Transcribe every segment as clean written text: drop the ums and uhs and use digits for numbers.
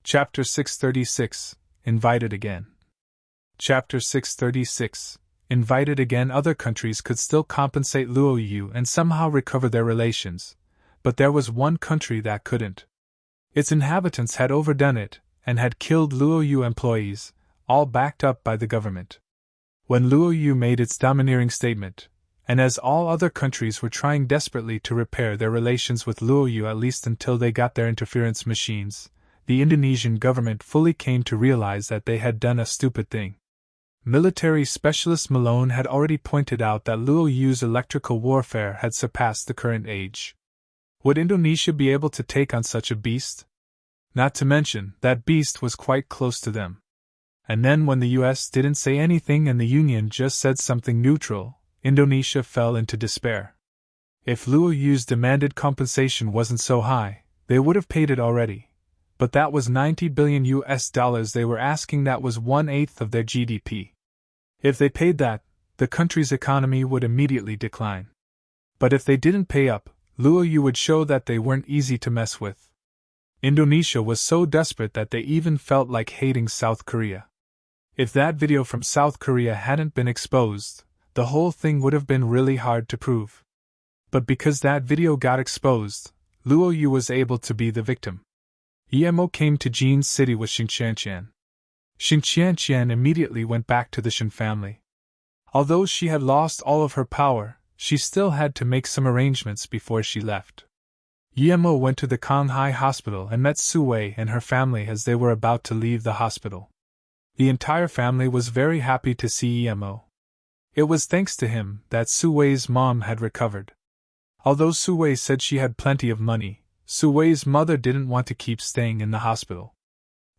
Chapter 636, Invited Again. Chapter 636, Invited Again. Other countries could still compensate Luo Yu and somehow recover their relations, but there was one country that couldn't. Its inhabitants had overdone it, and had killed Luo Yu employees, all backed up by the government. When Luo Yu made its domineering statement, and as all other countries were trying desperately to repair their relations with Luo Yu at least until they got their interference machines, the Indonesian government fully came to realize that they had done a stupid thing. Military specialist Malone had already pointed out that Luo Yu's electrical warfare had surpassed the current age. Would Indonesia be able to take on such a beast? Not to mention, that beast was quite close to them. And then when the US didn't say anything and the Union just said something neutral, Indonesia fell into despair. If Luo Yu's demanded compensation wasn't so high, they would have paid it already. But that was $90 billion they were asking. That was 1/8 of their GDP. If they paid that, the country's economy would immediately decline. But if they didn't pay up, Luo Yu would show that they weren't easy to mess with. Indonesia was so desperate that they even felt like hating South Korea. If that video from South Korea hadn't been exposed, the whole thing would have been really hard to prove. But because that video got exposed, Luo Yu was able to be the victim. Emo came to Jin's city with Xinqianqian. Xinqianqian immediately went back to the Shen family. Although she had lost all of her power, she still had to make some arrangements before she left. Emo went to the Konghai hospital and met Su Wei and her family as they were about to leave the hospital. The entire family was very happy to see Emo. It was thanks to him that Su Wei's mom had recovered. Although Su Wei said she had plenty of money, Su Wei's mother didn't want to keep staying in the hospital.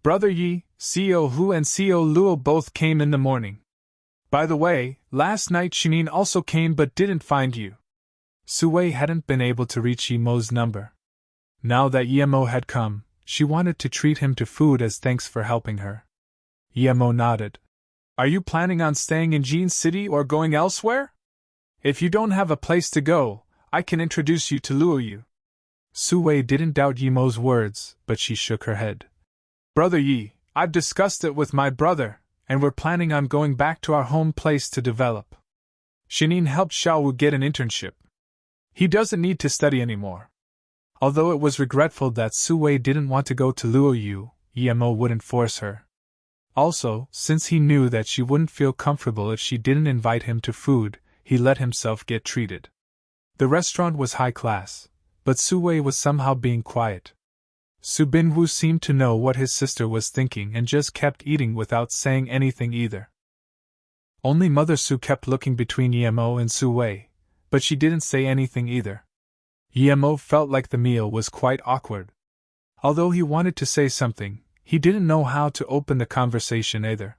Brother Yi, CEO Hu and CEO Luo both came in the morning. By the way, last night Shinin also came but didn't find you. Su Wei hadn't been able to reach Yemo's number. Now that Yemo had come, she wanted to treat him to food as thanks for helping her. Yemo nodded. Are you planning on staying in Jin's city or going elsewhere? If you don't have a place to go, I can introduce you to Luo Yu. Su Wei didn't doubt Yemo's words, but she shook her head. Brother Yi, I've discussed it with my brother, and we're planning on going back to our home place to develop. Shinin helped Xiaowu get an internship. He doesn't need to study anymore. Although it was regretful that Su Wei didn't want to go to Luo Yu, Yemo wouldn't force her. Also, since he knew that she wouldn't feel comfortable if she didn't invite him to food, he let himself get treated. The restaurant was high class, but Su Wei was somehow being quiet. Su Binwu seemed to know what his sister was thinking and just kept eating without saying anything either. Only Mother Su kept looking between Yemo and Su Wei, but she didn't say anything either. Yemo felt like the meal was quite awkward. Although he wanted to say something, he didn't know how to open the conversation either.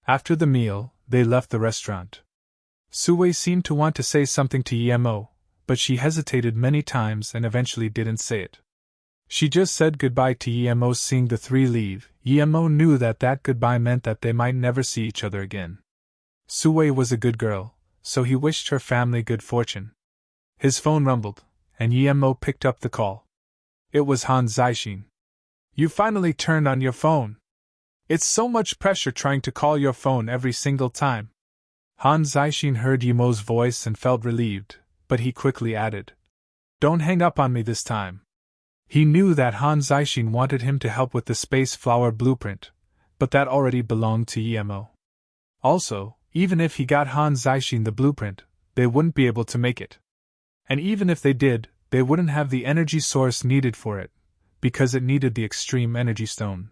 After the meal, they left the restaurant. Su Wei seemed to want to say something to Yemo, but she hesitated many times and eventually didn't say it. She just said goodbye to Yemo. Seeing the three leave, Yemo knew that that goodbye meant that they might never see each other again. Su Wei was a good girl, so he wished her family good fortune. His phone rumbled, and Yemo picked up the call. It was Han Zixin. You finally turned on your phone. It's so much pressure trying to call your phone every single time. Han Zixin heard Yemo's voice and felt relieved, but he quickly added, Don't hang up on me this time. He knew that Han Zixin wanted him to help with the Space Flower blueprint, but that already belonged to Yemo. Also, even if he got Han Zixin the blueprint, they wouldn't be able to make it. And even if they did, they wouldn't have the energy source needed for it, because it needed the extreme energy stone.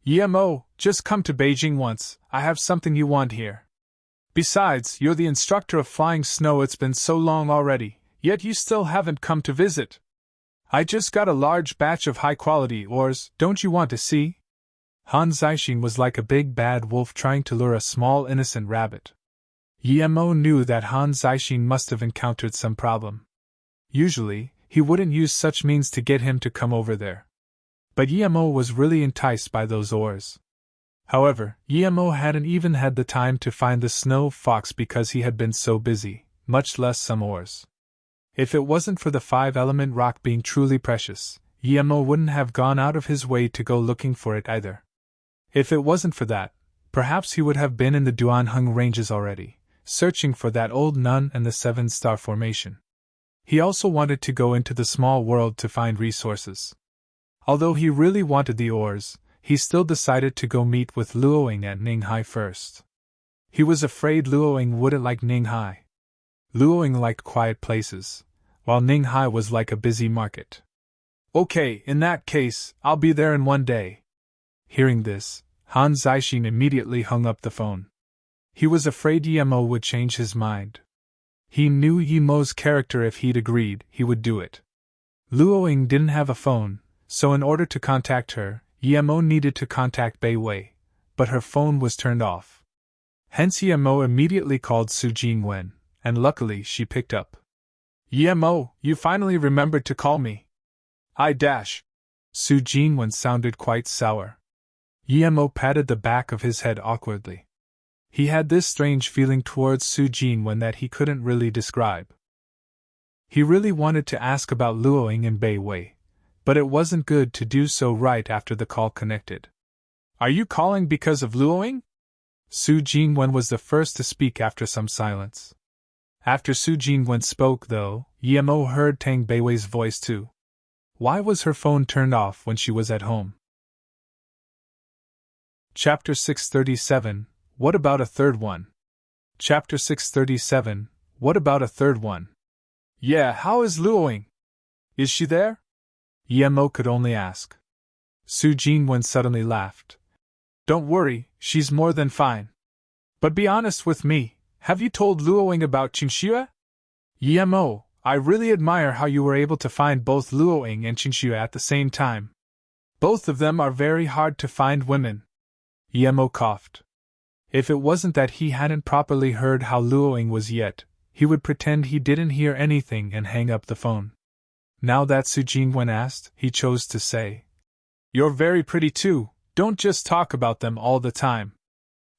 Yemo, just come to Beijing once, I have something you want here. Besides, you're the instructor of flying snow. It's been so long already, yet you still haven't come to visit. I just got a large batch of high-quality ores, don't you want to see? Han Zixin was like a big bad wolf trying to lure a small innocent rabbit. Yemo knew that Han Zixin must have encountered some problem. Usually, he wouldn't use such means to get him to come over there. But Yemo was really enticed by those ores. However, Yemo hadn't even had the time to find the snow fox because he had been so busy, much less some ores. If it wasn't for the 5-element rock being truly precious, Yemo wouldn't have gone out of his way to go looking for it either. If it wasn't for that, perhaps he would have been in the Duanheng Ranges already, searching for that old nun and the 7-star formation. He also wanted to go into the small world to find resources. Although he really wanted the ores, he still decided to go meet with Luoying at Ninghai first. He was afraid Luoying wouldn't like Ninghai. Luoying liked quiet places, while Ninghai was like a busy market. Okay, in that case, I'll be there in 1 day. Hearing this, Han Zixin immediately hung up the phone. He was afraid Yemo would change his mind. He knew Yemo's character. If he'd agreed, he would do it. Luoying didn't have a phone, so in order to contact her, Yemo needed to contact Bai Wei, but her phone was turned off. Hence Yemo immediately called Su Jingwen, and luckily she picked up. Yemo, you finally remembered to call me. Su Jingwen sounded quite sour. Yemo patted the back of his head awkwardly. He had this strange feeling towards Su Jingwen that he couldn't really describe. He really wanted to ask about Luoying and Bai Wei, but it wasn't good to do so right after the call connected. Are you calling because of Luoying? Su Jingwen was the first to speak after some silence. After Su Jingwen spoke, though, Yemo heard Tang Beiwei's voice too. Why was her phone turned off when she was at home? Chapter 637, What about a third one? Chapter 637, What about a third one? Yeah, how is Luoying? Is she there? Yemo could only ask. Su Jingwen suddenly laughed. Don't worry, she's more than fine. But be honest with me, have you told Luoying about Qingxue? Yemo, I really admire how you were able to find both Luoying and Qingxue at the same time. Both of them are very hard to find women. Yemo coughed. If it wasn't that he hadn't properly heard how Luoying was yet, he would pretend he didn't hear anything and hang up the phone. Now that Su Jingwen asked, he chose to say, You're very pretty too, don't just talk about them all the time.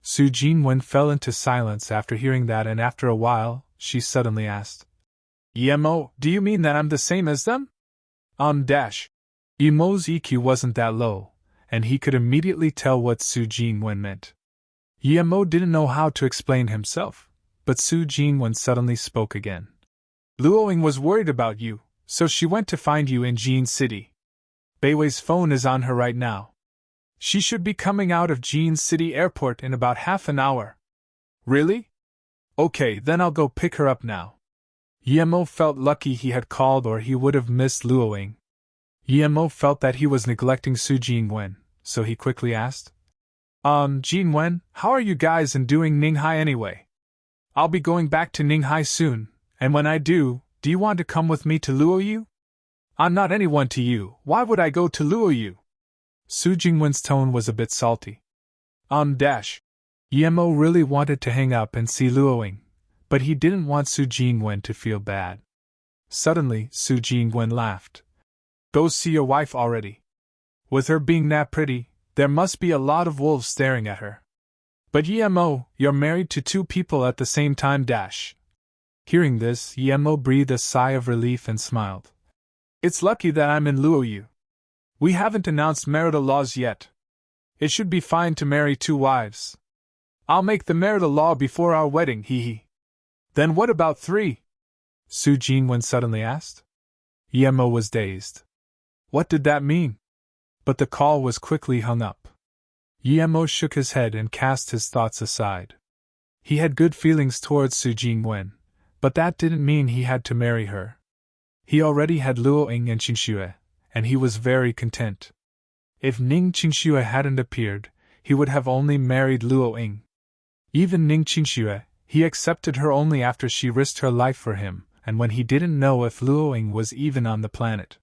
Su Jingwen fell into silence after hearing that, and after a while, she suddenly asked, Yemo, do you mean that I'm the same as them? Yemo's EQ wasn't that low, and he could immediately tell what Su Jingwen meant. Yemo didn't know how to explain himself, but Su Jingwen suddenly spoke again. Luoying was worried about you, so she went to find you in Jin City. Bai Wei's phone is on her right now. She should be coming out of Jin City Airport in about half an hour. Really? Okay, then I'll go pick her up now. Yemo felt lucky he had called, or he would have missed Luoying. Yemo felt that he was neglecting Su Jingwen, so he quickly asked, Jingwen, how are you guys doing Ninghai anyway? I'll be going back to Ninghai soon, and when I do you want to come with me to Luoyu? I'm not anyone to you, why would I go to Luoyu? Su Jingwen's tone was a bit salty. Yemo really wanted to hang up and see Luoying, but he didn't want Su Jingwen to feel bad. Suddenly, Su Jingwen laughed. Go see your wife already. With her being that pretty, there must be a lot of wolves staring at her. But Yemo, you're married to 2 people at the same time. Hearing this, Yemo breathed a sigh of relief and smiled. It's lucky that I'm in Luoyu. We haven't announced marital laws yet. It should be fine to marry 2 wives. I'll make the marital law before our wedding, hee. Then what about 3? Su Jingwen suddenly asked. Yemo was dazed. What did that mean? But the call was quickly hung up. Yemo shook his head and cast his thoughts aside. He had good feelings towards Su Jingwen, but that didn't mean he had to marry her. He already had Luoying and Qingxue, and he was very content. If Ning Qingxue hadn't appeared, he would have only married Luoying. Even Ning Qingxue, he accepted her only after she risked her life for him, and when he didn't know if Luoying was even on the planet.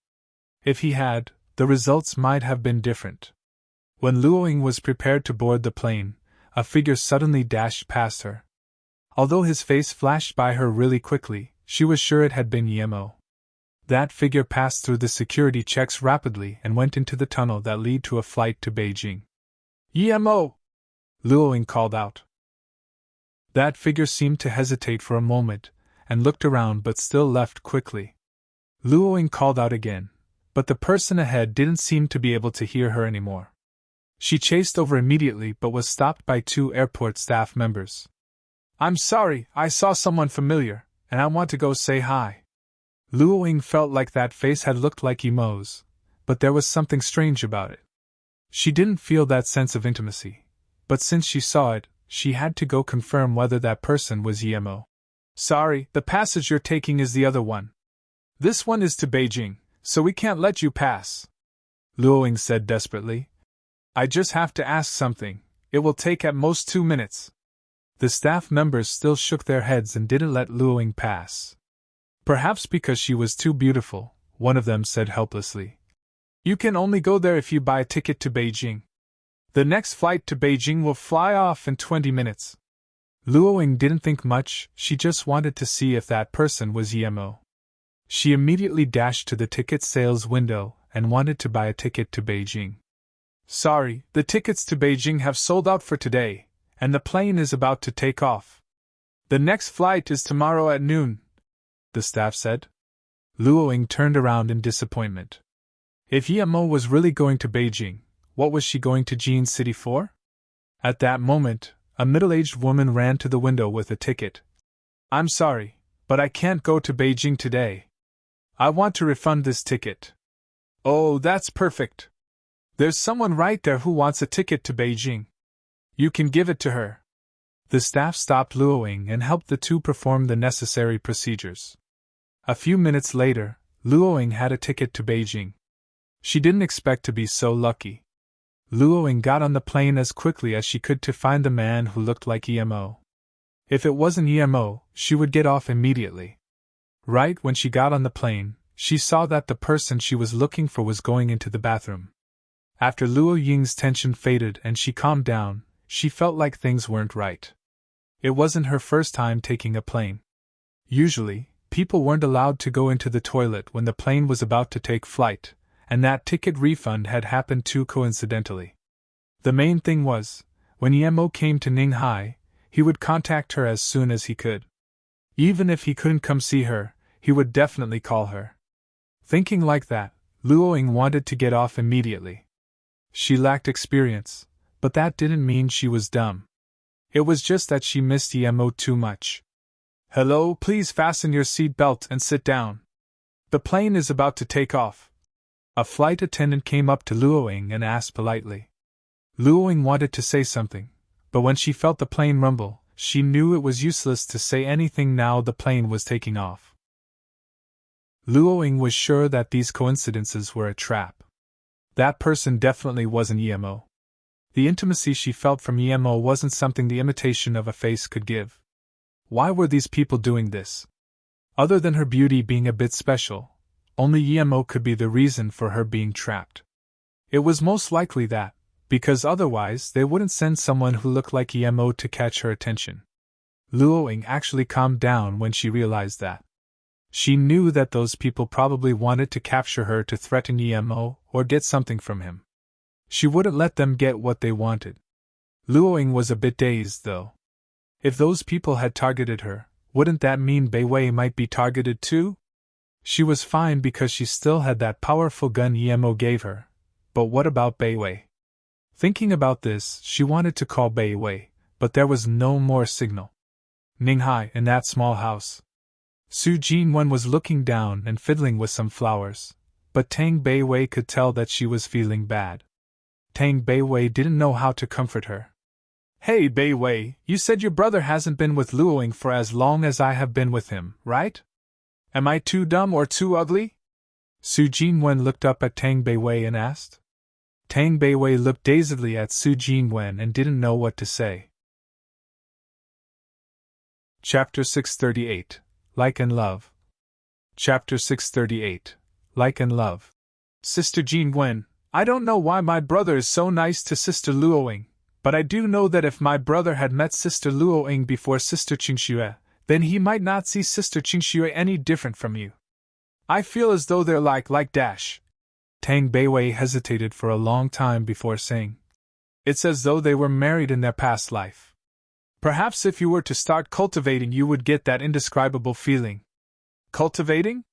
If he had, the results might have been different. When Luoying was prepared to board the plane, a figure suddenly dashed past her. Although his face flashed by her really quickly, she was sure it had been Yemo. That figure passed through the security checks rapidly and went into the tunnel that led to a flight to Beijing. Yemo! Luoying called out. That figure seemed to hesitate for a moment, and looked around but still left quickly. Luoying called out again, but the person ahead didn't seem to be able to hear her anymore. She chased over immediately but was stopped by 2 airport staff members. "I'm sorry, I saw someone familiar, and I want to go say hi." Luoying felt like that face had looked like Emo's, but there was something strange about it. She didn't feel that sense of intimacy, but since she saw it, she had to go confirm whether that person was Emo. "Sorry, the passage you're taking is the other one. This one is to Beijing, so we can't let you pass," Luoying said desperately. "I just have to ask something. It will take at most 2 minutes." The staff members still shook their heads and didn't let Luoying pass. "Perhaps because she was too beautiful," one of them said helplessly. "You can only go there if you buy a ticket to Beijing. The next flight to Beijing will fly off in 20 minutes. Luoying didn't think much, she just wanted to see if that person was Emo. She immediately dashed to the ticket sales window and wanted to buy a ticket to Beijing. "Sorry, the tickets to Beijing have sold out for today, and the plane is about to take off. The next flight is tomorrow at noon," the staff said. Luoying turned around in disappointment. If Emo was really going to Beijing, what was she going to Jin City for? At that moment, a middle-aged woman ran to the window with a ticket. "I'm sorry, but I can't go to Beijing today. I want to refund this ticket." "Oh, that's perfect. There's someone right there who wants a ticket to Beijing. You can give it to her." The staff stopped Luoying and helped the 2 perform the necessary procedures. A few minutes later, Luoying had a ticket to Beijing. She didn't expect to be so lucky. Luoying got on the plane as quickly as she could to find the man who looked like Emo. If it wasn't Emo, she would get off immediately. Right when she got on the plane, she saw that the person she was looking for was going into the bathroom. After Luoying's tension faded and she calmed down, she felt like things weren't right. It wasn't her first time taking a plane. Usually, people weren't allowed to go into the toilet when the plane was about to take flight, and that ticket refund had happened too coincidentally. The main thing was, when Emo came to Ninghai, he would contact her as soon as he could. Even if he couldn't come see her, he would definitely call her. Thinking like that, Luoying wanted to get off immediately. She lacked experience, but that didn't mean she was dumb. It was just that she missed Emo too much. "Hello, please fasten your seat belt and sit down. The plane is about to take off." A flight attendant came up to Luoying and asked politely. Luoying wanted to say something, but when she felt the plane rumble, she knew it was useless to say anything now the plane was taking off. Luoying was sure that these coincidences were a trap. That person definitely wasn't Emo. The intimacy she felt from Emo wasn't something the imitation of a face could give. Why were these people doing this? Other than her beauty being a bit special, only Emo could be the reason for her being trapped. It was most likely that, because otherwise they wouldn't send someone who looked like Emo to catch her attention. Luoying actually calmed down when she realized that. She knew that those people probably wanted to capture her to threaten Emo or get something from him. She wouldn't let them get what they wanted. Luoying was a bit dazed, though. If those people had targeted her, wouldn't that mean Bei Wei might be targeted too? She was fine because she still had that powerful gun Emo gave her, but what about Bei Wei? Thinking about this, she wanted to call Bei Wei, but there was no more signal. Ninghai, in that small house. Su Jinwen was looking down and fiddling with some flowers, but Tang Bei Wei could tell that she was feeling bad. Tang Bei Wei didn't know how to comfort her. "Hey Bei Wei, you said your brother hasn't been with Luoying for as long as I have been with him, right? Am I too dumb or too ugly?" Su Jinwen looked up at Tang Bei Wei and asked. Tang Bei Wei looked dazedly at Su Jinwen and didn't know what to say. Chapter 638. Like and Love. Chapter 638. Like and Love. "Sister Jinwen, I don't know why my brother is so nice to Sister Luoying, but I do know that if my brother had met Sister Luoying before Sister Qingxue, then he might not see Sister Qingxue any different from you. I feel as though they're like dash." Tang Bei Wei hesitated for a long time before saying, "It's as though they were married in their past life. Perhaps if you were to start cultivating you would get that indescribable feeling." "Cultivating?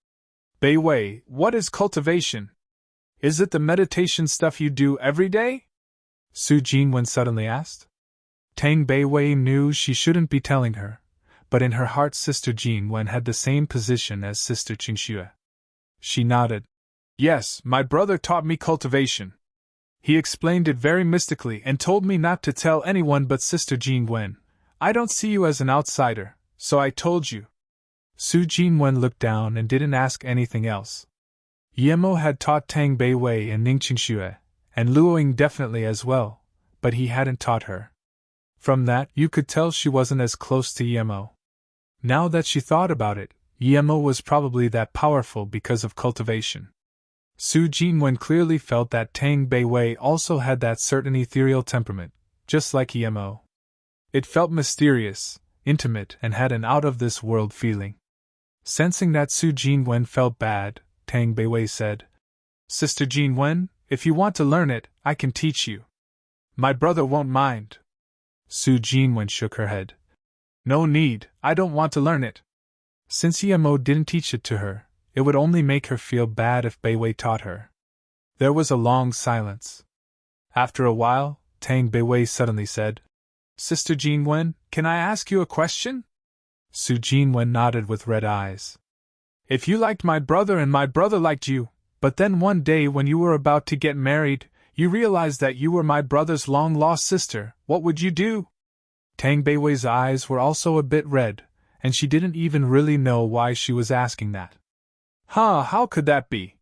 Bei Wei, what is cultivation?" Is it the meditation stuff you do every day? Su Jinwen suddenly asked. Tang Beiwei knew she shouldn't be telling her, but in her heart Sister Jinwen had the same position as Sister Qingxue. She nodded. Yes, my brother taught me cultivation. He explained it very mystically and told me not to tell anyone but Sister Jinwen. I don't see you as an outsider, so I told you. Su Jinwen looked down and didn't ask anything else. Yemo had taught Tang Beiwei and Ning Qingxue, and Luoying definitely as well, but he hadn't taught her. From that, you could tell she wasn't as close to Yemo. Now that she thought about it, Yemo was probably that powerful because of cultivation. Su Jinwen clearly felt that Tang Beiwei also had that certain ethereal temperament, just like Yemo. It felt mysterious, intimate, and had an out-of-this-world feeling. Sensing that Su Jinwen felt bad, Tang Beiwei said, Sister Jinwen, if you want to learn it, I can teach you. My brother won't mind. Su Jinwen shook her head. No need, I don't want to learn it. Since Yemo didn't teach it to her, it would only make her feel bad if Beiwei taught her. There was a long silence. After a while, Tang Beiwei suddenly said, Sister Jinwen, can I ask you a question? Su Jinwen nodded with red eyes. If you liked my brother and my brother liked you, but then one day when you were about to get married, you realized that you were my brother's long-lost sister, what would you do? Tang Beiwei's eyes were also a bit red, and she didn't even really know why she was asking that. How could that be?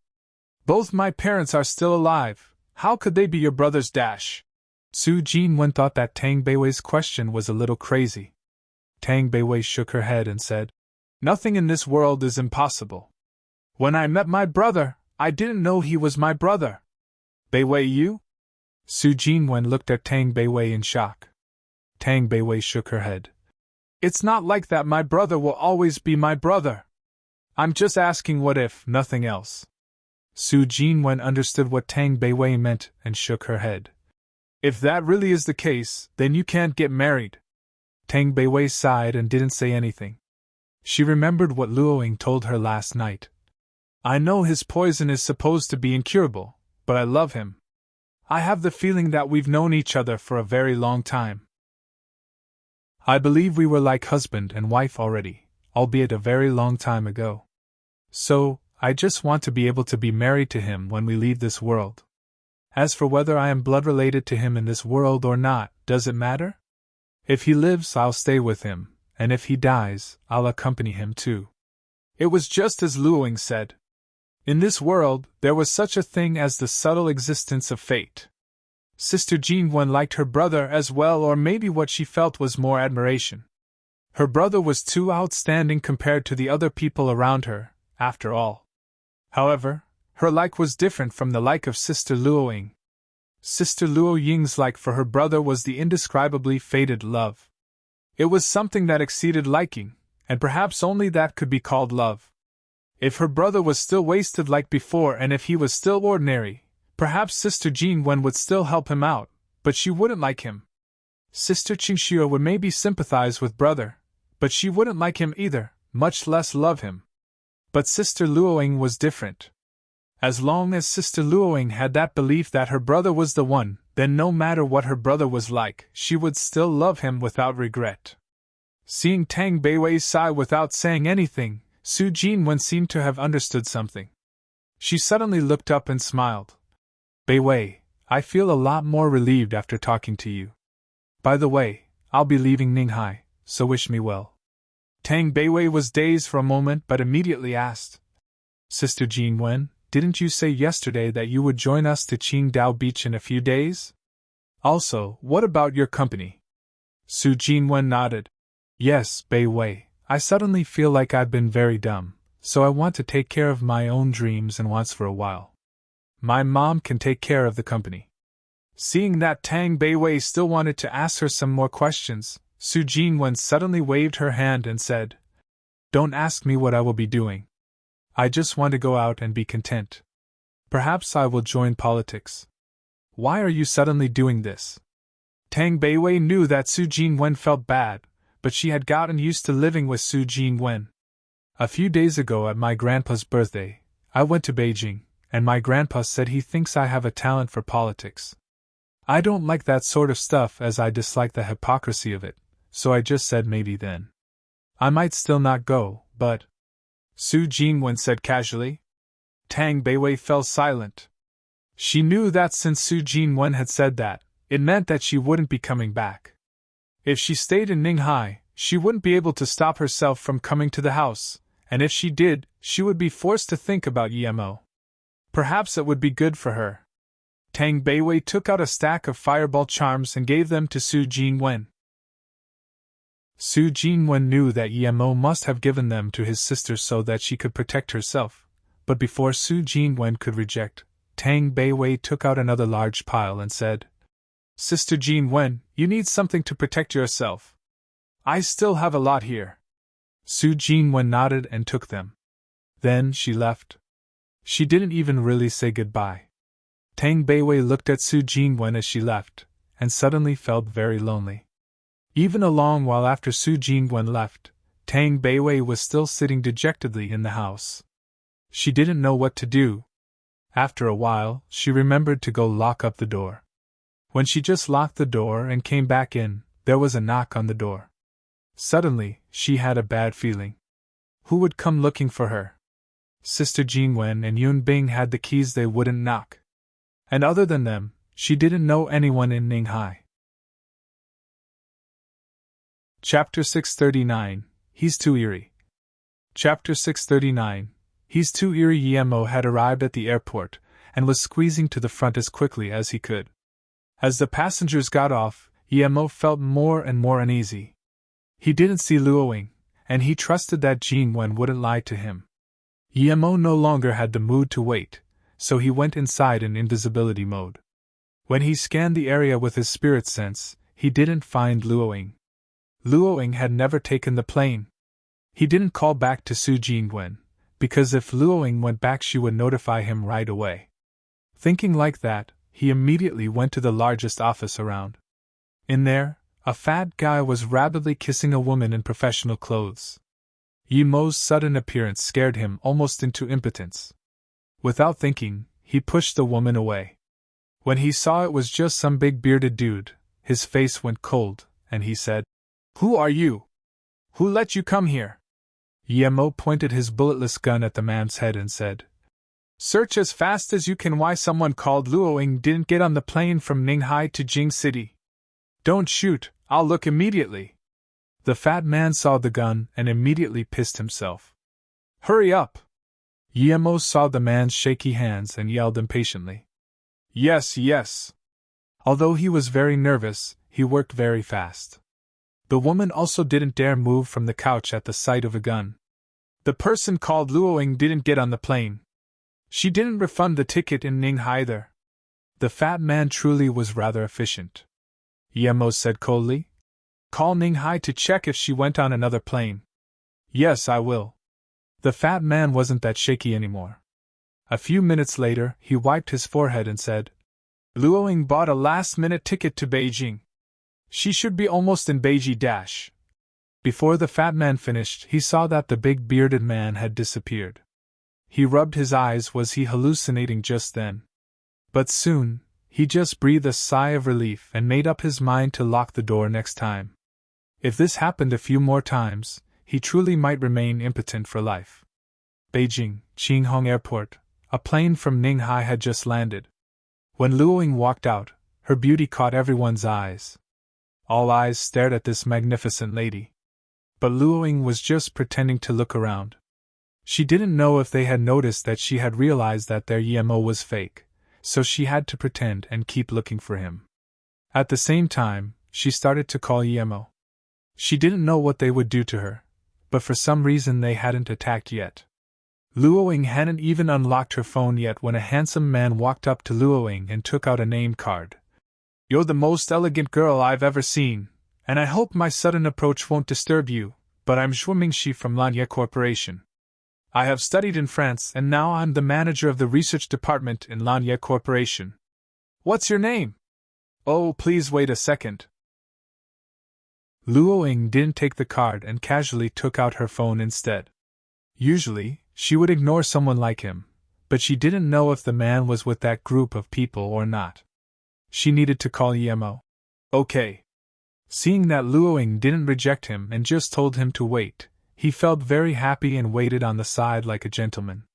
Both my parents are still alive, how could they be your brother's dash? Su Jinwen thought that Tang Beiwei's question was a little crazy. Tang Beiwei shook her head and said, Nothing in this world is impossible. When I met my brother, I didn't know he was my brother. Beiwei, you? Su Jinwen looked at Tang Beiwei in shock. Tang Beiwei shook her head. It's not like that, my brother will always be my brother. I'm just asking what if, nothing else. Su Jinwen understood what Tang Beiwei meant and shook her head. If that really is the case, then you can't get married. Tang Beiwei sighed and didn't say anything. She remembered what Luoying told her last night. I know his poison is supposed to be incurable, but I love him. I have the feeling that we've known each other for a very long time. I believe we were like husband and wife already, albeit a very long time ago. So, I just want to be able to be married to him when we leave this world. As for whether I am blood related to him in this world or not, does it matter? If he lives, I'll stay with him, and if he dies, I'll accompany him too. It was just as Luoying said. In this world, there was such a thing as the subtle existence of fate. Sister Jinwen liked her brother as well, or maybe what she felt was more admiration. Her brother was too outstanding compared to the other people around her, after all. However, her like was different from the like of Sister Luoying. Sister Luoying's like for her brother was the indescribably faded love. It was something that exceeded liking, and perhaps only that could be called love. If her brother was still wasted like before and if he was still ordinary, perhaps Sister Jinwen would still help him out, but she wouldn't like him. Sister Qingxue would maybe sympathize with brother, but she wouldn't like him either, much less love him. But Sister Luoying was different. As long as Sister Luoying had that belief that her brother was the one, then no matter what her brother was like, she would still love him without regret. Seeing Tang Beiwei sigh without saying anything, Su Jinwen seemed to have understood something. She suddenly looked up and smiled. Beiwei, I feel a lot more relieved after talking to you. By the way, I'll be leaving Ninghai, so wish me well. Tang Beiwei was dazed for a moment but immediately asked, Sister Jinwen, didn't you say yesterday that you would join us to Qingdao Beach in a few days? Also, what about your company? Su Jinwen nodded. Yes, Beiwei, I suddenly feel like I've been very dumb, so I want to take care of my own dreams and wants for a while. My mom can take care of the company. Seeing that Tang Beiwei still wanted to ask her some more questions, Su Jinwen suddenly waved her hand and said, Don't ask me what I will be doing. I just want to go out and be content. Perhaps I will join politics. Why are you suddenly doing this? Tang Beiwei knew that Su Jinwen felt bad, but she had gotten used to living with Su Jinwen. A few days ago at my grandpa's birthday, I went to Beijing, and my grandpa said he thinks I have a talent for politics. I don't like that sort of stuff as I dislike the hypocrisy of it, so I just said maybe then. I might still not go, but… Su Jingwen said casually. Tang Beiwei fell silent. She knew that since Su Jingwen had said that, it meant that she wouldn't be coming back. If she stayed in Ninghai, she wouldn't be able to stop herself from coming to the house, and if she did, she would be forced to think about Yemo. Perhaps it would be good for her. Tang Beiwei took out a stack of fireball charms and gave them to Su Jingwen. Su Jingwen knew that Yemo must have given them to his sister so that she could protect herself, but before Su Jingwen could reject, Tang Beiwei took out another large pile and said, Sister Jingwen, you need something to protect yourself. I still have a lot here. Su Jingwen nodded and took them. Then she left. She didn't even really say goodbye. Tang Beiwei looked at Su Jingwen as she left, and suddenly felt very lonely. Even a long while after Su Jingwen left, Tang Beiwei was still sitting dejectedly in the house. She didn't know what to do. After a while, she remembered to go lock up the door. When she just locked the door and came back in, there was a knock on the door. Suddenly, she had a bad feeling. Who would come looking for her? Sister Jingwen and Yun Bing had the keys, they wouldn't knock. And other than them, she didn't know anyone in Ninghai. Chapter 639, He's Too Eerie. Chapter 639, He's Too Eerie. Yemo had arrived at the airport, and was squeezing to the front as quickly as he could. As the passengers got off, Yemo felt more and more uneasy. He didn't see Luoying, and he trusted that Jingwen wouldn't lie to him. Yemo no longer had the mood to wait, so he went inside in invisibility mode. When he scanned the area with his spirit sense, he didn't find Luoying. Luoying had never taken the plane. He didn't call back to Su Jingwen, because if Luoying went back she would notify him right away. Thinking like that, he immediately went to the largest office around. In there, a fat guy was rapidly kissing a woman in professional clothes. Yemo's sudden appearance scared him almost into impotence. Without thinking, he pushed the woman away. When he saw it was just some big bearded dude, his face went cold, and he said, Who are you? Who let you come here? Yemo pointed his bulletless gun at the man's head and said, Search as fast as you can why someone called Luoying didn't get on the plane from Ninghai to Jing City. Don't shoot, I'll look immediately. The fat man saw the gun and immediately pissed himself. Hurry up! Yemo saw the man's shaky hands and yelled impatiently. Yes, yes. Although he was very nervous, he worked very fast. The woman also didn't dare move from the couch at the sight of a gun. The person called Luoying didn't get on the plane. She didn't refund the ticket in Ninghai either. The fat man truly was rather efficient. Yemo said coldly. Call Ninghai to check if she went on another plane. Yes, I will. The fat man wasn't that shaky anymore. A few minutes later, he wiped his forehead and said, Luoying bought a last-minute ticket to Beijing. She should be almost in Beijing. Before the fat man finished, he saw that the big bearded man had disappeared. He rubbed his eyes. Was he hallucinating just then? But soon, he just breathed a sigh of relief and made up his mind to lock the door next time. If this happened a few more times, he truly might remain impotent for life. Beijing, Qinghong Airport. A plane from Ninghai had just landed. When Luoying walked out, her beauty caught everyone's eyes. All eyes stared at this magnificent lady. But Luoying was just pretending to look around. She didn't know if they had noticed that she had realized that their Yemo was fake, so she had to pretend and keep looking for him. At the same time, she started to call Yemo. She didn't know what they would do to her, but for some reason they hadn't attacked yet. Luoying hadn't even unlocked her phone yet when a handsome man walked up to Luoying and took out a name card. You're the most elegant girl I've ever seen, and I hope my sudden approach won't disturb you, but I'm Zhuo Mingxi from Lanya Corporation. I have studied in France and now I'm the manager of the research department in Lanya Corporation. What's your name? Oh, please wait a second. Luoying didn't take the card and casually took out her phone instead. Usually, she would ignore someone like him, but she didn't know if the man was with that group of people or not. She needed to call Emo. Okay. Seeing that Luoying didn't reject him and just told him to wait, he felt very happy and waited on the side like a gentleman.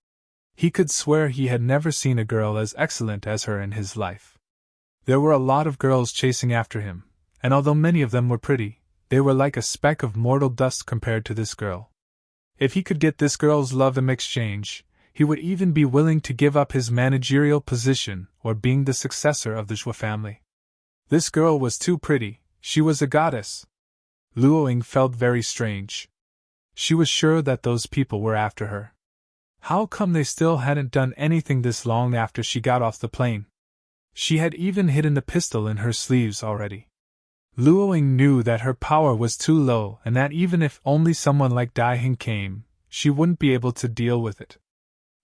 He could swear he had never seen a girl as excellent as her in his life. There were a lot of girls chasing after him, and although many of them were pretty, they were like a speck of mortal dust compared to this girl. If he could get this girl's love in exchange, he would even be willing to give up his managerial position or being the successor of the Zhou family. This girl was too pretty, she was a goddess. Luoying felt very strange. She was sure that those people were after her. How come they still hadn't done anything this long after she got off the plane? She had even hidden the pistol in her sleeves already. Luoying knew that her power was too low and that even if only someone like Daiheng came, she wouldn't be able to deal with it.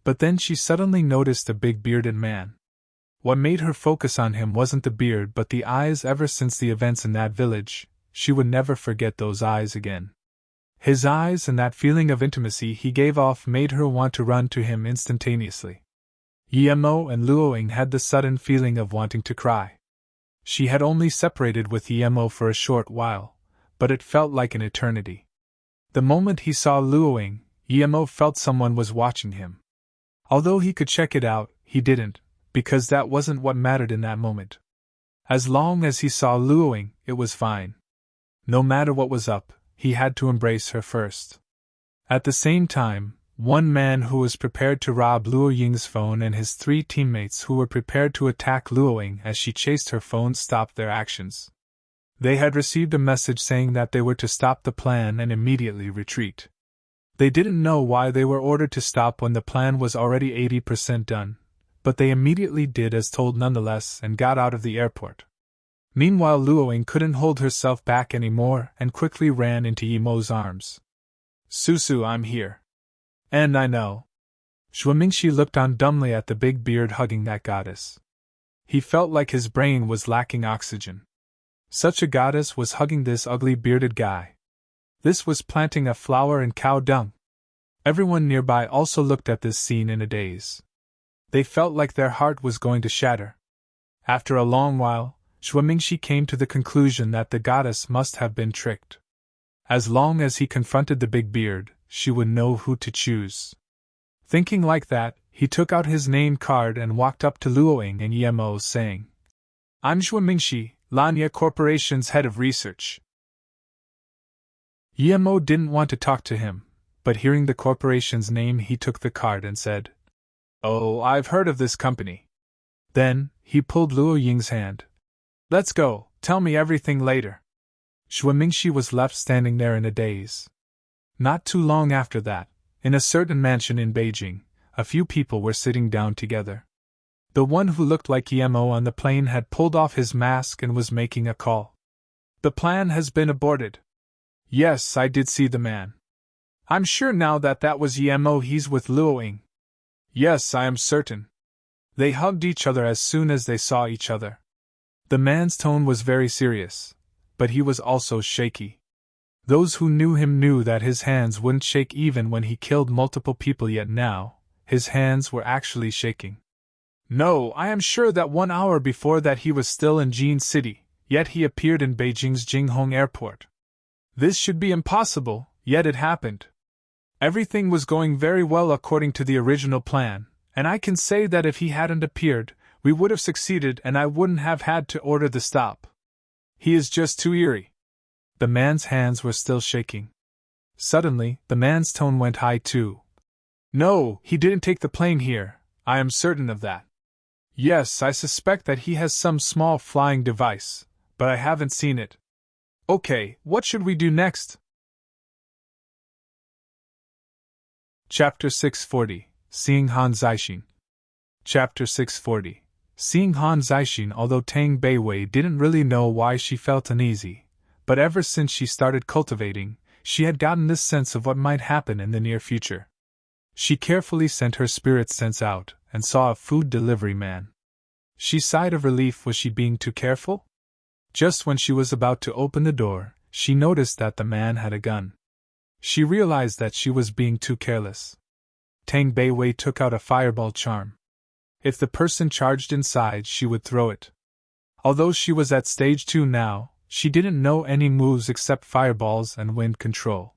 But then she suddenly noticed a big bearded man. What made her focus on him wasn't the beard but the eyes. Ever since the events in that village, she would never forget those eyes again. His eyes and that feeling of intimacy he gave off made her want to run to him instantaneously. Emo and Luoying had the sudden feeling of wanting to cry. She had only separated with Emo for a short while, but it felt like an eternity. The moment he saw Luoying, Emo felt someone was watching him. Although he could check it out, he didn't, because that wasn't what mattered in that moment. As long as he saw Luoying, it was fine. No matter what was up, he had to embrace her first. At the same time, one man who was prepared to rob Luoying's phone and his 3 teammates who were prepared to attack Luoying as she chased her phone stopped their actions. They had received a message saying that they were to stop the plan and immediately retreat. They didn't know why they were ordered to stop when the plan was already 80% done, but they immediately did as told nonetheless and got out of the airport. Meanwhile, Luoying couldn't hold herself back anymore and quickly ran into Emo's arms. Susu, I'm here. And I know. Shuimingshi looked on dumbly at the big beard hugging that goddess. He felt like his brain was lacking oxygen. Such a goddess was hugging this ugly bearded guy. This was planting a flower in cow dung. Everyone nearby also looked at this scene in a daze. They felt like their heart was going to shatter. After a long while, Shuimingshi came to the conclusion that the goddess must have been tricked. As long as he confronted the big beard, she would know who to choose. Thinking like that, he took out his name card and walked up to Luoying and Emo saying, I'm Shuimingshi, Lanya Corporation's head of research. Emo didn't want to talk to him, but hearing the corporation's name he took the card and said, Oh, I've heard of this company. Then, he pulled Luoying's hand. Let's go, tell me everything later. Shuimingshi was left standing there in a daze. Not too long after that, in a certain mansion in Beijing, a few people were sitting down together. The one who looked like Emo on the plane had pulled off his mask and was making a call. The plan has been aborted. Yes, I did see the man. I'm sure now that that was Emo. He's with Luoying. Yes, I am certain. They hugged each other as soon as they saw each other. The man's tone was very serious, but he was also shaky. Those who knew him knew that his hands wouldn't shake even when he killed multiple people, yet now, his hands were actually shaking. No, I am sure that 1 hour before that he was still in Jin City, yet he appeared in Beijing's Jinghong Airport. This should be impossible, yet it happened. Everything was going very well according to the original plan, and I can say that if he hadn't appeared, we would have succeeded and I wouldn't have had to order the stop. He is just too eerie. The man's hands were still shaking. Suddenly, the man's tone went high too. No, he didn't take the plane here, I am certain of that. Yes, I suspect that he has some small flying device, but I haven't seen it. Okay, what should we do next? Chapter 640, Seeing Han Zixin. Chapter 640, Seeing Han Zixin. Although Tang Beiwei didn't really know why she felt uneasy, but ever since she started cultivating, she had gotten this sense of what might happen in the near future. She carefully sent her spirit sense out, and saw a food delivery man. She sighed of relief. Was she being too careful? Just when she was about to open the door, she noticed that the man had a gun. She realized that she was being too careless. Tang Beiwei took out a fireball charm. If the person charged inside, she would throw it. Although she was at stage 2 now, she didn't know any moves except fireballs and wind control.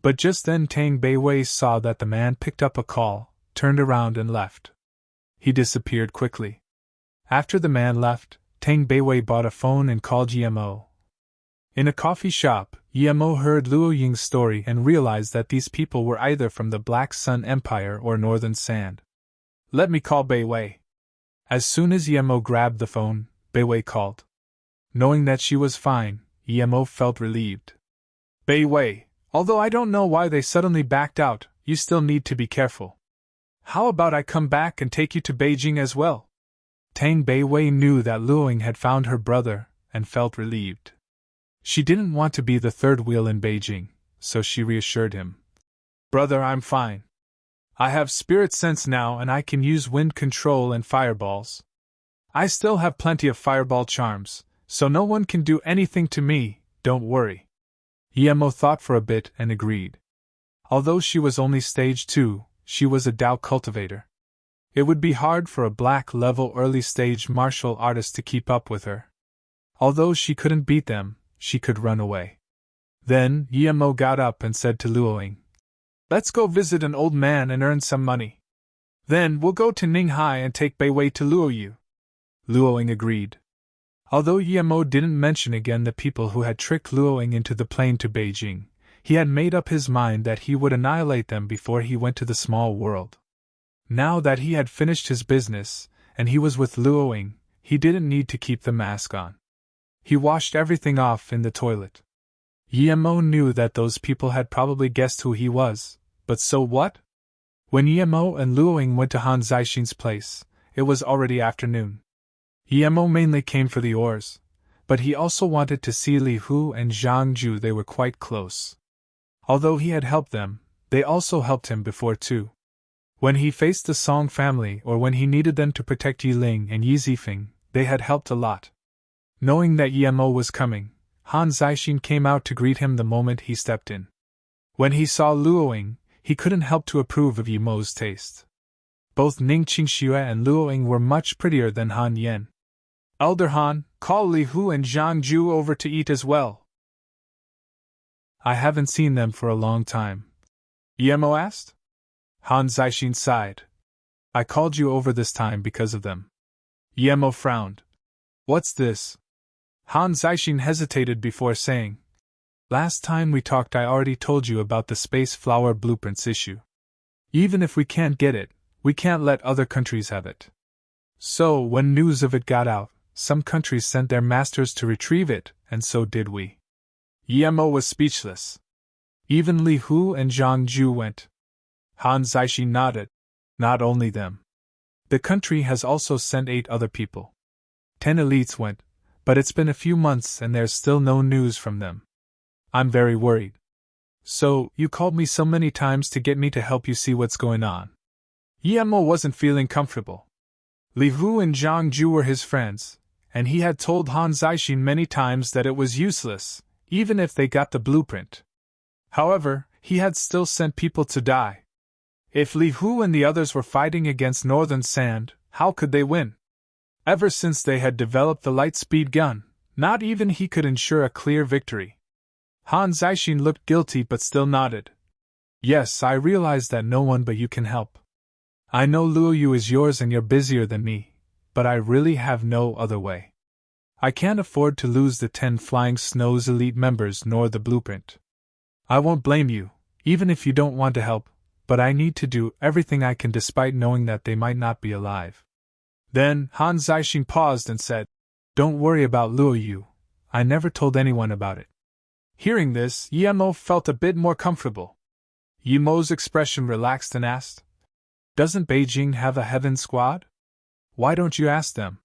But just then Tang Beiwei saw that the man picked up a call, turned around and left. He disappeared quickly. After the man left, Tang Beiwei bought a phone and called Yemo. In a coffee shop, Yemo heard Luo Ying's story and realized that these people were either from the Black Sun Empire or Northern Sand. "Let me call Beiwei." As soon as Yemo grabbed the phone, Beiwei called. Knowing that she was fine, Yemo felt relieved. "Beiwei, although I don't know why they suddenly backed out, you still need to be careful. How about I come back and take you to Beijing as well?" Tang Beiwei knew that Luo Ying had found her brother, and felt relieved. She didn't want to be the third wheel in Beijing, so she reassured him. "Brother, I'm fine. I have spirit sense now and I can use wind control and fireballs. I still have plenty of fireball charms, so no one can do anything to me, don't worry." Yemo thought for a bit and agreed. Although she was only stage 2, she was a Dao cultivator. It would be hard for a black-level early-stage martial artist to keep up with her. Although she couldn't beat them, she could run away. Then, Yemo got up and said to Luo Ying, "Let's go visit an old man and earn some money. Then we'll go to Ninghai and take Beiwei to Luo Yu." Luo Ying agreed. Although Yemo didn't mention again the people who had tricked Luo Ying into the plane to Beijing, he had made up his mind that he would annihilate them before he went to the small world. Now that he had finished his business, and he was with Luo Ying, he didn't need to keep the mask on. He washed everything off in the toilet. Yemo knew that those people had probably guessed who he was, but so what? When Yemo and Luo Ying went to Han Zixin's place, it was already afternoon. Yemo mainly came for the oars, but he also wanted to see Li Hu and Zhang Ju. They were quite close. Although he had helped them, they also helped him before too. When he faced the Song family or when he needed them to protect Yi Ling and Yi Zifeng, they had helped a lot. Knowing that Yemo was coming, Han Zixin came out to greet him the moment he stepped in. When he saw Luo Ying, he couldn't help to approve of Yemo's taste. Both Ning Qingxue and Luo Ying were much prettier than Han Yen. "Elder Han, call Li Hu and Zhang Ju over to eat as well." "I haven't seen them for a long time," Yemo asked. Han Zixin sighed. "I called you over this time because of them." Yemo frowned. "What's this?" Han Zixin hesitated before saying, "Last time we talked I already told you about the Space Flower Blueprints issue. Even if we can't get it, we can't let other countries have it. So, when news of it got out, some countries sent their masters to retrieve it, and so did we." Yemo was speechless. Even Li Hu and Zhang Ju went. Han Zixin nodded. "Not only them. The country has also sent 8 other people. 10 elites went, but it's been a few months and there's still no news from them. I'm very worried. So, you called me so many times to get me to help you see what's going on." Yemo wasn't feeling comfortable. Li Hu and Zhang Ju were his friends, and he had told Han Zixin many times that it was useless, even if they got the blueprint. However, he had still sent people to die. If Li Hu and the others were fighting against Northern Sand, how could they win? Ever since they had developed the light-speed gun, not even he could ensure a clear victory. Han Zixin looked guilty but still nodded. "Yes, I realize that no one but you can help. I know Luo Yu is yours and you're busier than me, but I really have no other way. I can't afford to lose the 10 Flying Snow's elite members nor the blueprint. I won't blame you, even if you don't want to help, but I need to do everything I can despite knowing that they might not be alive." Then, Han Zixin paused and said, "Don't worry about Luo Yu. I never told anyone about it." Hearing this, Yemo felt a bit more comfortable. Yemo's expression relaxed and asked, "Doesn't Beijing have a heaven squad? Why don't you ask them?"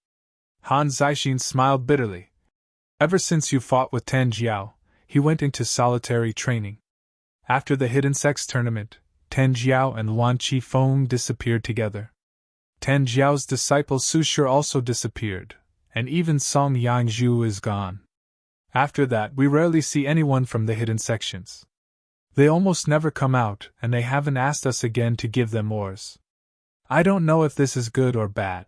Han Zixin smiled bitterly. "Ever since you fought with Tan Jiao, he went into solitary training. After the Hidden Sex tournament, Tan Jiao and Wan Qifeng disappeared together. Tan Jiao's disciple Su Shi also disappeared, and even Song Yangzhu is gone. After that, we rarely see anyone from the hidden sections. They almost never come out, and they haven't asked us again to give them oars. I don't know if this is good or bad.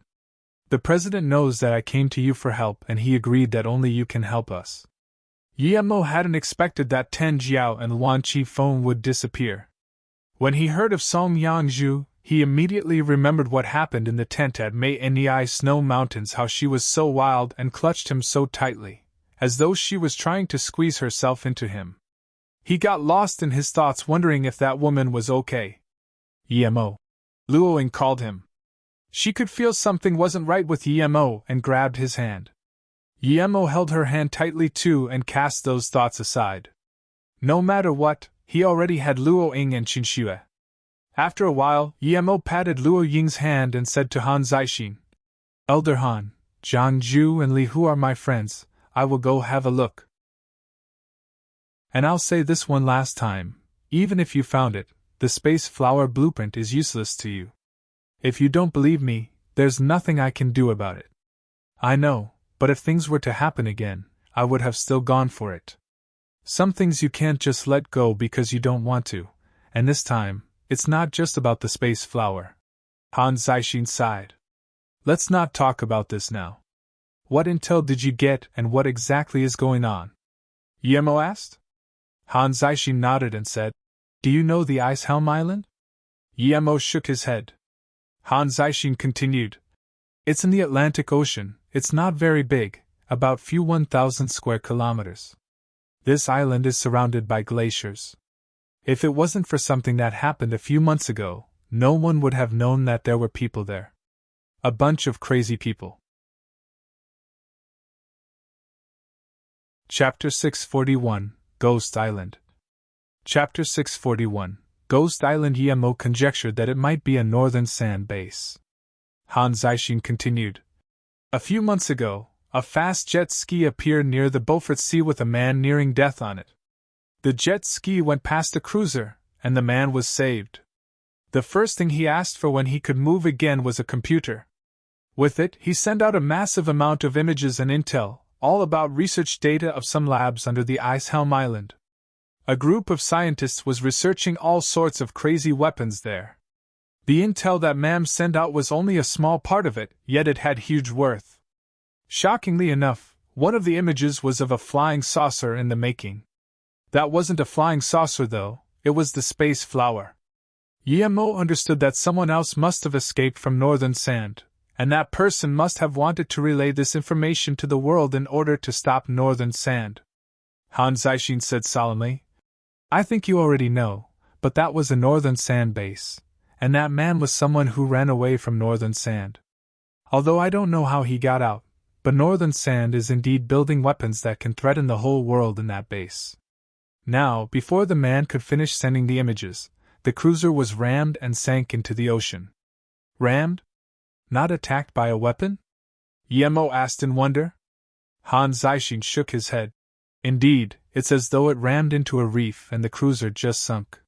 The president knows that I came to you for help, and he agreed that only you can help us. Yemo hadn't expected that Ten Jiao and Wan Chi Feng would disappear. When he heard of Song Yangzhu, he immediately remembered what happened in the tent at Mei Nei Snow Mountains, how she was so wild and clutched him so tightly, as though she was trying to squeeze herself into him. He got lost in his thoughts, wondering if that woman was okay. Yemo. Luoying called him. She could feel something wasn't right with Yemo and grabbed his hand. Yemo held her hand tightly too and cast those thoughts aside. No matter what, he already had Luoying and Qinxue. After a while, Yemo patted Luo Ying's hand and said to Han Zixin, Elder Han, Zhang Zhu and Li Hu are my friends, I will go have a look. And I'll say this one last time, even if you found it, the space flower blueprint is useless to you. If you don't believe me, there's nothing I can do about it. I know, but if things were to happen again, I would have still gone for it. Some things you can't just let go because you don't want to, and this time, it's not just about the space flower. Han Zixin sighed. Let's not talk about this now. What intel did you get and what exactly is going on? Yemo asked. Han Zixin nodded and said, Do you know the Ice Helm Island? Yemo shook his head. Han Zixin continued, It's in the Atlantic Ocean, it's not very big, about few 1,000 square kilometers. This island is surrounded by glaciers. If it wasn't for something that happened a few months ago, no one would have known that there were people there. A bunch of crazy people. Chapter 641, Ghost Island. Chapter 641, Ghost Island. Yemo conjectured that it might be a northern sand base. Han Zixin continued. A few months ago, a fast jet ski appeared near the Beaufort Sea with a man nearing death on it. The jet ski went past a cruiser, and the man was saved. The first thing he asked for when he could move again was a computer. With it, he sent out a massive amount of images and intel, all about research data of some labs under the Ice Helm Island. A group of scientists was researching all sorts of crazy weapons there. The intel that man sent out was only a small part of it, yet it had huge worth. Shockingly enough, one of the images was of a flying saucer in the making. That wasn't a flying saucer though, it was the space flower. Yemo understood that someone else must have escaped from Northern Sand, and that person must have wanted to relay this information to the world in order to stop Northern Sand. Han Zixin said solemnly, I think you already know, but that was a Northern Sand base, and that man was someone who ran away from Northern Sand. Although I don't know how he got out, but Northern Sand is indeed building weapons that can threaten the whole world in that base. Now, before the man could finish sending the images, the cruiser was rammed and sank into the ocean. Rammed? Not attacked by a weapon? Yemo asked in wonder. Han Zixin shook his head. Indeed, it's as though it rammed into a reef and the cruiser just sunk.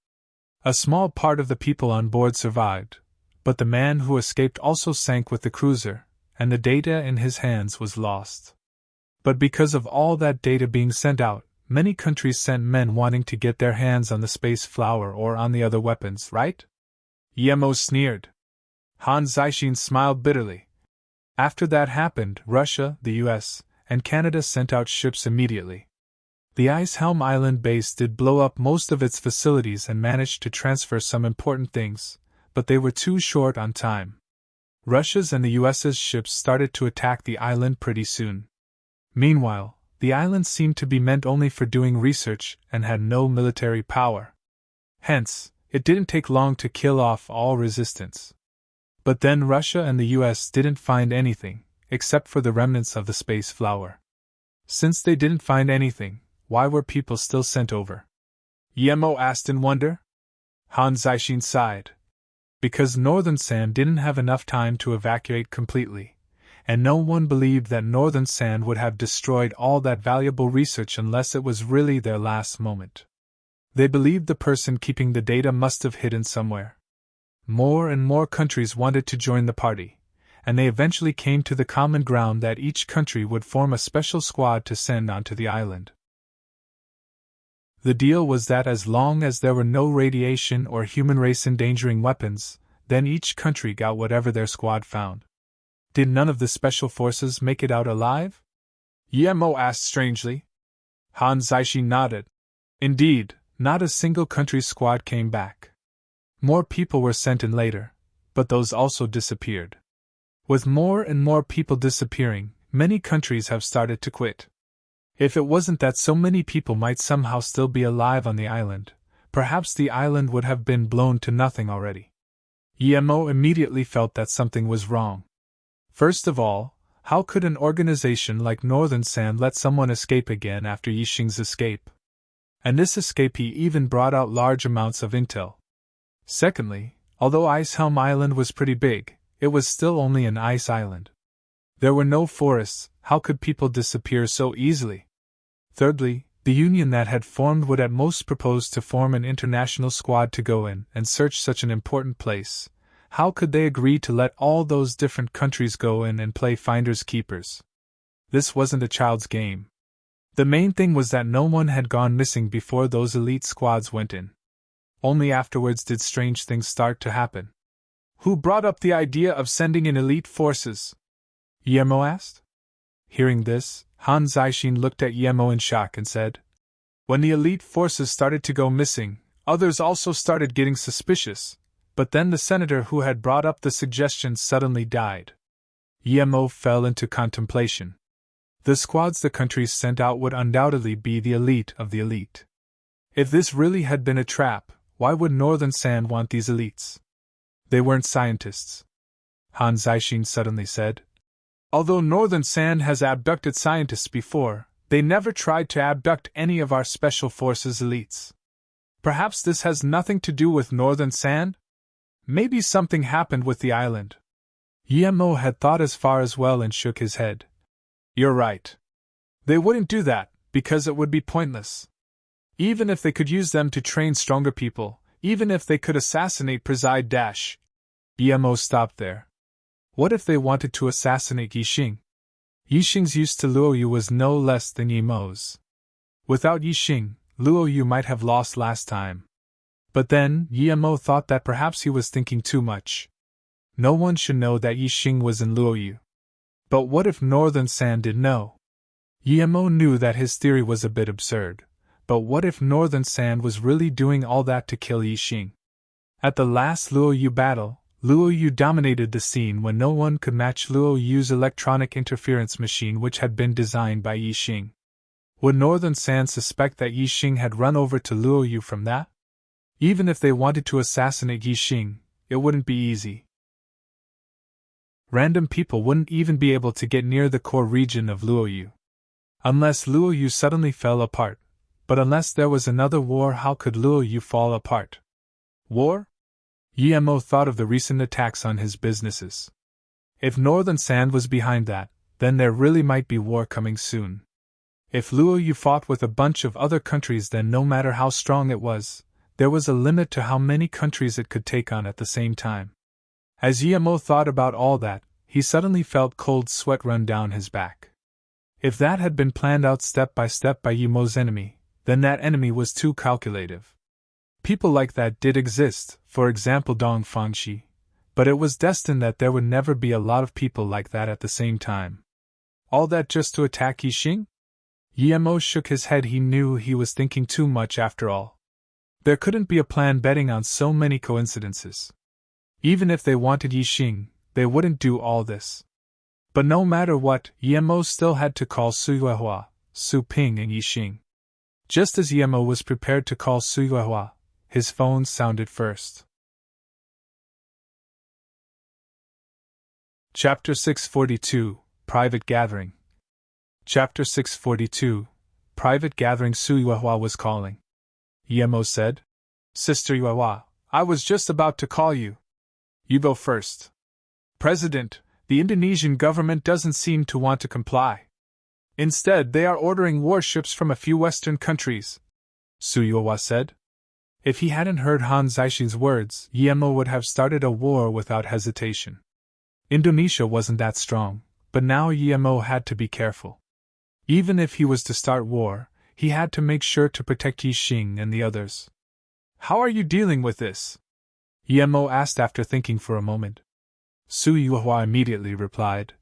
A small part of the people on board survived, but the man who escaped also sank with the cruiser, and the data in his hands was lost. But because of all that data being sent out, many countries sent men wanting to get their hands on the space flower or on the other weapons, right? Yemo sneered. Han Zixin smiled bitterly. After that happened, Russia, the US, and Canada sent out ships immediately. The Ice Helm Island base did blow up most of its facilities and managed to transfer some important things, but they were too short on time. Russia's and the US's ships started to attack the island pretty soon. Meanwhile, the island seemed to be meant only for doing research and had no military power. Hence, it didn't take long to kill off all resistance. But then Russia and the US didn't find anything, except for the remnants of the space flower. Since they didn't find anything, why were people still sent over? Yemo asked in wonder. Han Zixin sighed. Because Northern Sand didn't have enough time to evacuate completely, and no one believed that Northern Sand would have destroyed all that valuable research unless it was really their last moment. They believed the person keeping the data must have hidden somewhere. More and more countries wanted to join the party, and they eventually came to the common ground that each country would form a special squad to send onto the island. The deal was that as long as there were no radiation or human race endangering weapons, then each country got whatever their squad found. Did none of the special forces make it out alive? Yemo asked strangely. Han Zaishi nodded. Indeed, not a single country's squad came back. More people were sent in later, but those also disappeared. With more and more people disappearing, many countries have started to quit. If it wasn't that so many people might somehow still be alive on the island, perhaps the island would have been blown to nothing already. Yemo immediately felt that something was wrong. First of all, how could an organization like Northern Sand let someone escape again after Yixing's escape? And this escape he even brought out large amounts of intel. Secondly, although Icehelm Island was pretty big, it was still only an ice island. There were no forests, how could people disappear so easily? Thirdly, the union that had formed would at most propose to form an international squad to go in and search such an important place. How could they agree to let all those different countries go in and play finders keepers? This wasn't a child's game. The main thing was that no one had gone missing before those elite squads went in. Only afterwards did strange things start to happen. Who brought up the idea of sending in elite forces? Yemo asked. Hearing this, Han Zaishin looked at Yemo in shock and said, when the elite forces started to go missing, others also started getting suspicious, but then the senator who had brought up the suggestion suddenly died. Yemo fell into contemplation. The squads the countries sent out would undoubtedly be the elite of the elite. If this really had been a trap, why would Northern Sand want these elites? They weren't scientists. Han Zaishin suddenly said. Although Northern Sand has abducted scientists before, they never tried to abduct any of our special forces elites. Perhaps this has nothing to do with Northern Sand? Maybe something happened with the island. Yemo had thought as far as well and shook his head. You're right. They wouldn't do that, because it would be pointless. Even if they could use them to train stronger people, even if they could assassinate Preside Dash. Yemo stopped there. What if they wanted to assassinate Yixing? Yixing's use to Luoyu was no less than Yemo's. Without Yixing, Luoyu might have lost last time. But then, Yemo thought that perhaps he was thinking too much. No one should know that Yixing was in Luoyu. But what if Northern Sand did know? Yemo knew that his theory was a bit absurd, but what if Northern Sand was really doing all that to kill Yixing? At the last Luoyu battle, Luoyu dominated the scene when no one could match Luoyu's electronic interference machine which had been designed by Yixing. Would Northern Sand suspect that Yixing had run over to Luoyu from that? Even if they wanted to assassinate Yixing, it wouldn't be easy. Random people wouldn't even be able to get near the core region of Luoyu. Unless Luoyu suddenly fell apart. But unless there was another war, how could Luoyu fall apart? War? Yemo thought of the recent attacks on his businesses. If Northern Sand was behind that, then there really might be war coming soon. If Luoyu fought with a bunch of other countries, then no matter how strong it was, there was a limit to how many countries it could take on at the same time. As Yemo thought about all that, he suddenly felt cold sweat run down his back. If that had been planned out step by Yemo's enemy, then that enemy was too calculative. People like that did exist, for example Dong Fangxi, but it was destined that there would never be a lot of people like that at the same time. All that just to attack Yixing? Yemo shook his head. He knew he was thinking too much after all. There couldn't be a plan betting on so many coincidences. Even if they wanted Yixing, they wouldn't do all this. But no matter what, Yemo still had to call Su Yuehua, Su Ping and Yixing. Just as Yemo was prepared to call Su Yuehua, his phone sounded first. Chapter 642, Private Gathering. Chapter 642, Private Gathering. Su Yuehua was calling. Yemo said, Sister Yuehua, I was just about to call you. You go first. President, the Indonesian government doesn't seem to want to comply. Instead, they are ordering warships from a few Western countries, Su Yuehua said. If he hadn't heard Han Zaishin's words, Yemo would have started a war without hesitation. Indonesia wasn't that strong, but now Yemo had to be careful. Even if he was to start war, he had to make sure to protect Yi Xing and the others. How are you dealing with this? Yemo asked after thinking for a moment. Su Yuhua immediately replied.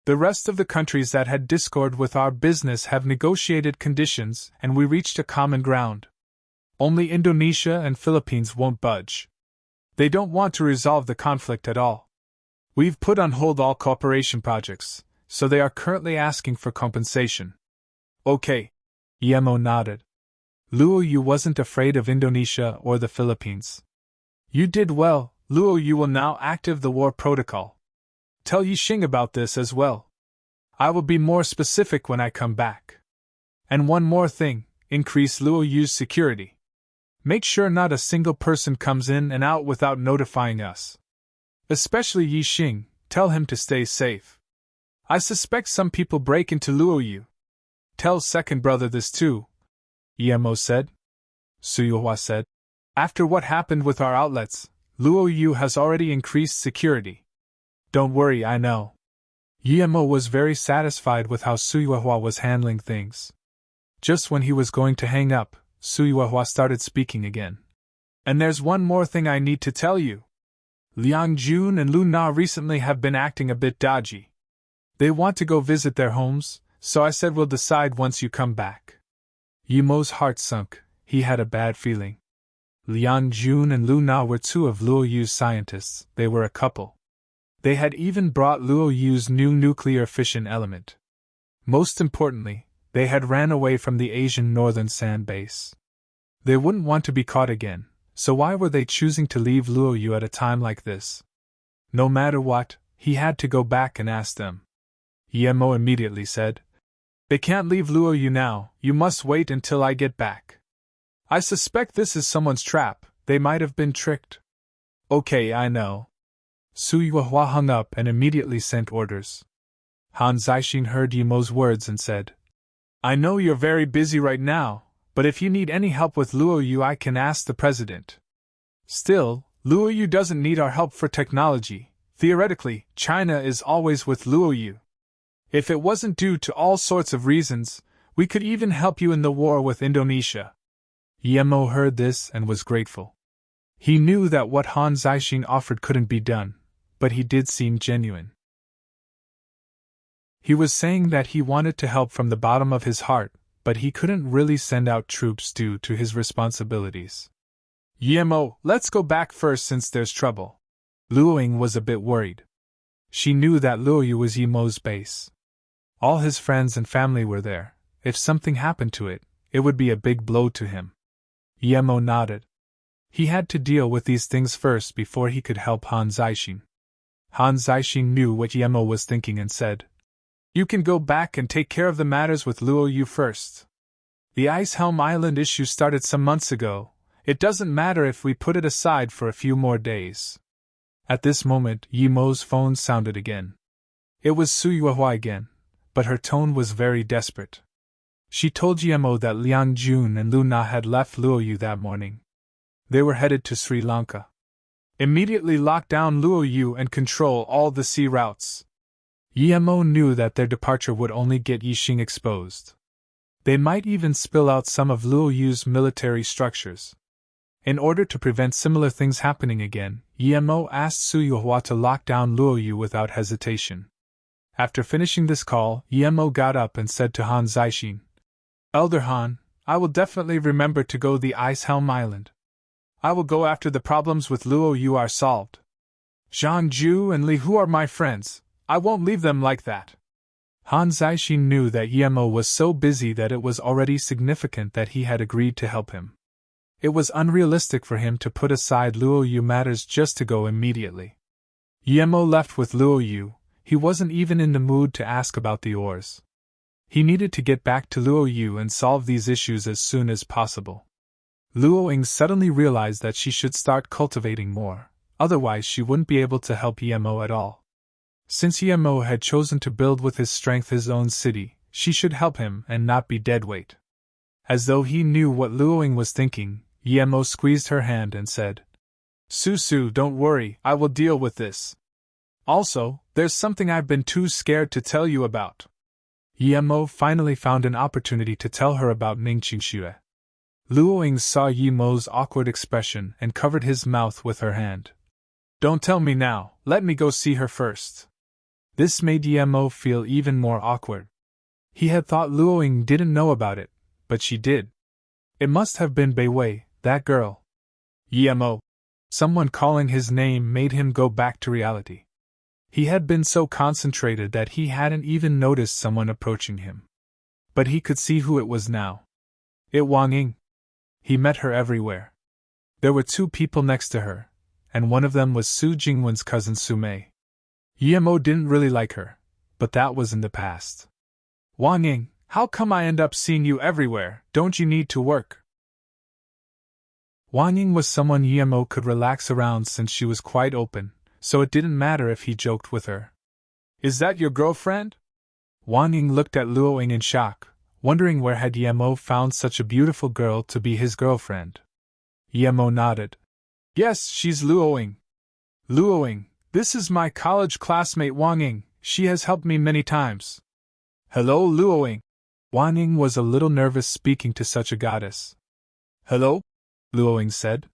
The rest of the countries that had discord with our business have negotiated conditions and we reached a common ground. Only Indonesia and Philippines won't budge. They don't want to resolve the conflict at all. We've put on hold all cooperation projects, so they are currently asking for compensation. Okay. Yemo nodded. Luo Yu wasn't afraid of Indonesia or the Philippines. You did well. Luo Yu will now active the war protocol. Tell Yi Xing about this as well. I will be more specific when I come back. And one more thing, increase Luo Yu's security. Make sure not a single person comes in and out without notifying us. Especially Yi Xing, tell him to stay safe. I suspect some people break into Luo Yu. Tell second brother this too, Yemo said. Su Yuhua said. After what happened with our outlets, Luo Yu has already increased security. Don't worry, I know. Yemo was very satisfied with how Su Yuhua was handling things. Just when he was going to hang up, Su Yuhua started speaking again. And there's one more thing I need to tell you. Liang Jun and Lu Na recently have been acting a bit dodgy. They want to go visit their homes, so I said we'll decide once you come back. Yemo's heart sunk. He had a bad feeling. Liang Jun and Lu Na were two of Luo Yu's scientists. They were a couple. They had even brought Luo Yu's new nuclear fission element. Most importantly, they had ran away from the Asian Northern Sand base. They wouldn't want to be caught again, so why were they choosing to leave Luo Yu at a time like this? No matter what, he had to go back and ask them. Yemo immediately said, They can't leave Luo Yu now, you must wait until I get back. I suspect this is someone's trap, they might have been tricked. Okay, I know. Su Yuhua hung up and immediately sent orders. Han Zixing heard Yemo's words and said, I know you're very busy right now, but if you need any help with Luo Yu I can ask the president. Still, Luo Yu doesn't need our help for technology. Theoretically, China is always with Luo Yu. If it wasn't due to all sorts of reasons, we could even help you in the war with Indonesia. Yemo heard this and was grateful. He knew that what Han Zixing offered couldn't be done, but he did seem genuine. He was saying that he wanted to help from the bottom of his heart, but he couldn't really send out troops due to his responsibilities. Yemo, let's go back first since there's trouble. Luoying was a bit worried. She knew that Luo Yu was Yemo's base. All his friends and family were there. If something happened to it, it would be a big blow to him. Yemo nodded. He had to deal with these things first before he could help Han Zixing. Han Zixing knew what Yemo was thinking and said, You can go back and take care of the matters with Luo Yu first. The Ice Helm Island issue started some months ago. It doesn't matter if we put it aside for a few more days. At this moment, Yemo's phone sounded again. It was Su Yuhua again, but her tone was very desperate. She told Yemo that Liang Jun and Lu Na had left Luo Yu that morning. They were headed to Sri Lanka. Immediately lock down Luo Yu and control all the sea routes. Yemo knew that their departure would only get Yi Xing exposed. They might even spill out some of Luo Yu's military structures. In order to prevent similar things happening again, Yemo asked Su Yuhua to lock down Luo Yu without hesitation. After finishing this call, Yemo got up and said to Han Zixing, Elder Han, I will definitely remember to go the Ice Helm Island. I will go after the problems with Luo Yu are solved. Zhang Ju and Li Hu are my friends. I won't leave them like that. Han Zixing knew that Yemo was so busy that it was already significant that he had agreed to help him. It was unrealistic for him to put aside Luo Yu matters just to go immediately. Yemo left with Luo Yu. He wasn't even in the mood to ask about the ores. He needed to get back to Luo Yu and solve these issues as soon as possible. Luo Ying suddenly realized that she should start cultivating more, otherwise she wouldn't be able to help Yemo at all. Since Yemo had chosen to build with his strength his own city, she should help him and not be deadweight. As though he knew what Luo Ying was thinking, Yemo squeezed her hand and said, Su, don't worry, I will deal with this. Also, there's something I've been too scared to tell you about. Yimo finally found an opportunity to tell her about Ning Qingxue. Luoying saw Yimo's awkward expression and covered his mouth with her hand. Don't tell me now, let me go see her first. This made Yimo feel even more awkward. He had thought Luoying didn't know about it, but she did. It must have been Beiwei, that girl. Yimo. Someone calling his name made him go back to reality. He had been so concentrated that he hadn't even noticed someone approaching him. But he could see who it was now. It Wang Ying. He met her everywhere. There were two people next to her, and one of them was Su Jingwen's cousin Su Mei. Yimo didn't really like her, but that was in the past. Wang Ying, how come I end up seeing you everywhere? Don't you need to work? Wang Ying was someone Yimo could relax around since she was quite open, so it didn't matter if he joked with her. Is that your girlfriend? Wang Ying looked at Luoying in shock, wondering where had Yimo found such a beautiful girl to be his girlfriend. Yimo nodded. Yes, she's Luoying. Luoying, this is my college classmate Wang Ying, she has helped me many times. Hello, Luoying. Wang Ying was a little nervous speaking to such a goddess. Hello? Luoying said.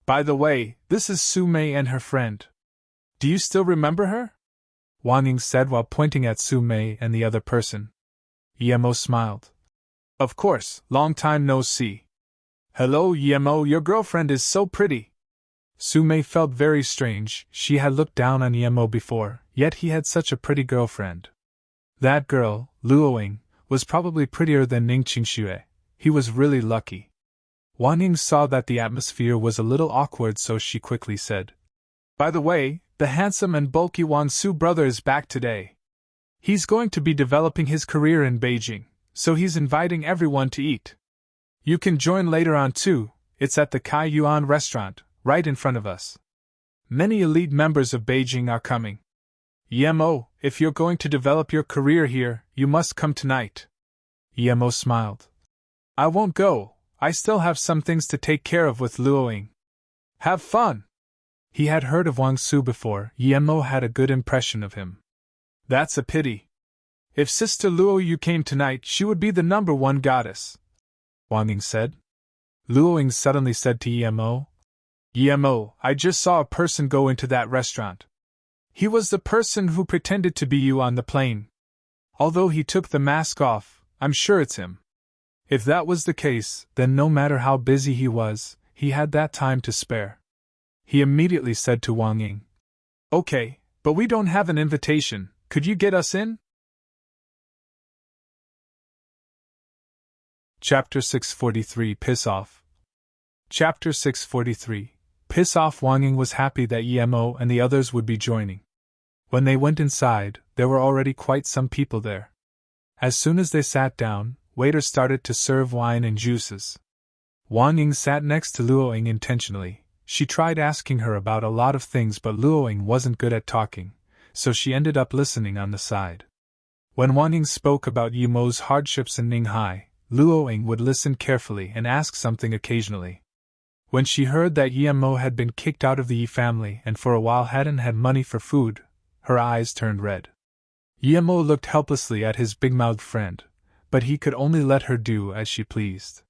By the way, this is Su Mei and her friend. Do you still remember her? Wang Ying said while pointing at Su Mei and the other person. Yimo smiled. Of course, long time no see. Hello, Yimo, your girlfriend is so pretty. Su Mei felt very strange, she had looked down on Yimo before, yet he had such a pretty girlfriend. That girl, Luoying, was probably prettier than Ning Qingxue. He was really lucky. Wang Ying saw that the atmosphere was a little awkward, so she quickly said, By the way, the handsome and bulky Wang Su brother is back today. He's going to be developing his career in Beijing, so he's inviting everyone to eat. You can join later on too, it's at the Kai Yuan restaurant, right in front of us. Many elite members of Beijing are coming. Yimo, if you're going to develop your career here, you must come tonight. Yimo smiled. I won't go, I still have some things to take care of with Luoying. Have fun! He had heard of Wang Su before, Yimo had a good impression of him. That's a pity. If Sister Luoyu came tonight, she would be the #1 goddess, Wang Ying said. Luoying suddenly said to Yimo, Yimo, I just saw a person go into that restaurant. He was the person who pretended to be you on the plane. Although he took the mask off, I'm sure it's him. If that was the case, then no matter how busy he was, he had that time to spare. He immediately said to Wang Ying, Okay, but we don't have an invitation, could you get us in? Chapter 643 Piss Off. Chapter 643 Piss Off. Wang Ying was happy that Yimo and the others would be joining. When they went inside, there were already quite some people there. As soon as they sat down, waiters started to serve wine and juices. Wang Ying sat next to Luoying intentionally. She tried asking her about a lot of things, but Luoying wasn't good at talking, so she ended up listening on the side. When Wang Ying spoke about Yimo's hardships in Ninghai, Luoying would listen carefully and ask something occasionally. When she heard that Yimo had been kicked out of the Yi family and for a while hadn't had money for food, her eyes turned red. Yimo looked helplessly at his big-mouthed friend, but he could only let her do as she pleased.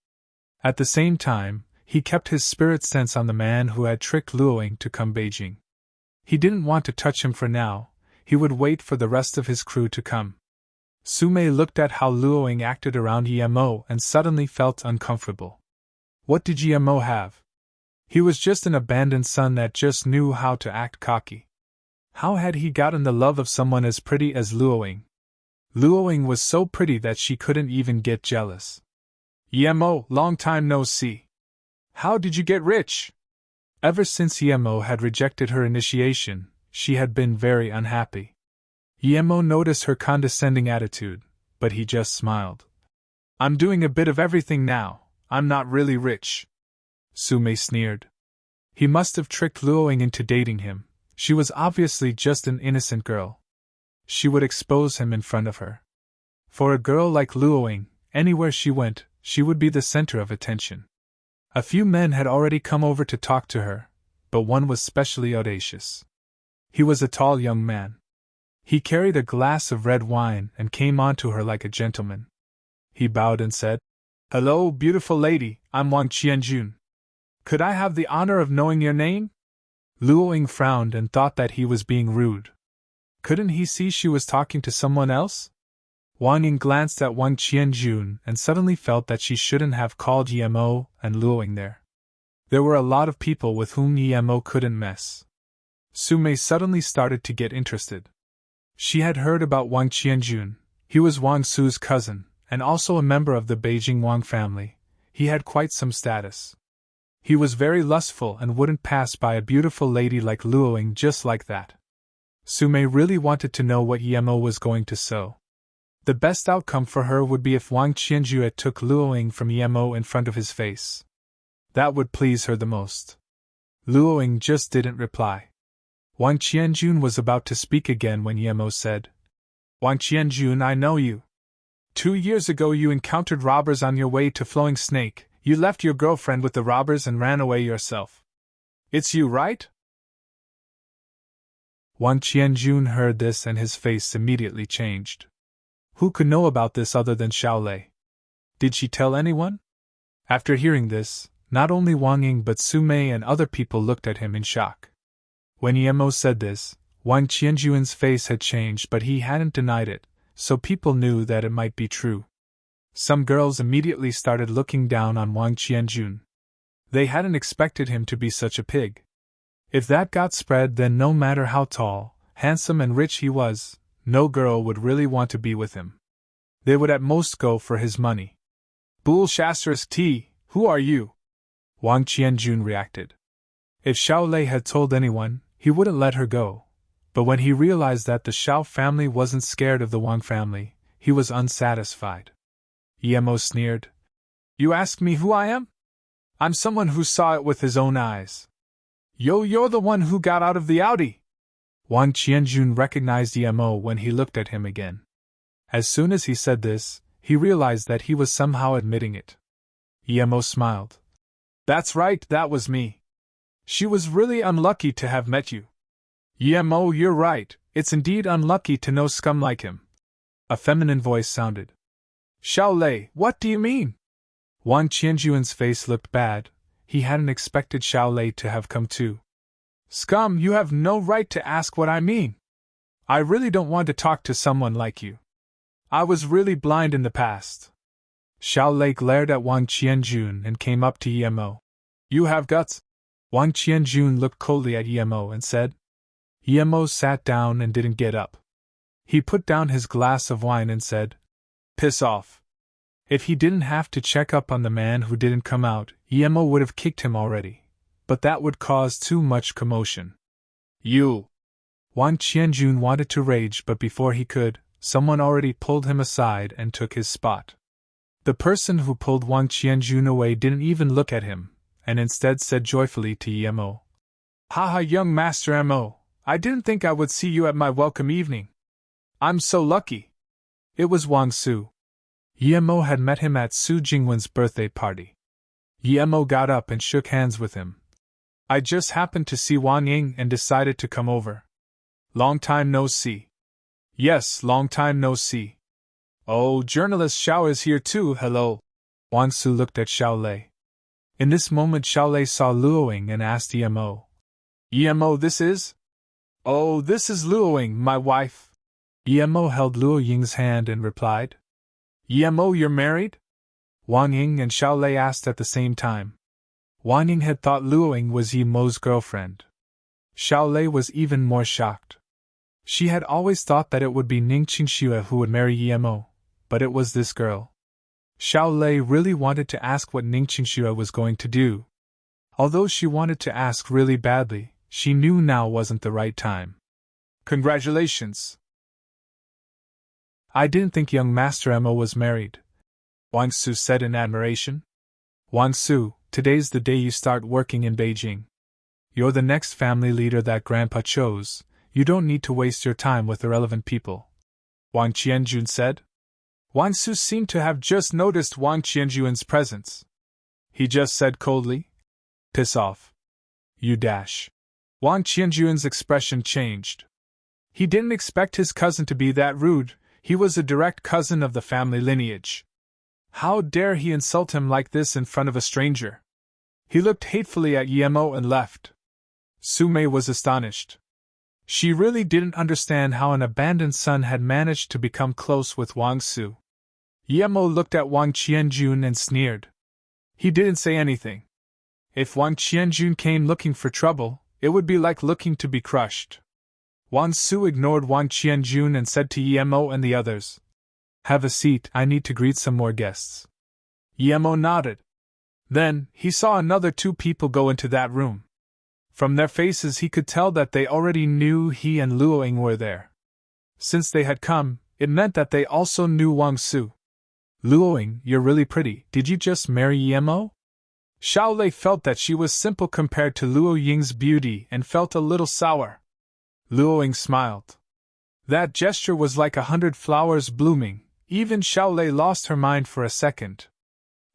At the same time, he kept his spirit sense on the man who had tricked Luoying to come Beijing. He didn't want to touch him for now, he would wait for the rest of his crew to come. Su Mei looked at how Luoying acted around Yimo and suddenly felt uncomfortable. What did Yimo have? He was just an abandoned son that just knew how to act cocky. How had he gotten the love of someone as pretty as Luoying? Luoying was so pretty that she couldn't even get jealous. Yimo, long time no see. How did you get rich? Ever since Yimo had rejected her initiation, she had been very unhappy. Yimo noticed her condescending attitude, but he just smiled. I'm doing a bit of everything now, I'm not really rich. Su Mei sneered. He must have tricked Luoying into dating him, she was obviously just an innocent girl. She would expose him in front of her. For a girl like Luoying, anywhere she went, she would be the center of attention. A few men had already come over to talk to her, but one was specially audacious. He was a tall young man. He carried a glass of red wine and came on to her like a gentleman. He bowed and said, "Hello, beautiful lady, I'm Wang Qianjun. Could I have the honor of knowing your name?" Luo Ying frowned and thought that he was being rude. Couldn't he see she was talking to someone else? Wang Ying glanced at Wang Qianjun and suddenly felt that she shouldn't have called Yemo and Luo Ying there. There were a lot of people with whom Yemo couldn't mess. Su Mei suddenly started to get interested. She had heard about Wang Qianjun. He was Wang Su's cousin, and also a member of the Beijing Wang family. He had quite some status. He was very lustful and wouldn't pass by a beautiful lady like Luo Ying just like that. Su Mei really wanted to know what Yemo was going to sow. The best outcome for her would be if Wang Qianjun took Luo Ying from Yemo in front of his face. That would please her the most. Luo Ying just didn't reply. Wang Qianjun was about to speak again when Yemo said, "Wang Qianjun, I know you. 2 years ago you encountered robbers on your way to Flowing Snake. You left your girlfriend with the robbers and ran away yourself. It's you, right?" Wang Qianjun heard this and his face immediately changed. Who could know about this other than Xiao Lei? Did she tell anyone? After hearing this, not only Wang Ying but Su Mei and other people looked at him in shock. When Yemo said this, Wang Qianjun's face had changed, but he hadn't denied it, so people knew that it might be true. Some girls immediately started looking down on Wang Qianjun. They hadn't expected him to be such a pig. If that got spread, then no matter how tall, handsome and rich he was, no girl would really want to be with him. They would at most go for his money. "Bull *T, who are you?" Wang Qianjun reacted. If Xiao Lei had told anyone, he wouldn't let her go. But when he realized that the Xiao family wasn't scared of the Wang family, he was unsatisfied. Yemo sneered. "You ask me who I am? I'm someone who saw it with his own eyes. You're the one who got out of the Audi." Wang Qianjun recognized Yemo when he looked at him again. As soon as he said this, he realized that he was somehow admitting it. Yemo smiled. "That's right, that was me. She was really unlucky to have met you." "Yemo, you're right, it's indeed unlucky to know scum like him." A feminine voice sounded. "Xiao Lei, what do you mean?" Wang Qianjun's face looked bad. He hadn't expected Xiao Lei to have come too. "Scum, you have no right to ask what I mean. I really don't want to talk to someone like you. I was really blind in the past." Xiao Lei glared at Wang Qianjun and came up to Yemo. "You have guts." Wang Qianjun looked coldly at Yemo and said. Yemo sat down and didn't get up. He put down his glass of wine and said, "Piss off." If he didn't have to check up on the man who didn't come out, Yemo would have kicked him already. But that would cause too much commotion. "You!" Wang Qianjun wanted to rage, but before he could, someone already pulled him aside and took his spot. The person who pulled Wang Qianjun away didn't even look at him, and instead said joyfully to Yemo, "Haha, young Master Mo, I didn't think I would see you at my welcome evening. I'm so lucky." It was Wang Su. Yemo had met him at Su Jingwen's birthday party. Yemo got up and shook hands with him. "I just happened to see Wang Ying and decided to come over. Long time no see." "Yes, long time no see. Oh, journalist Xiao is here too, hello." Wang Su looked at Xiao Lei. In this moment Xiao Lei saw Luo Ying and asked Yemo. "Yemo, this is?" "Oh, this is Luo Ying, my wife." Yemo held Luo Ying's hand and replied. "Yemo, you're married?" Wang Ying and Xiao Lei asked at the same time. Wang Ying had thought Luo Ying was Yemo's girlfriend. Xiao Lei was even more shocked. She had always thought that it would be Ning Qingxue who would marry Yemo, but it was this girl. Xiao Lei really wanted to ask what Ning Qingxue was going to do. Although she wanted to ask really badly, she knew now wasn't the right time. "Congratulations." "I didn't think young Master Mo was married," Wang Su said in admiration. "Wang Su, today's the day you start working in Beijing. You're the next family leader that Grandpa chose. You don't need to waste your time with irrelevant people," Wang Qianjun said. Wang Su seemed to have just noticed Wang Qianjun's presence. He just said coldly, "Piss off. You dash." Wang Qianjun's expression changed. He didn't expect his cousin to be that rude. He was a direct cousin of the family lineage. How dare he insult him like this in front of a stranger? He looked hatefully at Yemo and left. Sume was astonished. She really didn't understand how an abandoned son had managed to become close with Wang Su. Yemo looked at Wang Qianjun and sneered. He didn't say anything. If Wang Qianjun came looking for trouble, it would be like looking to be crushed. Wang Su ignored Wang Qianjun and said to Yemo and the others, "Have a seat, I need to greet some more guests." Yemo nodded. Then, he saw another 2 people go into that room. From their faces he could tell that they already knew he and Luoying were there. Since they had come, it meant that they also knew Wang Su. "Luoying, you're really pretty. Did you just marry Yemo?" Xiaolei felt that she was simple compared to Luo Ying's beauty and felt a little sour. Luoying smiled. That gesture was like 100 flowers blooming. Even Xiaolei lost her mind for a second.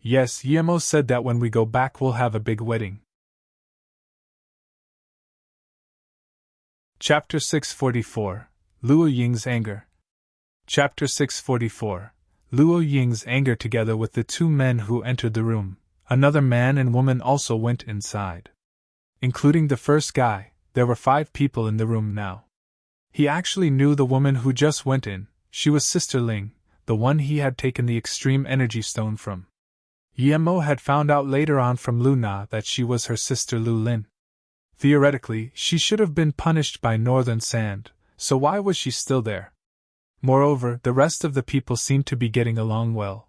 "Yes, Yemo said that when we go back we'll have a big wedding." Chapter 644, Luo Ying's Anger. Chapter 644, Luo Ying's anger. Together with the 2 men who entered the room, another man and woman also went inside. Including the first guy, there were 5 people in the room now. He actually knew the woman who just went in. She was Sister Ling, the one he had taken the extreme energy stone from. Yemo had found out later on from Lu Na that she was her sister Lu Lin. Theoretically, she should have been punished by Northern Sand, so why was she still there? Moreover, the rest of the people seemed to be getting along well.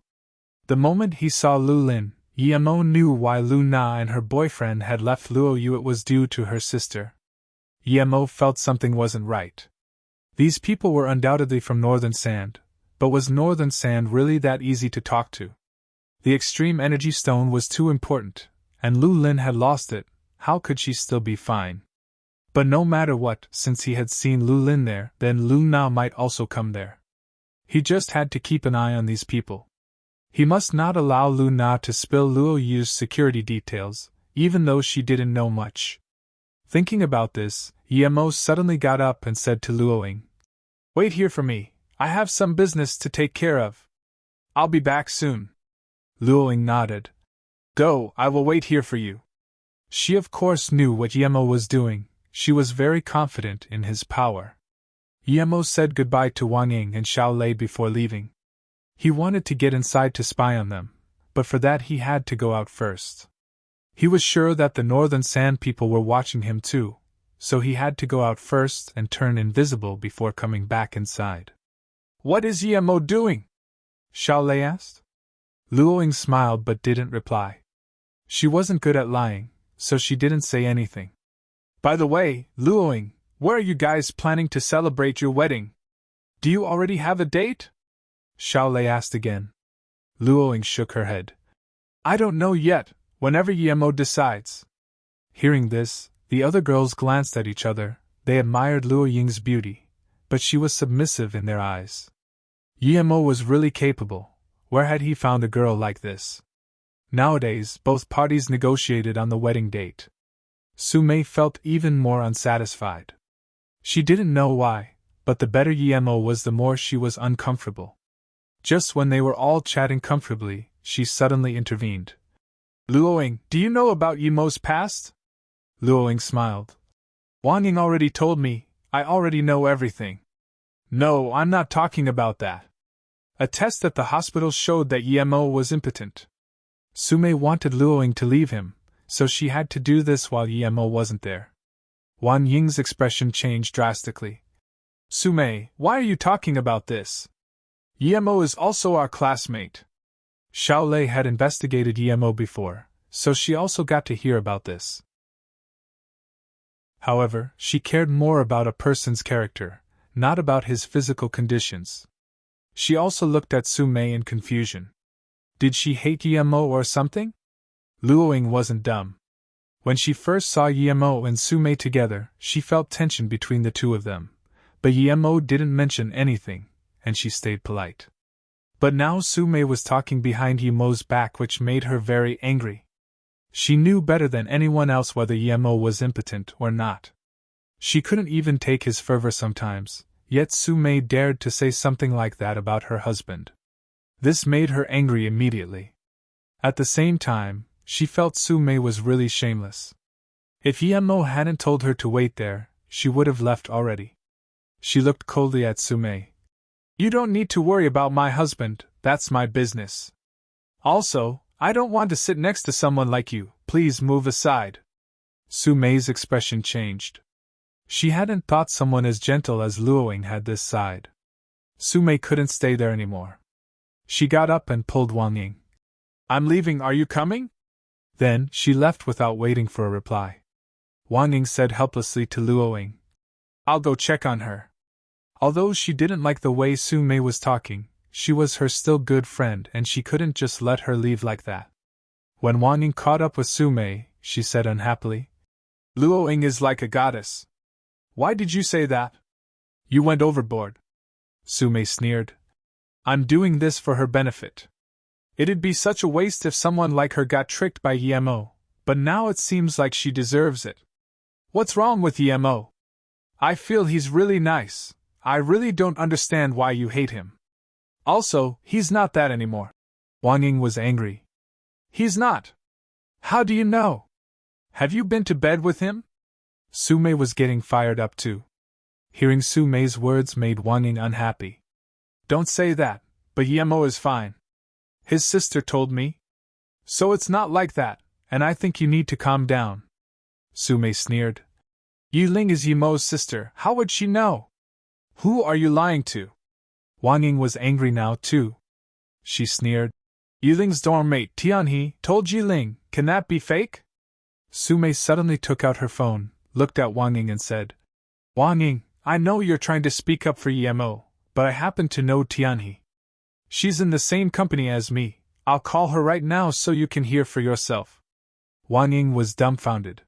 The moment he saw Lu Lin, Yemo knew why Lu Na and her boyfriend had left Luo Yu. It was due to her sister. Yemo felt something wasn't right. These people were undoubtedly from Northern Sand, but was Northern Sand really that easy to talk to? The extreme energy stone was too important, and Lu Lin had lost it. How could she still be fine? But no matter what, since he had seen Lu Lin there, then Lu Na might also come there. He just had to keep an eye on these people. He must not allow Lu Na to spill Luo Yu's security details, even though she didn't know much. Thinking about this, Yemo suddenly got up and said to Luoying, "Wait here for me, I have some business to take care of. I'll be back soon." Luoying nodded. "Go, I will wait here for you." She of course knew what Yemo was doing. She was very confident in his power. Yemo said goodbye to Wang Ying and Xiaolei before leaving. He wanted to get inside to spy on them, but for that he had to go out first. He was sure that the Northern Sand people were watching him too, so he had to go out first and turn invisible before coming back inside. "What is Yemo doing?" Xiaolei asked. Luoying smiled but didn't reply. She wasn't good at lying, so she didn't say anything. "By the way, Luoying, where are you guys planning to celebrate your wedding? Do you already have a date?" Xiaolei asked again. Luoying shook her head. "I don't know yet, whenever Yemo decides." Hearing this, the other girls glanced at each other. They admired Luo Ying's beauty, but she was submissive in their eyes. Yemo was really capable. Where had he found a girl like this? Nowadays, both parties negotiated on the wedding date. Sume felt even more unsatisfied. She didn't know why, but the better Yemo was, the more she was uncomfortable. Just when they were all chatting comfortably, she suddenly intervened. "Luoying, do you know about Yemo's past?" Luoying smiled. "Wang Ying already told me, I already know everything." "No, I'm not talking about that. A test at the hospital showed that Yemo was impotent." Sume wanted Luoying to leave him, so she had to do this while Yemo wasn't there. Wang Ying's expression changed drastically. "Sume, why are you talking about this? Yemo is also our classmate." Xiaolei had investigated Yemo before, so she also got to hear about this. However, she cared more about a person's character, not about his physical conditions. She also looked at Sume in confusion. Did she hate Yemo or something? Luoying wasn't dumb. When she first saw Yemo and Sume together, she felt tension between the 2 of them, but Yemo didn't mention anything, and she stayed polite. But now Sume was talking behind Yemo's back, which made her very angry. She knew better than anyone else whether Yemo was impotent or not. She couldn't even take his fervor sometimes, yet Su-mei dared to say something like that about her husband. This made her angry immediately. At the same time, she felt Su-mei was really shameless. If Yemo hadn't told her to wait there, she would have left already. She looked coldly at Su-mei. You don't need to worry about my husband, that's my business. Also, I don't want to sit next to someone like you, please move aside. Su-mei's expression changed. She hadn't thought someone as gentle as Luoying had this side. Su-mei couldn't stay there anymore. She got up and pulled Wang Ying. I'm leaving, are you coming? Then, she left without waiting for a reply. Wang Ying said helplessly to Luoying. I'll go check on her. Although she didn't like the way Su-mei was talking, she was her still good friend and she couldn't just let her leave like that. When Wang Ying caught up with Su-mei, she said unhappily. Luoying is like a goddess. Why did you say that? You went overboard. Su-mei sneered. I'm doing this for her benefit. It'd be such a waste if someone like her got tricked by Yemo, but now it seems like she deserves it. What's wrong with Yemo? I feel he's really nice. I really don't understand why you hate him. Also, he's not that anymore. Wang Ying was angry. He's not. How do you know? Have you been to bed with him? Su-mei was getting fired up too. Hearing Su-mei's words made Wang Ying unhappy. Don't say that, but Yemo is fine. His sister told me. So it's not like that, and I think you need to calm down. Su-mei sneered. Yiling is Yemo's sister, how would she know? Who are you lying to? Wang Ying was angry now too. She sneered. Yiling's dorm mate Tianhe told Yiling, can that be fake? Su-mei suddenly took out her phone, looked at Wang Ying and said, Wang Ying, I know you're trying to speak up for Yemo, but I happen to know Tianhe. She's in the same company as me, I'll call her right now so you can hear for yourself. Wang Ying was dumbfounded.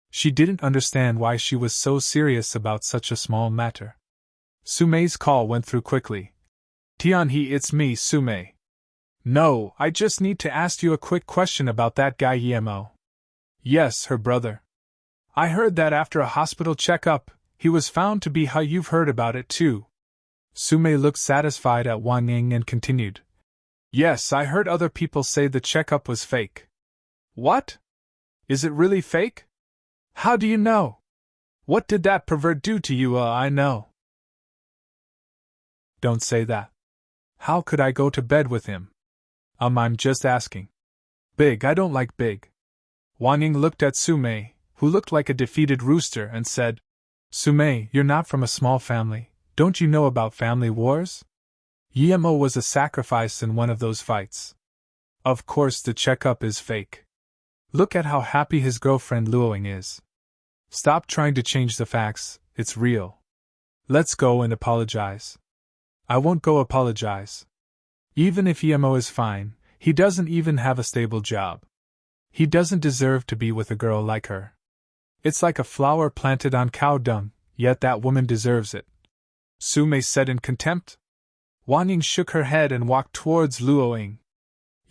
She didn't understand why she was so serious about such a small matter. Su-mei's call went through quickly. Tianhe, it's me, Su-mei. No, I just need to ask you a quick question about that guy Yemo. Yes, her brother. I heard that after a hospital checkup, he was found to be how you've heard about it too. Su-mei looked satisfied at Wang Ying and continued. Yes, I heard other people say the checkup was fake. What? Is it really fake? How do you know? What did that pervert do to you? I know. Don't say that. How could I go to bed with him? I'm just asking. Big, I don't like big. Wang Ying looked at Su-mei, who looked like a defeated rooster, and said, Su-mei, you're not from a small family. Don't you know about family wars? Yemo was a sacrifice in one of those fights. Of course the checkup is fake. Look at how happy his girlfriend Luoying is. Stop trying to change the facts, it's real. Let's go and apologize. I won't go apologize. Even if Yemo is fine, he doesn't even have a stable job. He doesn't deserve to be with a girl like her. It's like a flower planted on cow dung, yet that woman deserves it. Su-mei said in contempt. Wang Ying shook her head and walked towards Luoying.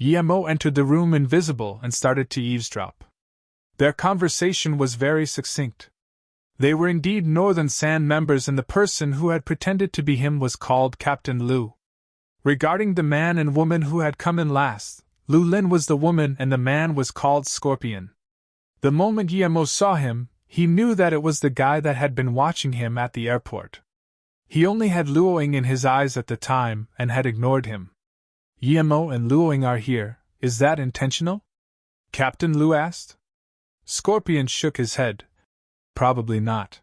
Yemo entered the room invisible and started to eavesdrop. Their conversation was very succinct. They were indeed Northern Sand members and the person who had pretended to be him was called Captain Lu. Regarding the man and woman who had come in last, Lu Lin was the woman and the man was called Scorpion. The moment Yemo saw him, he knew that it was the guy that had been watching him at the airport. He only had Luoying in his eyes at the time and had ignored him. Yemo and Luoying are here, is that intentional? Captain Lu asked. Scorpion shook his head. Probably not.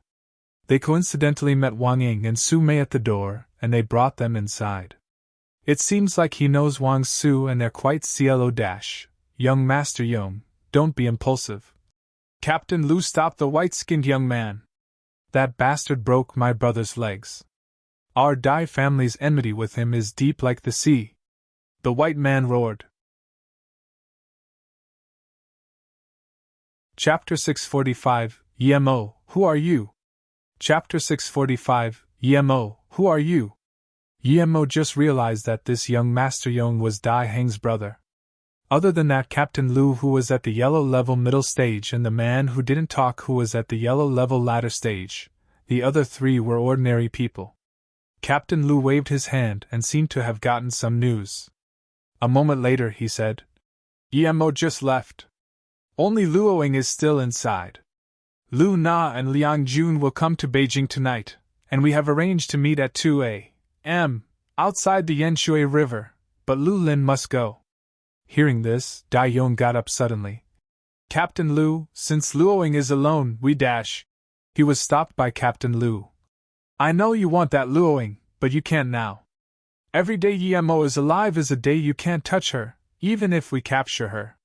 They coincidentally met Wang Ying and Su-mei at the door, and they brought them inside. It seems like he knows Wang Su and they're quite CLO-. Young Master Yong, don't be impulsive. Captain Lu stopped the white-skinned young man. That bastard broke my brother's legs. Our Dai family's enmity with him is deep like the sea. The white man roared. Chapter 645, Yemo, who are you? Chapter 645, Yemo, who are you? Yemo just realized that this young Master Yong was Dai Heng's brother. Other than that Captain Lu who was at the yellow level middle stage and the man who didn't talk who was at the yellow level latter stage, The other 3 were ordinary people. Captain Lu waved his hand and seemed to have gotten some news. A moment later he said, "Emo just left. Only Luoying is still inside. Lu Na and Liang Jun will come to Beijing tonight, and we have arranged to meet at 2 a.m. outside the Yanshui River, but Lu Lin must go." Hearing this, Dai Yong got up suddenly. "Captain Lu, since Luoying is alone, we dash." He was stopped by Captain Lu. "I know you want that Luoying, but you can't now. Every day Emo is alive is a day you can't touch her, even if we capture her.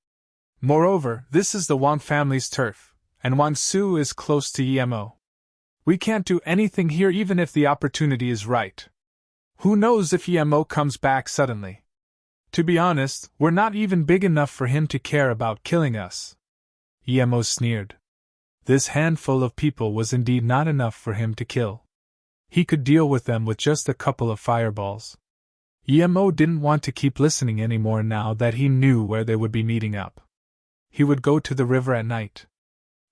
Moreover, this is the Wang family's turf, and Wang Su is close to Emo. We can't do anything here even if the opportunity is right. Who knows if Emo comes back suddenly? To be honest, we're not even big enough for him to care about killing us." Emo sneered. This handful of people was indeed not enough for him to kill. He could deal with them with just a couple of fireballs. Emo didn't want to keep listening anymore now that he knew where they would be meeting up. He would go to the river at night.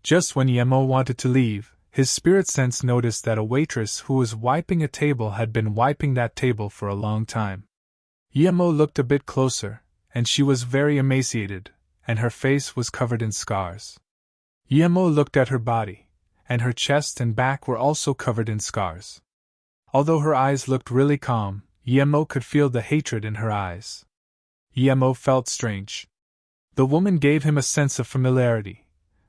Just when Emo wanted to leave, his spirit sense noticed that a waitress who was wiping a table had been wiping that table for a long time. Emo looked a bit closer, and she was very emaciated, and her face was covered in scars. Emo looked at her body, and her chest and back were also covered in scars. Although her eyes looked really calm, Emo could feel the hatred in her eyes. Emo felt strange. The woman gave him a sense of familiarity,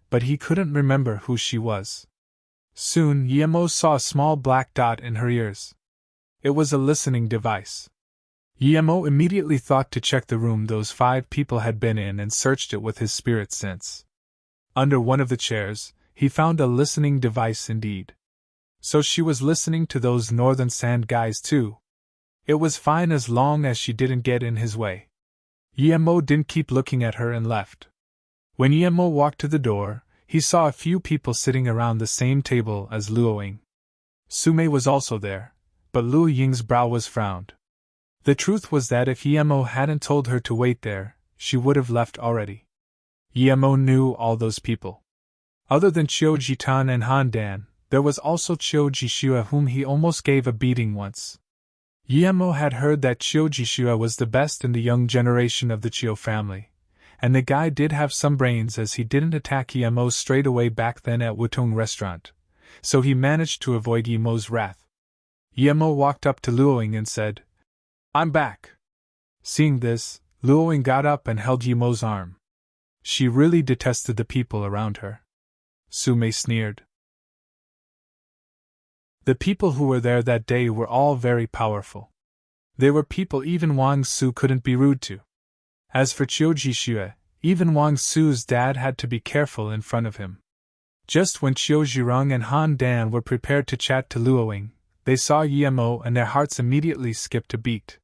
but he couldn't remember who she was. Soon Emo saw a small black dot in her ears. It was a listening device. Emo immediately thought to check the room those 5 people had been in and searched it with his spirit sense. Under one of the chairs, he found a listening device indeed. So she was listening to those Northern Sand guys too. It was fine as long as she didn't get in his way. Emo didn't keep looking at her and left. When Emo walked to the door, he saw a few people sitting around the same table as Luoying. Sume was also there, but Luoying's brow was frowned. The truth was that if Emo hadn't told her to wait there, she would have left already. Emo knew all those people. Other than Qiu Jitan and Han Dan, there was also Qiu Jishua whom he almost gave a beating once. Emo had heard that Qiu Jishua was the best in the young generation of the Qiu family, and the guy did have some brains as he didn't attack Emo straight away back then at Wutong restaurant, so he managed to avoid Emo's wrath. Emo walked up to Luoying and said, "I'm back." Seeing this, Luoying got up and held Emo's arm. She really detested the people around her. Sume sneered. The people who were there that day were all very powerful. They were people even Wang Su couldn't be rude to. As for Qiu Jishue, even Wang Su's dad had to be careful in front of him. Just when Qiu Zhirong and Han Dan were prepared to chat to Luoying, they saw Emo and their hearts immediately skipped a beat.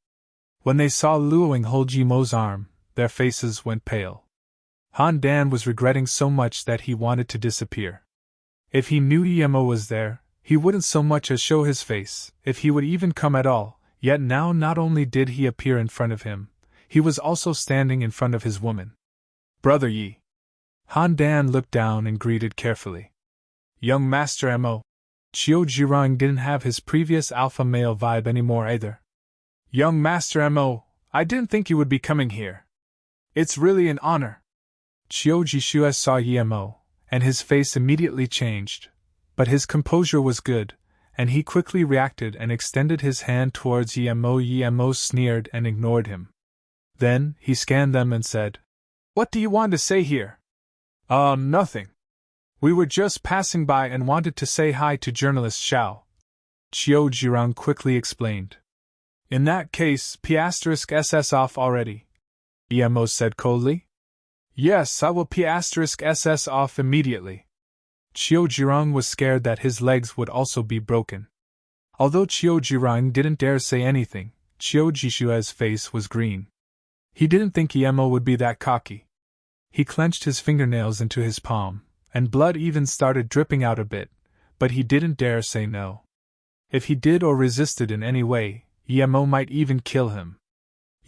When they saw Luoying hold Emo's arm, their faces went pale. Han Dan was regretting so much that he wanted to disappear. If he knew Emo was there, he wouldn't so much as show his face, if he would even come at all, yet now not only did he appear in front of him, he was also standing in front of his woman. "Brother Yi." Han Dan looked down and greeted carefully. "Young Master Emo." Qiu Zhirong didn't have his previous alpha male vibe anymore either. "Young Master Emo, I didn't think you would be coming here. It's really an honor." Qiu Jishua saw Emo, and his face immediately changed, but his composure was good, and he quickly reacted and extended his hand towards Emo. Emo sneered and ignored him. Then, he scanned them and said, "What do you want to say here?" Nothing. We were just passing by and wanted to say hi to journalist Xiao," Qiu Zhirong quickly explained. "In that case, P*SS off already," Emo said coldly. "Yes, I will P*SS off immediately." Qiu Zhirong was scared that his legs would also be broken. Although Qiu Zhirong didn't dare say anything, Qiu Jishua's face was green. He didn't think Emo would be that cocky. He clenched his fingernails into his palm, and blood even started dripping out a bit, but he didn't dare say no. If he did or resisted in any way, Emo might even kill him.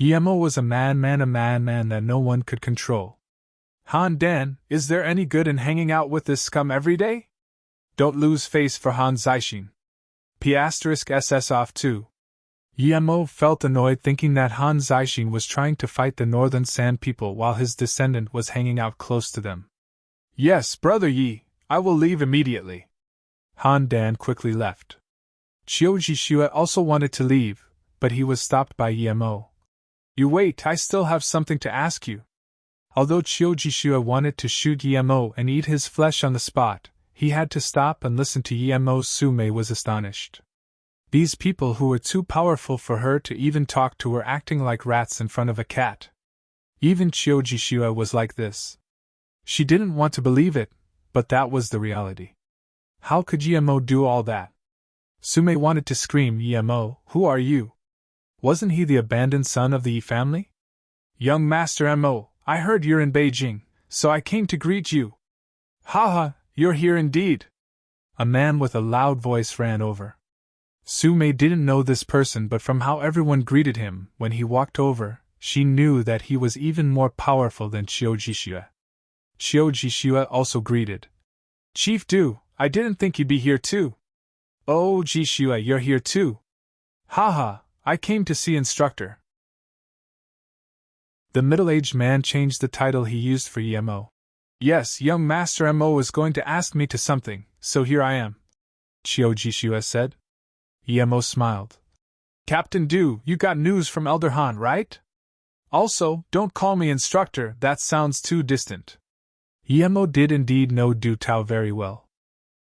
Emo was a man that no one could control. "Han Dan, is there any good in hanging out with this scum every day?" Don't lose face for Han Zixing. P*SS off too. Yemo felt annoyed thinking that Han Zixing was trying to fight the Northern Sand people while his descendant was hanging out close to them. Yes, Brother Yi, I will leave immediately. Han Dan quickly left. Qiu Jixue also wanted to leave, but he was stopped by Yemo. You wait, I still have something to ask you. Although Qiu Jixue wanted to shoot Yemo and eat his flesh on the spot, he had to stop and listen to Yemo. Sumei was astonished. These people who were too powerful for her to even talk to were acting like rats in front of a cat. Even Qiu Jixue was like this. She didn't want to believe it, but that was the reality. How could Yemo do all that? Sumei wanted to scream, Yemo, who are you? Wasn't he the abandoned son of the Yi family? Young Master Mo, I heard you're in Beijing, so I came to greet you. Haha, you're here indeed. A man with a loud voice ran over. Sumei didn't know this person, but from how everyone greeted him when he walked over, she knew that he was even more powerful than Qiu Jixue. Qiu Jixue also greeted. Chief Du, I didn't think you'd be here too. Oh, Jixue, you're here too. Haha, I came to see instructor. The middle-aged man changed the title he used for Yemo. Yes, young Master Mo is going to ask me to something, so here I am. Qiu Jixue said. Yemo smiled. Captain Du, you got news from Elder Han, right? Also, don't call me instructor, that sounds too distant. Yemo did indeed know Du Tao very well.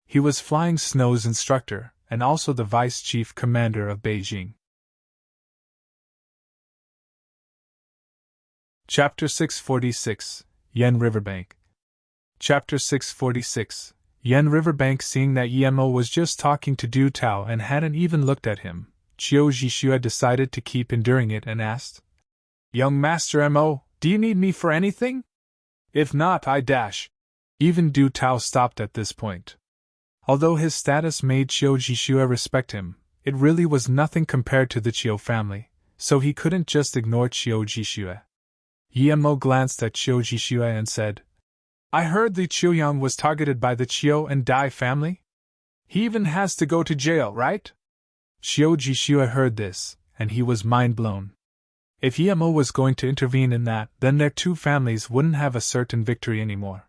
He was Flying Snow's instructor, and also the vice chief commander of Beijing. Chapter 646, Yan Riverbank. Chapter 646, Yan Riverbank. Seeing that Yemo was just talking to Du Tao and hadn't even looked at him, Qiu Jixue decided to keep enduring it and asked, Young Master Mo, do you need me for anything? If not, I dash. Even Du Tao stopped at this point. Although his status made Qiu Jixue respect him, it really was nothing compared to the Qiu family, so he couldn't just ignore Qiu Jixue. Yemo glanced at Qiu Jixue and said, I heard Li Qiuyang was targeted by the Qiu and Dai family? He even has to go to jail, right? Qiu Jixue heard this, and he was mind-blown. If Yemo was going to intervene in that, then their two families wouldn't have a certain victory anymore.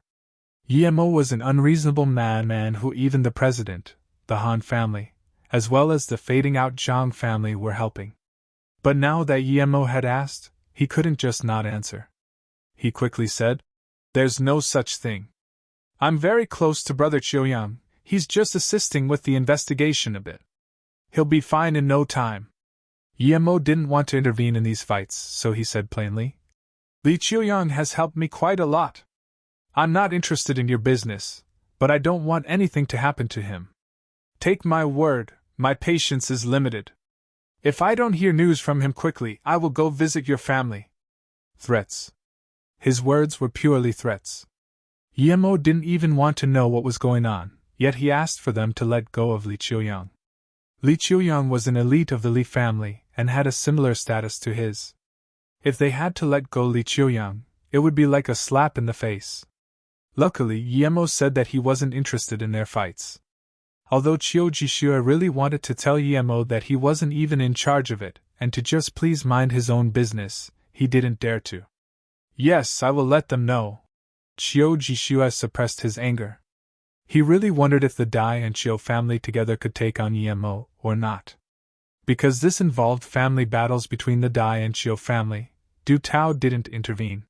Yemo was an unreasonable man who even the president, the Han family, as well as the fading-out Zhang family were helping. But now that Yemo had asked, he couldn't just not answer. He quickly said, There's no such thing. I'm very close to Brother Qiuyang, he's just assisting with the investigation a bit. He'll be fine in no time. Yemo didn't want to intervene in these fights, so he said plainly, Li Qiuyang has helped me quite a lot. I'm not interested in your business, but I don't want anything to happen to him. Take my word, my patience is limited. If I don't hear news from him quickly, I will go visit your family. Threats. His words were purely threats. Yemo didn't even want to know what was going on, yet he asked for them to let go of Li Qiuyang. Li Qiuyang was an elite of the Li family, and had a similar status to his. If they had to let go Li Qiuyang, it would be like a slap in the face. Luckily, Yemo said that he wasn't interested in their fights. Although Qiu Jixue really wanted to tell Yemo that he wasn't even in charge of it, and to just please mind his own business, he didn't dare to. Yes, I will let them know. Qiu Jixue suppressed his anger. He really wondered if the Dai and Qiu family together could take on Yemo, or not. Because this involved family battles between the Dai and Qiu family, Du Tao didn't intervene.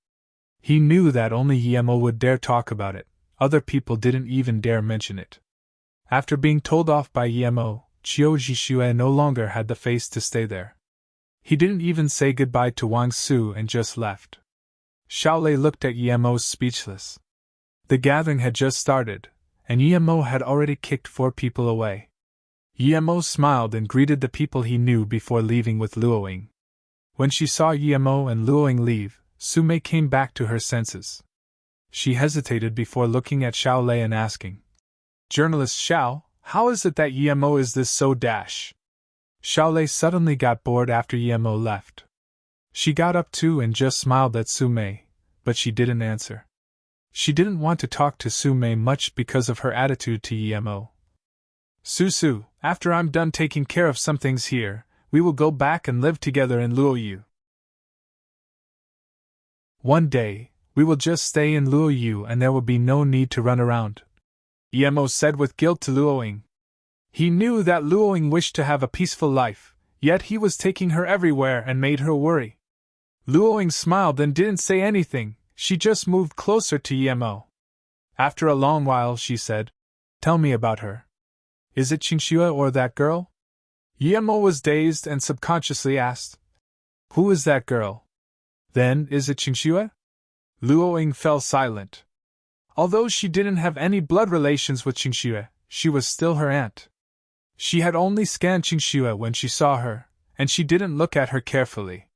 He knew that only Yemo would dare talk about it, other people didn't even dare mention it. After being told off by Yemo, Qiu Jixue no longer had the face to stay there. He didn't even say goodbye to Wang Su and just left. Shaolei looked at Yemo speechless. The gathering had just started, and Yemo had already kicked 4 people away. Yemo smiled and greeted the people he knew before leaving with Luoying. When she saw Yemo and Luoying leave, Sumei came back to her senses. She hesitated before looking at Shaolei and asking, Journalist Xiao, how is it that Yemo is this so dash? Shaolei suddenly got bored after Yemo left. She got up too and just smiled at Sumei, but she didn't answer. She didn't want to talk to Sumei much because of her attitude to Yemo, Susu, after I'm done taking care of some things here, we will go back and live together in Luoyu. One day, we will just stay in Luoyu and there will be no need to run around, Emo said with guilt to Luoying. He knew that Luoying wished to have a peaceful life, yet he was taking her everywhere and made her worry. Luoying smiled and didn't say anything, she just moved closer to Emo. After a long while she said, "Tell me about her. Is it Qingxue or that girl?" Emo was dazed and subconsciously asked, "Who is that girl? Then, is it Qingxue?" Luoying fell silent. Although she didn't have any blood relations with Qingxue, she was still her aunt. She had only scanned Qingxue when she saw her, and she didn't look at her carefully.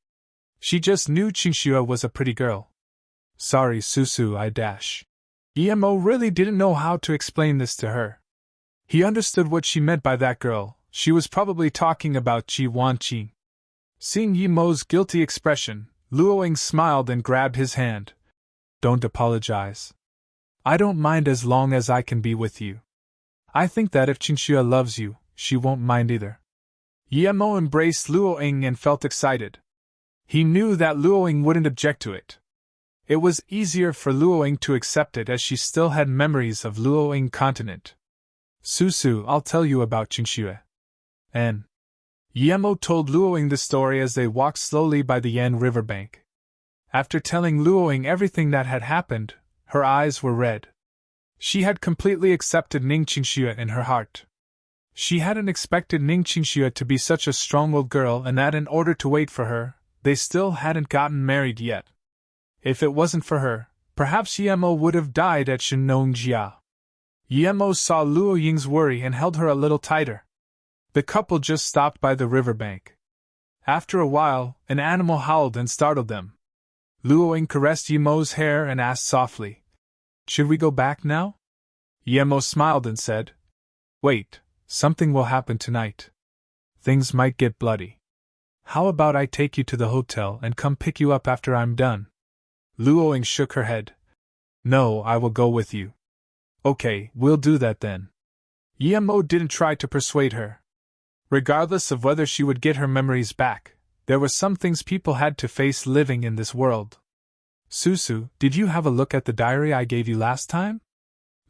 She just knew Qingxue was a pretty girl. "Sorry, Susu, I dash." Emo really didn't know how to explain this to her. He understood what she meant by that girl. She was probably talking about Ji Wanqi. Seeing Yemo's guilty expression, Luoying smiled and grabbed his hand. "Don't apologize. I don't mind as long as I can be with you. I think that if Qingxue loves you, she won't mind either." Yemo embraced Luoying and felt excited. He knew that Luoying wouldn't object to it. It was easier for Luoying to accept it as she still had memories of Luoying continent. "Susu, I'll tell you about Qingxue." And Yemo told Luoying the story as they walked slowly by the Yan riverbank. After telling Luoying everything that had happened, her eyes were red. She had completely accepted Ning Qingxue in her heart. She hadn't expected Ning Qingxue to be such a strong-willed girl and that in order to wait for her, they still hadn't gotten married yet. If it wasn't for her, perhaps Yemo would have died at Shenongjia. Yemo saw Luoying's worry and held her a little tighter. The couple just stopped by the riverbank. After a while, an animal howled and startled them. Luoying caressed Yemo's hair and asked softly, "Should we go back now?" Yemo smiled and said, "Wait, something will happen tonight. Things might get bloody. How about I take you to the hotel and come pick you up after I'm done?" Luoying shook her head. "No, I will go with you." "Okay, we'll do that then." Yemo didn't try to persuade her. Regardless of whether she would get her memories back, there were some things people had to face living in this world. "Susu, did you have a look at the diary I gave you last time?"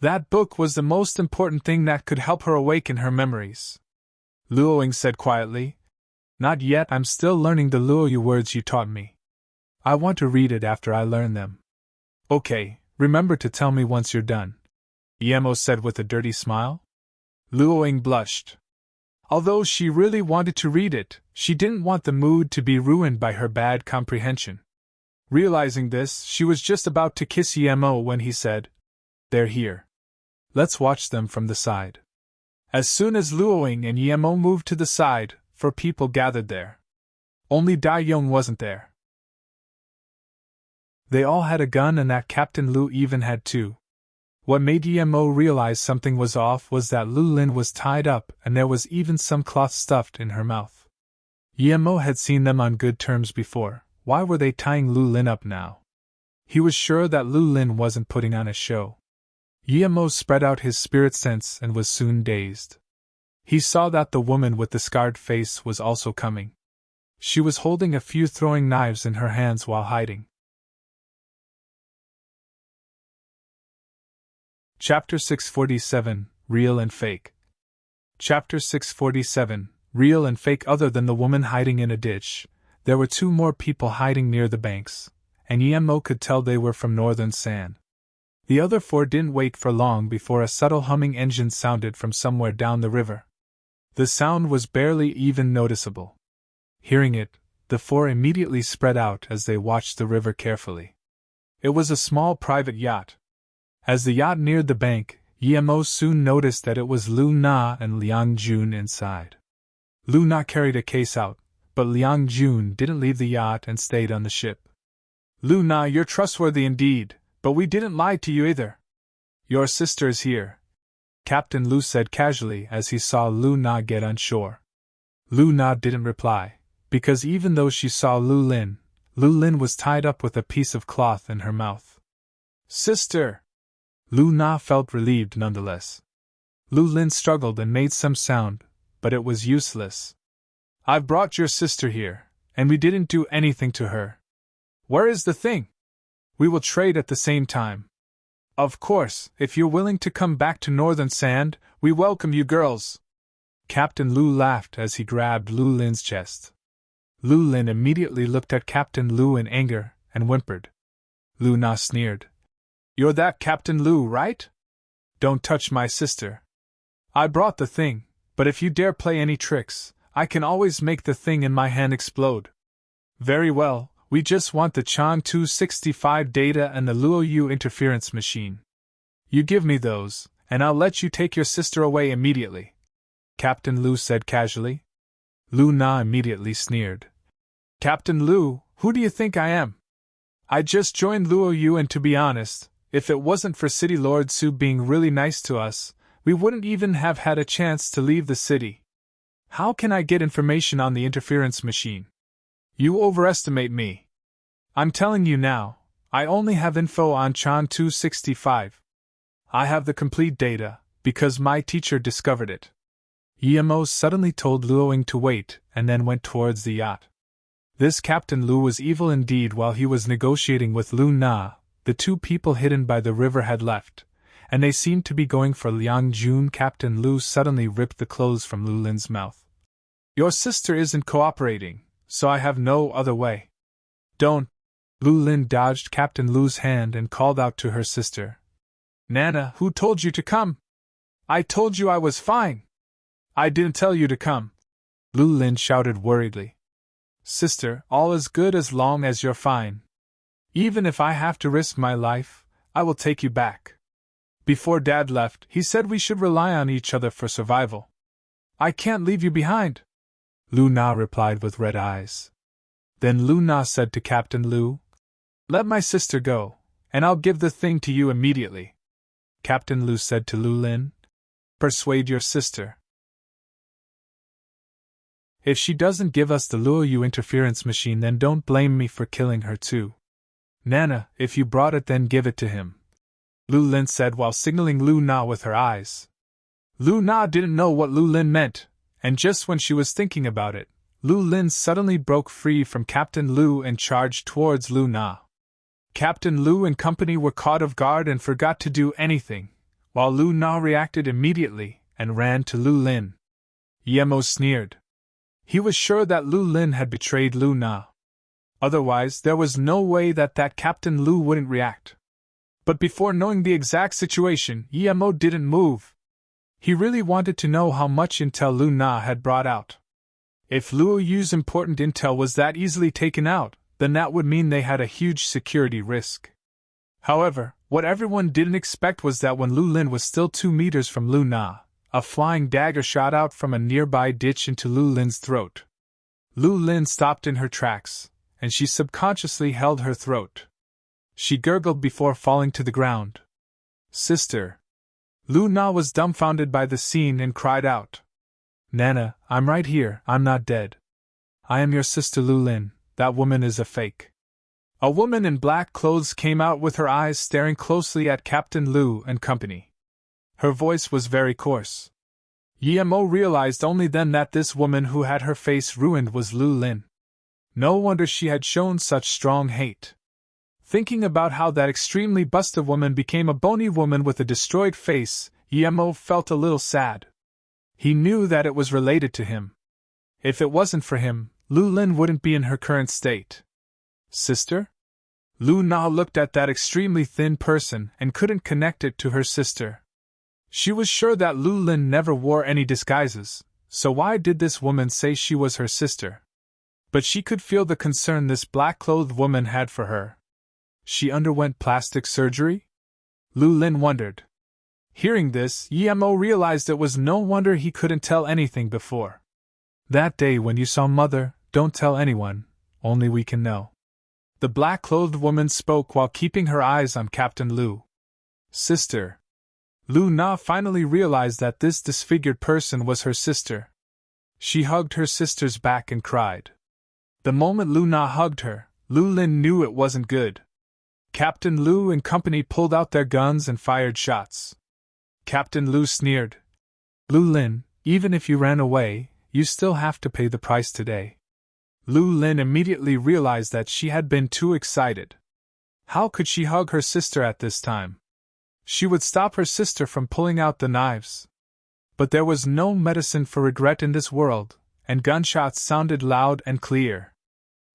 That book was the most important thing that could help her awaken her memories. Luoying said quietly, "Not yet, I'm still learning the Luoyu words you taught me. I want to read it after I learn them." "Okay, remember to tell me once you're done," Yemo said with a dirty smile. Luoying blushed. Although she really wanted to read it, she didn't want the mood to be ruined by her bad comprehension. Realizing this, she was just about to kiss Yemo when he said, "They're here. Let's watch them from the side." As soon as Luoying and Yemo moved to the side, 4 people gathered there. Only Dai Yong wasn't there. They all had a gun and that Captain Lu even had 2. What made Yemo realize something was off was that Lu Lin was tied up and there was even some cloth stuffed in her mouth. Yemo had seen them on good terms before. Why were they tying Lu Lin up now? He was sure that Lu Lin wasn't putting on a show. Yemo spread out his spirit sense and was soon dazed. He saw that the woman with the scarred face was also coming. She was holding a few throwing knives in her hands while hiding. Chapter 647, Real and Fake. Chapter 647, Real and Fake. Other than the woman hiding in a ditch, there were 2 more people hiding near the banks, and Yemo could tell they were from northern San. The other 4 didn't wait for long before a subtle humming engine sounded from somewhere down the river. The sound was barely even noticeable. Hearing it, the 4 immediately spread out as they watched the river carefully. It was a small private yacht. As the yacht neared the bank, Yemo soon noticed that it was Lu Na and Liang Jun inside. Lu Na carried a case out, but Liang Jun didn't leave the yacht and stayed on the ship. "Lu Na, you're trustworthy indeed, but we didn't lie to you either. Your sister is here," Captain Lu said casually as he saw Lu Na get on shore. Lu Na didn't reply, because even though she saw Lu Lin was tied up with a piece of cloth in her mouth. "Sister!" Lu Na felt relieved nonetheless. Lu Lin struggled and made some sound, but it was useless. I've brought your sister here, and we didn't do anything to her. Where is the thing? We will trade at the same time. Of course, if you're willing to come back to Northern Sand, we welcome you girls. Captain Lu laughed as he grabbed Lu Lin's chest. Lu Lin immediately looked at Captain Lu in anger and whimpered. Lu Na sneered. You're that Captain Lu, right? Don't touch my sister. I brought the thing, but if you dare play any tricks, I can always make the thing in my hand explode. Very well, we just want the Chan 265 data and the Luoyu interference machine. You give me those, and I'll let you take your sister away immediately, Captain Lu said casually. Lu Na immediately sneered. Captain Lu, who do you think I am? I just joined Luoyu, and to be honest, if it wasn't for City Lord Su being really nice to us, we wouldn't even have had a chance to leave the city. How can I get information on the interference machine? You overestimate me. I'm telling you now, I only have info on Chan 265. I have the complete data, because my teacher discovered it. Yemo suddenly told Luoying to wait, and then went towards the yacht. This Captain Lu was evil indeed. While he was negotiating with Lu Na, the two people hidden by the river had left, and they seemed to be going for Liang Jun. Captain Lu suddenly ripped the clothes from Lu Lin's mouth. Your sister isn't cooperating, so I have no other way. Don't. Lu Lin dodged Captain Lu's hand and called out to her sister. Nana, who told you to come? I told you I was fine. I didn't tell you to come. Lu Lin shouted worriedly. Sister, all is good as long as you're fine. Even if I have to risk my life, I will take you back. Before Dad left, he said we should rely on each other for survival. I can't leave you behind, Lu Na replied with red eyes. Then Lu Na said to Captain Lu, Let my sister go, and I'll give the thing to you immediately. Captain Lu said to Lu Lin, Persuade your sister. If she doesn't give us the Luoyu interference machine, then don't blame me for killing her too. Nana, if you brought it, then give it to him, Lu Lin said while signaling Lu Na with her eyes. Lu Na didn't know what Lu Lin meant, and just when she was thinking about it, Lu Lin suddenly broke free from Captain Lu and charged towards Lu Na. Captain Lu and company were caught off guard and forgot to do anything, while Lu Na reacted immediately and ran to Lu Lin. Yemo sneered. He was sure that Lu Lin had betrayed Lu Na. Otherwise, there was no way that Captain Lu wouldn't react. But before knowing the exact situation, Yemo didn't move. He really wanted to know how much intel Lu Na had brought out. If Luoyu's important intel was that easily taken out, then that would mean they had a huge security risk. However, what everyone didn't expect was that when Lu Lin was still 2 meters from Lu Na, a flying dagger shot out from a nearby ditch into Lu Lin's throat. Lu Lin stopped in her tracks, and she subconsciously held her throat. She gurgled before falling to the ground. Sister. Lu Na was dumbfounded by the scene and cried out. Nana, I'm right here, I'm not dead. I am your sister Lu Lin, that woman is a fake. A woman in black clothes came out with her eyes staring closely at Captain Lu and company. Her voice was very coarse. Yemo realized only then that this woman who had her face ruined was Lu Lin. No wonder she had shown such strong hate. Thinking about how that extremely busted woman became a bony woman with a destroyed face, Yemo felt a little sad. He knew that it was related to him. If it wasn't for him, Lu Lin wouldn't be in her current state. Sister? Lu Na looked at that extremely thin person and couldn't connect it to her sister. She was sure that Lu Lin never wore any disguises, so why did this woman say she was her sister? But she could feel the concern this black-clothed woman had for her. She underwent plastic surgery? Lu Lin wondered. Hearing this, Yemo realized it was no wonder he couldn't tell anything before. That day when you saw Mother, don't tell anyone, only we can know. The black-clothed woman spoke while keeping her eyes on Captain Lu. Sister. Lu Na finally realized that this disfigured person was her sister. She hugged her sister's back and cried. The moment Lu Na hugged her, Lu Lin knew it wasn't good. Captain Lu and company pulled out their guns and fired shots. Captain Lu sneered. Lu Lin, even if you ran away, you still have to pay the price today. Lu Lin immediately realized that she had been too excited. How could she hug her sister at this time? She would stop her sister from pulling out the knives. But there was no medicine for regret in this world, and gunshots sounded loud and clear.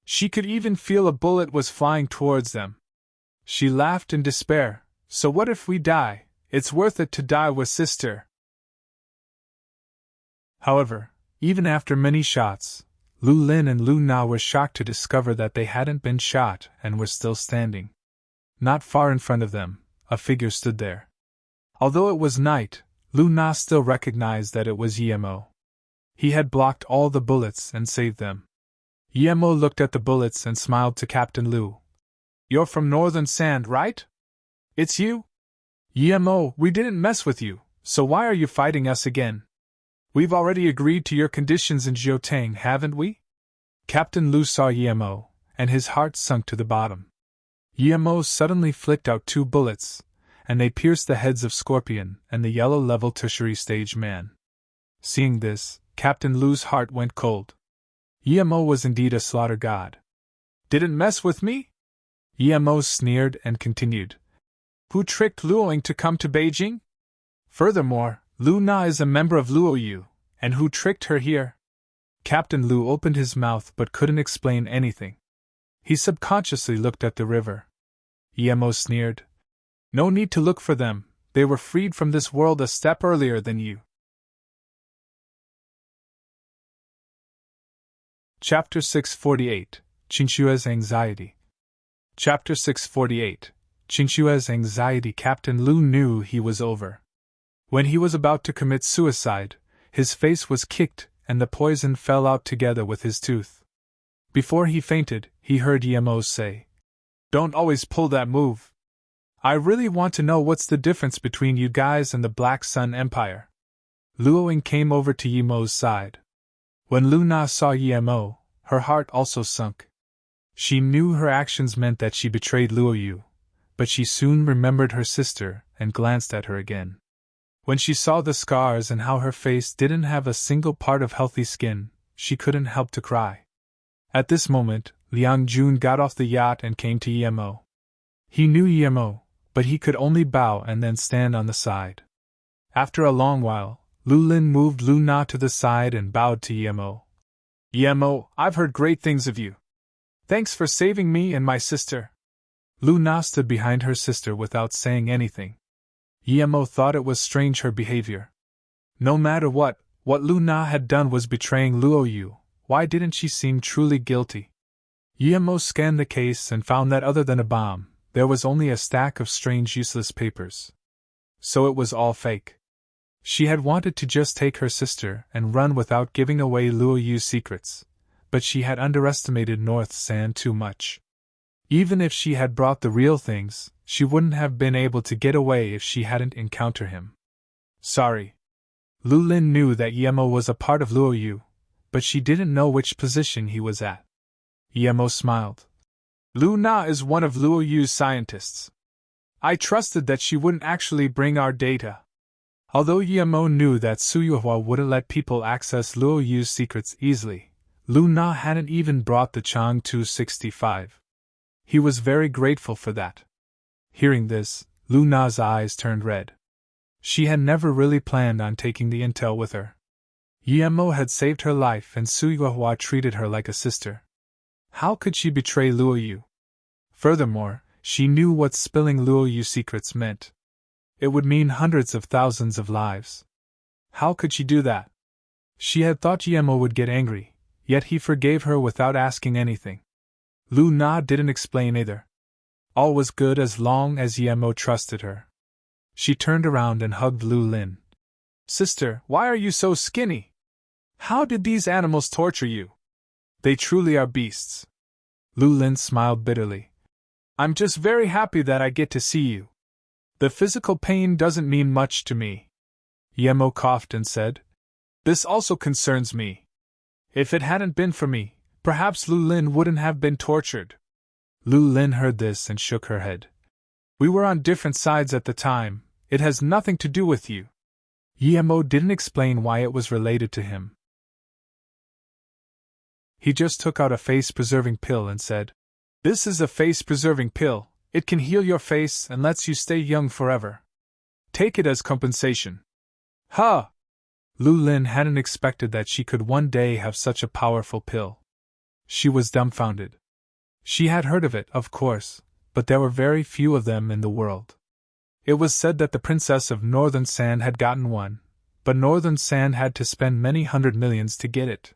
She could even feel a bullet was flying towards them. She laughed in despair. So what if we die? It's worth it to die with sister. However, even after many shots, Lu Lin and Lu Na were shocked to discover that they hadn't been shot and were still standing. Not far in front of them, a figure stood there. Although it was night, Lu Na still recognized that it was Yemo. He had blocked all the bullets and saved them. Yemo looked at the bullets and smiled to Captain Lu. You're from Northern Sand, right? It's you? Yemo, we didn't mess with you, so why are you fighting us again? We've already agreed to your conditions in Jiutang, haven't we? Captain Lu saw Yemo, and his heart sunk to the bottom. Yemo suddenly flicked out 2 bullets, and they pierced the heads of Scorpion and the yellow-level tertiary stage man. Seeing this, Captain Lu's heart went cold. Yemo was indeed a slaughter god. Didn't mess with me? Yemo sneered and continued. Who tricked Luoying to come to Beijing? Furthermore, Lu Na is a member of Luoyu, and who tricked her here? Captain Lu opened his mouth but couldn't explain anything. He subconsciously looked at the river. Yemo sneered. No need to look for them, they were freed from this world a step earlier than you. Chapter 648, Qinshue's Anxiety. Chapter 648, Qinshue's Anxiety. Captain Lu knew he was over. When he was about to commit suicide, his face was kicked and the poison fell out together with his tooth. Before he fainted, he heard Yemo say, Don't always pull that move. I really want to know what's the difference between you guys and the Black Sun Empire. Luoying came over to Yemo's side. When Lu Na saw Yemo, her heart also sunk. She knew her actions meant that she betrayed Luoyu, but she soon remembered her sister and glanced at her again. When she saw the scars and how her face didn't have a single part of healthy skin, she couldn't help to cry. At this moment, Liang Jun got off the yacht and came to Yemo. He knew Yemo, but he could only bow and then stand on the side. After a long while, Lu Lin moved Lu Na to the side and bowed to Yemo. Yemo, I've heard great things of you. Thanks for saving me and my sister. Lu Na stood behind her sister without saying anything. Yemo thought it was strange her behavior. No matter what Lu Na had done was betraying Luoyu. Why didn't she seem truly guilty? Yemo scanned the case and found that other than a bomb, there was only a stack of strange useless papers. So it was all fake. She had wanted to just take her sister and run without giving away Luoyu's secrets, but she had underestimated North Sand too much. Even if she had brought the real things, she wouldn't have been able to get away if she hadn't encountered him. Sorry. Lu Lin knew that Yemo was a part of Luoyu, but she didn't know which position he was at. Yemo smiled. Lu Na is one of Luoyu's scientists. I trusted that she wouldn't actually bring our data. Although Yemo knew that Suyuhua wouldn't let people access Luoyu's secrets easily, Lu Na hadn't even brought the Chang 265. He was very grateful for that. Hearing this, Lu Na's eyes turned red. She had never really planned on taking the intel with her. Yemo had saved her life and Suyuhua treated her like a sister. How could she betray Luoyu? Furthermore, she knew what spilling Luoyu's secrets meant. It would mean hundreds of thousands of lives. How could she do that? She had thought Yemo would get angry, yet he forgave her without asking anything. Lu Na didn't explain either. All was good as long as Yemo trusted her. She turned around and hugged Lu Lin. Sister, why are you so skinny? How did these animals torture you? They truly are beasts. Lu Lin smiled bitterly. I'm just very happy that I get to see you. The physical pain doesn't mean much to me. Yemo coughed and said, This also concerns me. If it hadn't been for me, perhaps Lu Lin wouldn't have been tortured. Lu Lin heard this and shook her head. We were on different sides at the time, it has nothing to do with you. Yemo didn't explain why it was related to him. He just took out a face-preserving pill and said, "This is a face-preserving pill. It can heal your face and lets you stay young forever. Take it as compensation." Ha! Lu Lin hadn't expected that she could one day have such a powerful pill. She was dumbfounded. She had heard of it, of course, but there were very few of them in the world. It was said that the Princess of Northern Sand had gotten one, but Northern Sand had to spend many hundred millions to get it.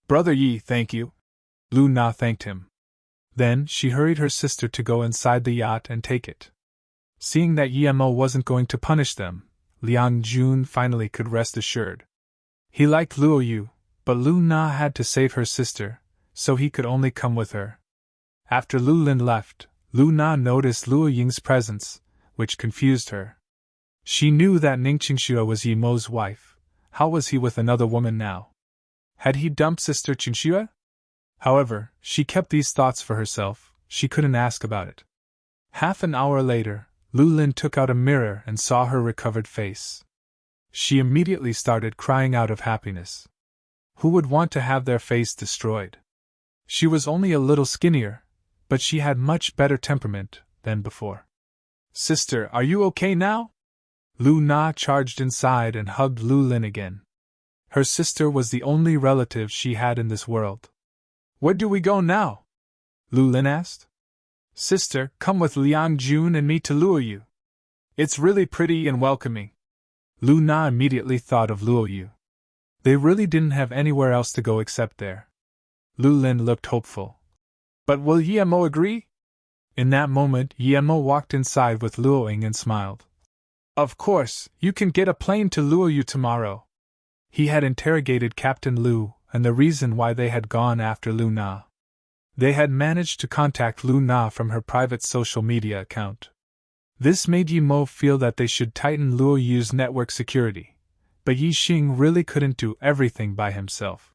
"Brother Yi, thank you." Lu Na thanked him. Then she hurried her sister to go inside the yacht and take it. Seeing that Yemo wasn't going to punish them, Liang Jun finally could rest assured. He liked Luo Yu, but Lu Na had to save her sister, so he could only come with her. After Lu Lin left, Lu Na noticed Luo Ying's presence, which confused her. She knew that Ning Qingxue was Yemo's wife. How was he with another woman now? Had he dumped Sister Qingxue? However, she kept these thoughts for herself. She couldn't ask about it. Half an hour later, Lu Lin took out a mirror and saw her recovered face. She immediately started crying out of happiness. Who would want to have their face destroyed? She was only a little skinnier, but she had much better temperament than before. "Sister, are you okay now?" Lu Na charged inside and hugged Lu Lin again. Her sister was the only relative she had in this world. "Where do we go now?" Lu Lin asked. "Sister, come with Liang Jun and me to Luo Yu. It's really pretty and welcoming." Lu Na immediately thought of Luo Yu. They really didn't have anywhere else to go except there. Lu Lin looked hopeful. "But will Yemo agree?" In that moment, Yemo walked inside with Luo Ying and smiled. "Of course, you can get a plane to Luo Yu tomorrow." He had interrogated Captain Lu and the reason why they had gone after Lu Na. They had managed to contact Lu Na from her private social media account. This made Yemo feel that they should tighten Luo Yu's network security, but Yi Xing really couldn't do everything by himself.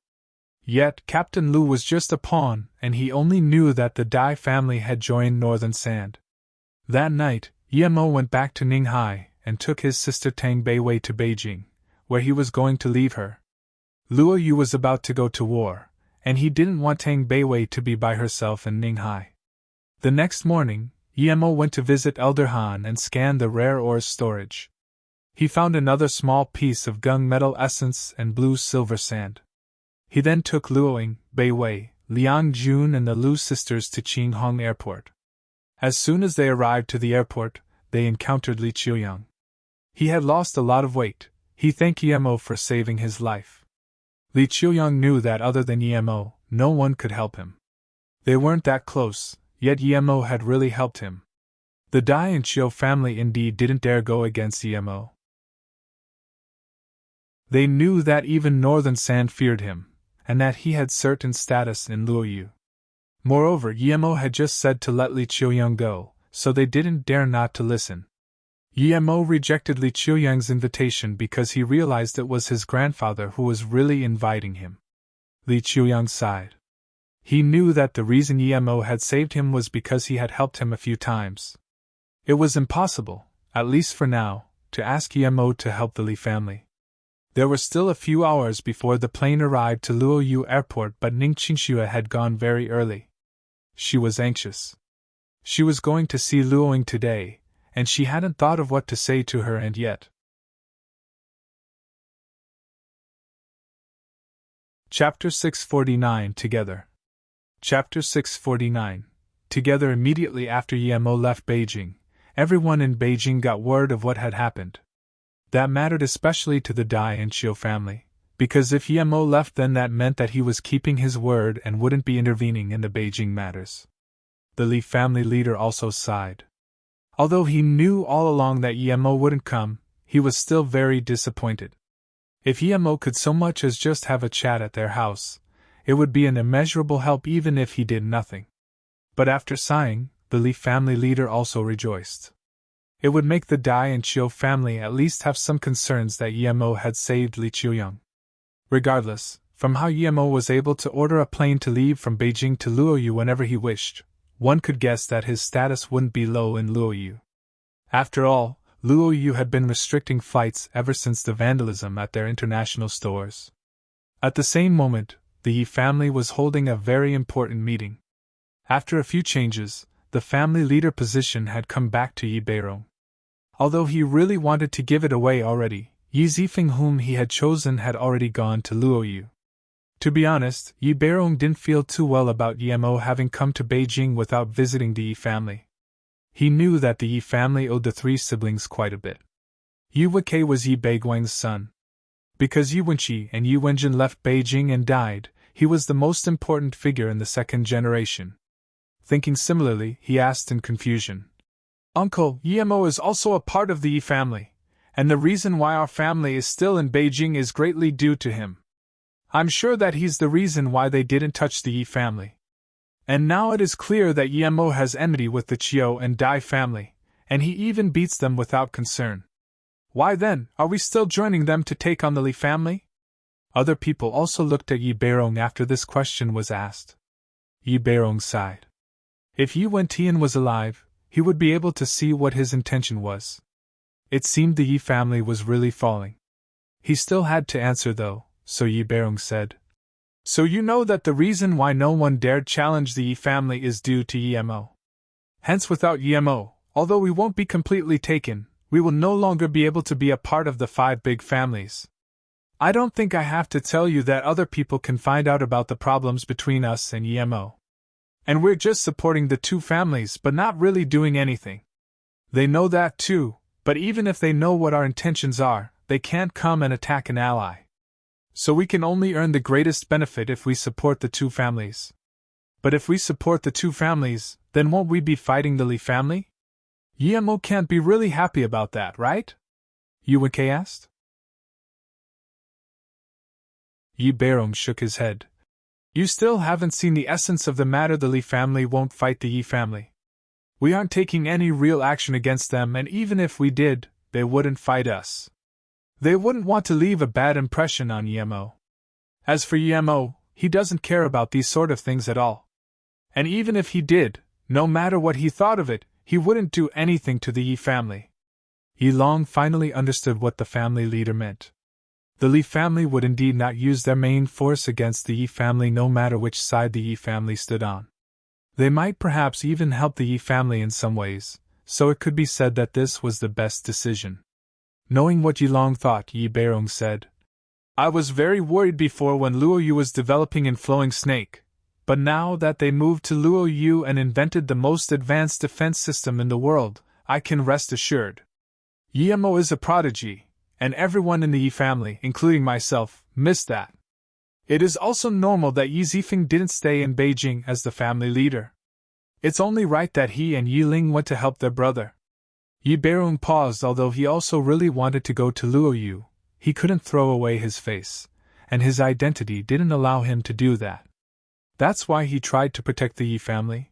Yet, Captain Lu was just a pawn, and he only knew that the Dai family had joined Northern Sand. That night, Yemo went back to Ninghai and took his sister Tang Beiwei to Beijing, where he was going to leave her. Luo Yu was about to go to war, and he didn't want Tang Beiwei to be by herself in Ninghai. The next morning, Yemo went to visit Elder Han and scanned the rare ores storage. He found another small piece of gung metal essence and blue silver sand. He then took Luo Ying, Beiwei, Liang Jun and the Lu sisters to Qinghong Airport. As soon as they arrived to the airport, they encountered Li Qiuyang. He had lost a lot of weight. He thanked Yemo for saving his life. Li Qiuyang knew that other than Yemo, no one could help him. They weren't that close, yet Yemo had really helped him. The Dai and Qiu family indeed didn't dare go against Yemo. They knew that even Northern Sand feared him, and that he had certain status in Luo Yu. Moreover, Yemo had just said to let Li Qiuyang go, so they didn't dare not to listen. Yemo rejected Li Qiuyang's invitation because he realized it was his grandfather who was really inviting him. Li Qiuyang sighed. He knew that the reason Yemo had saved him was because he had helped him a few times. It was impossible, at least for now, to ask Yemo to help the Li family. There were still a few hours before the plane arrived to Luo Yu Airport, but Ning Qingxue had gone very early. She was anxious. She was going to see Luo Ying today, and she hadn't thought of what to say to her and yet. Chapter 649 Together. Chapter 649 Together. Immediately after Yemo left Beijing, everyone in Beijing got word of what had happened. That mattered especially to the Dai and Qiu family, because if Yemo left, then that meant that he was keeping his word and wouldn't be intervening in the Beijing matters. The Li family leader also sighed. Although he knew all along that Yemo wouldn't come, he was still very disappointed. If Yemo could so much as just have a chat at their house, it would be an immeasurable help even if he did nothing. But after sighing, the Li family leader also rejoiced. It would make the Dai and Qiu family at least have some concerns that Yemo had saved Li Qiuyang. Regardless, from how Yemo was able to order a plane to leave from Beijing to Luo Yu whenever he wished, one could guess that his status wouldn't be low in Luo Yu. After all, Luo Yu had been restricting flights ever since the vandalism at their international stores. At the same moment, the Yi family was holding a very important meeting. After a few changes, the family leader position had come back to Yi Beirong. Although he really wanted to give it away already, Yi Zifeng, whom he had chosen, had already gone to Luo Yu. To be honest, Yi Beirong didn't feel too well about Yemo having come to Beijing without visiting the Yi family. He knew that the Yi family owed the three siblings quite a bit. Yu Wei was Yi Beiguang's son. Because Yu Wenqi and Yu Wenjin left Beijing and died, he was the most important figure in the second generation. Thinking similarly, he asked in confusion, "Uncle, Yemo is also a part of the Yi family, and the reason why our family is still in Beijing is greatly due to him. I'm sure that he's the reason why they didn't touch the Yi family. And now it is clear that Yemo has enmity with the Qiu and Dai family, and he even beats them without concern. Why then, are we still joining them to take on the Li family?" Other people also looked at Yi Beirong after this question was asked. Yi Beirong sighed. If Yi Wentian was alive, he would be able to see what his intention was. It seemed the Yi family was really falling. He still had to answer though, so Yi Beirong said, "So you know that the reason why no one dared challenge the Yi family is due to Yemo. Hence without Yemo, although we won't be completely taken, we will no longer be able to be a part of the five big families. I don't think I have to tell you that other people can find out about the problems between us and Yemo. And we're just supporting the two families but not really doing anything. They know that too, but even if they know what our intentions are, they can't come and attack an ally. So we can only earn the greatest benefit if we support the two families. But if we support the two families, then won't we be fighting the Li family? Yemo can't be really happy about that, right?" Yu Wenqi asked. Yi Beirong shook his head. "You still haven't seen the essence of the matter. The Li family won't fight the Yi family. We aren't taking any real action against them, and even if we did, they wouldn't fight us. They wouldn't want to leave a bad impression on Yemo. As for Yemo, he doesn't care about these sort of things at all. And even if he did, no matter what he thought of it, he wouldn't do anything to the Yi family." Yi Long finally understood what the family leader meant. The Li family would indeed not use their main force against the Yi family no matter which side the Yi family stood on. They might perhaps even help the Yi family in some ways, so it could be said that this was the best decision. Knowing what Yi Long thought, Yi Beirong said, "I was very worried before when Luo Yu was developing in Flowing Snake, but now that they moved to Luo Yu and invented the most advanced defense system in the world, I can rest assured. Yemo is a prodigy, and everyone in the Yi family, including myself, missed that. It is also normal that Yi Zifeng didn't stay in Beijing as the family leader. It's only right that he and Yi Ling went to help their brother." Yi Beirong paused. Although he also really wanted to go to Luo Yu, he couldn't throw away his face, and his identity didn't allow him to do that. That's why he tried to protect the Yi family.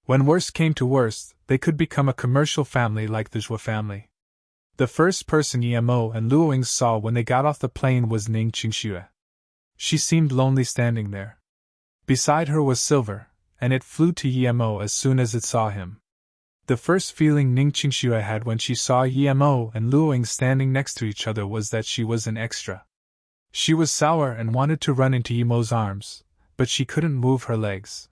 When worst came to worst, they could become a commercial family like the Zhou family. The first person Yemo and Luoying saw when they got off the plane was Ning Qingxue. She seemed lonely standing there. Beside her was Silver, and it flew to Yemo as soon as it saw him. The first feeling Ning Qingxue had when she saw Yemo and Luoying standing next to each other was that she was an extra. She was sour and wanted to run into Yemo's arms, but she couldn't move her legs.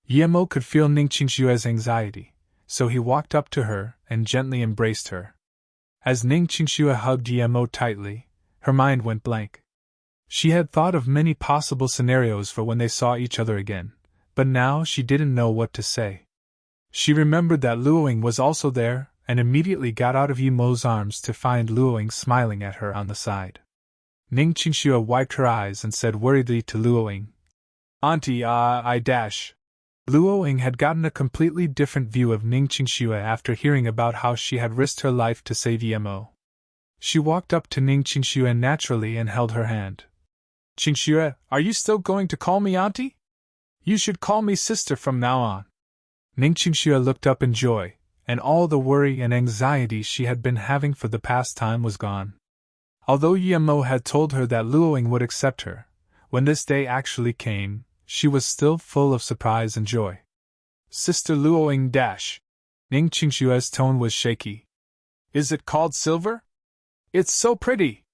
Yemo could feel Ning Qingxue's anxiety, so he walked up to her and gently embraced her. As Ning Qingxue hugged Yemo tightly, her mind went blank. She had thought of many possible scenarios for when they saw each other again, but now she didn't know what to say. She remembered that Luoying was also there, and immediately got out of Yemo's arms to find Luoying smiling at her on the side. Ning Qingxue wiped her eyes and said worriedly to Luoying, "Auntie, I dash." Luoying had gotten a completely different view of Ning Qingxue after hearing about how she had risked her life to save Yemo. She walked up to Ning Qingxue naturally and held her hand. "Qingxue, are you still going to call me auntie? You should call me sister from now on." Ning Qingxue looked up in joy, and all the worry and anxiety she had been having for the past time was gone. Although Yemo had told her that Luoying would accept her, when this day actually came, she was still full of surprise and joy. "Sister Luoying dash." Ning Qingxue's tone was shaky. Is it called silver? It's so pretty!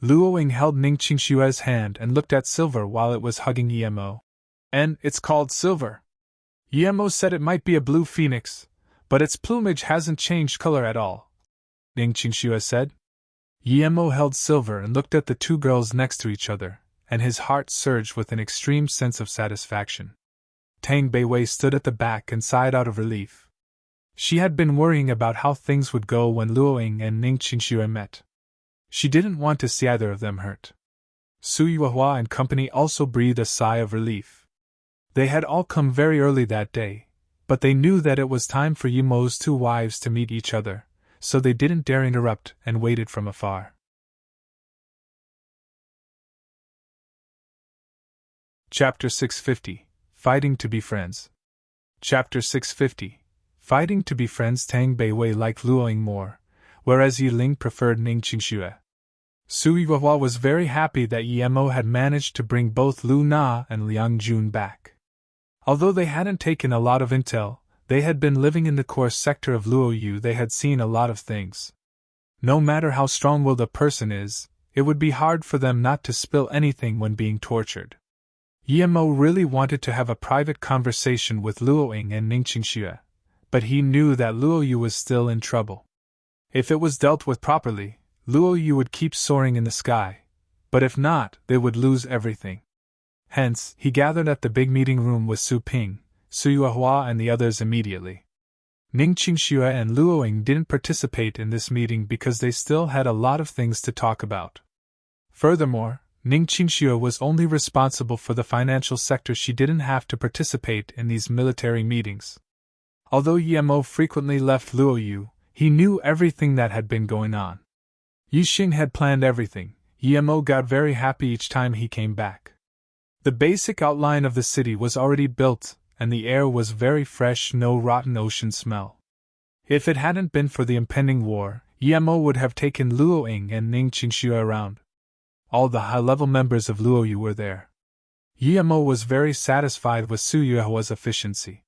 Luo Ying held Ning Qingshue's hand and looked at silver while it was hugging Emo. And it's called silver. Emo said it might be a blue phoenix, but its plumage hasn't changed color at all, Ning Qingxue said. Emo held silver and looked at the two girls next to each other, and his heart surged with an extreme sense of satisfaction. Tang Beiwei stood at the back and sighed out of relief. She had been worrying about how things would go when Luo Ying and Ning Qingxue met. She didn't want to see either of them hurt. Su Yuehua and company also breathed a sigh of relief. They had all come very early that day, but they knew that it was time for Yemo's two wives to meet each other, so they didn't dare interrupt and waited from afar. Chapter 650 Fighting to be Friends. Chapter 650 Fighting to be Friends. Tang Beiwei liked Luo Ying more, whereas Yi Ling preferred Ning Qingxue. Su Yuehua was very happy that Emo had managed to bring both Lu Na and Liang Jun back. Although they hadn't taken a lot of intel, they had been living in the core sector of Luo Yu. They had seen a lot of things. No matter how strong-willed a person is, it would be hard for them not to spill anything when being tortured. Emo really wanted to have a private conversation with Luo Ying and Ning Qingxue, but he knew that Luo Yu was still in trouble. If it was dealt with properly, Luo Yu would keep soaring in the sky, but if not, they would lose everything. Hence, he gathered at the big meeting room with Su Ping, Su Yuehua and the others immediately. Ning Qingxue and Luo Ying didn't participate in this meeting because they still had a lot of things to talk about. Furthermore, Ning Qingxue was only responsible for the financial sector. She didn't have to participate in these military meetings. Although Emo frequently left Luo Yu, he knew everything that had been going on. Yixing had planned everything. Emo got very happy each time he came back. The basic outline of the city was already built, and the air was very fresh, no rotten ocean smell. If it hadn't been for the impending war, Emo would have taken Luo Ying and Ning Qingxue around. All the high-level members of Luo Yu were there. Emo was very satisfied with Su Yuehua's efficiency.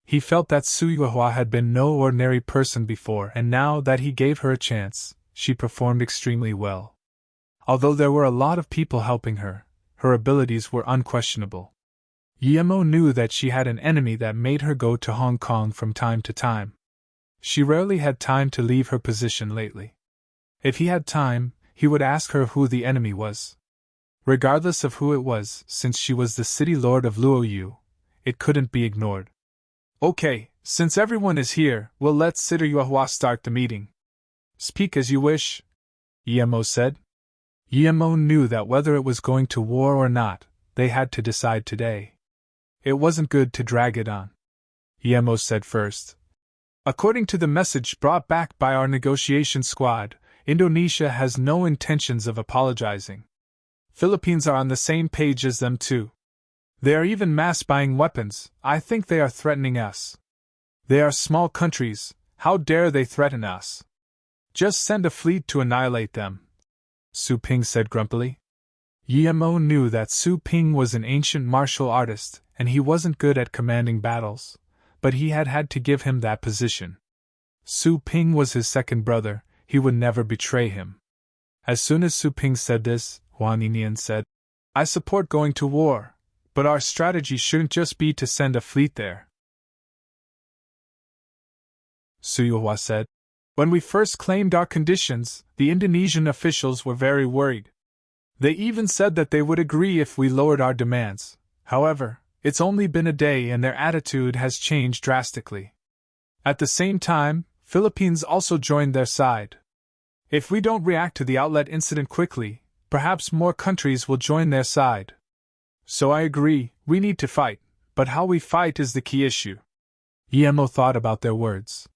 He felt that Su Yuehua had been no ordinary person before, and now that he gave her a chance, she performed extremely well. Although there were a lot of people helping her, her abilities were unquestionable. Emo knew that she had an enemy that made her go to Hong Kong from time to time. She rarely had time to leave her position lately. If he had time, he would ask her who the enemy was. Regardless of who it was, since she was the city lord of Luo Yu, it couldn't be ignored. Okay, since everyone is here, we'll let Su Yuehua start the meeting. Speak as you wish, Emo said. Emo knew that whether it was going to war or not, they had to decide today. It wasn't good to drag it on. Emo said first. According to the message brought back by our negotiation squad, Indonesia has no intentions of apologizing. Philippines are on the same page as them too. They are even mass buying weapons. I think they are threatening us. They are small countries, how dare they threaten us? Just send a fleet to annihilate them, Su Ping said grumpily. Emo knew that Su Ping was an ancient martial artist, and he wasn't good at commanding battles, but he had had to give him that position. Su Ping was his second brother, he would never betray him. As soon as Su Ping said this, Huan Yinian said, I support going to war, but our strategy shouldn't just be to send a fleet there. Su Yuehua said, when we first claimed our conditions, the Indonesian officials were very worried. They even said that they would agree if we lowered our demands. However, it's only been a day and their attitude has changed drastically. At the same time, Philippines also joined their side. If we don't react to the outlet incident quickly, perhaps more countries will join their side. So I agree, we need to fight, but how we fight is the key issue. Emo thought about their words.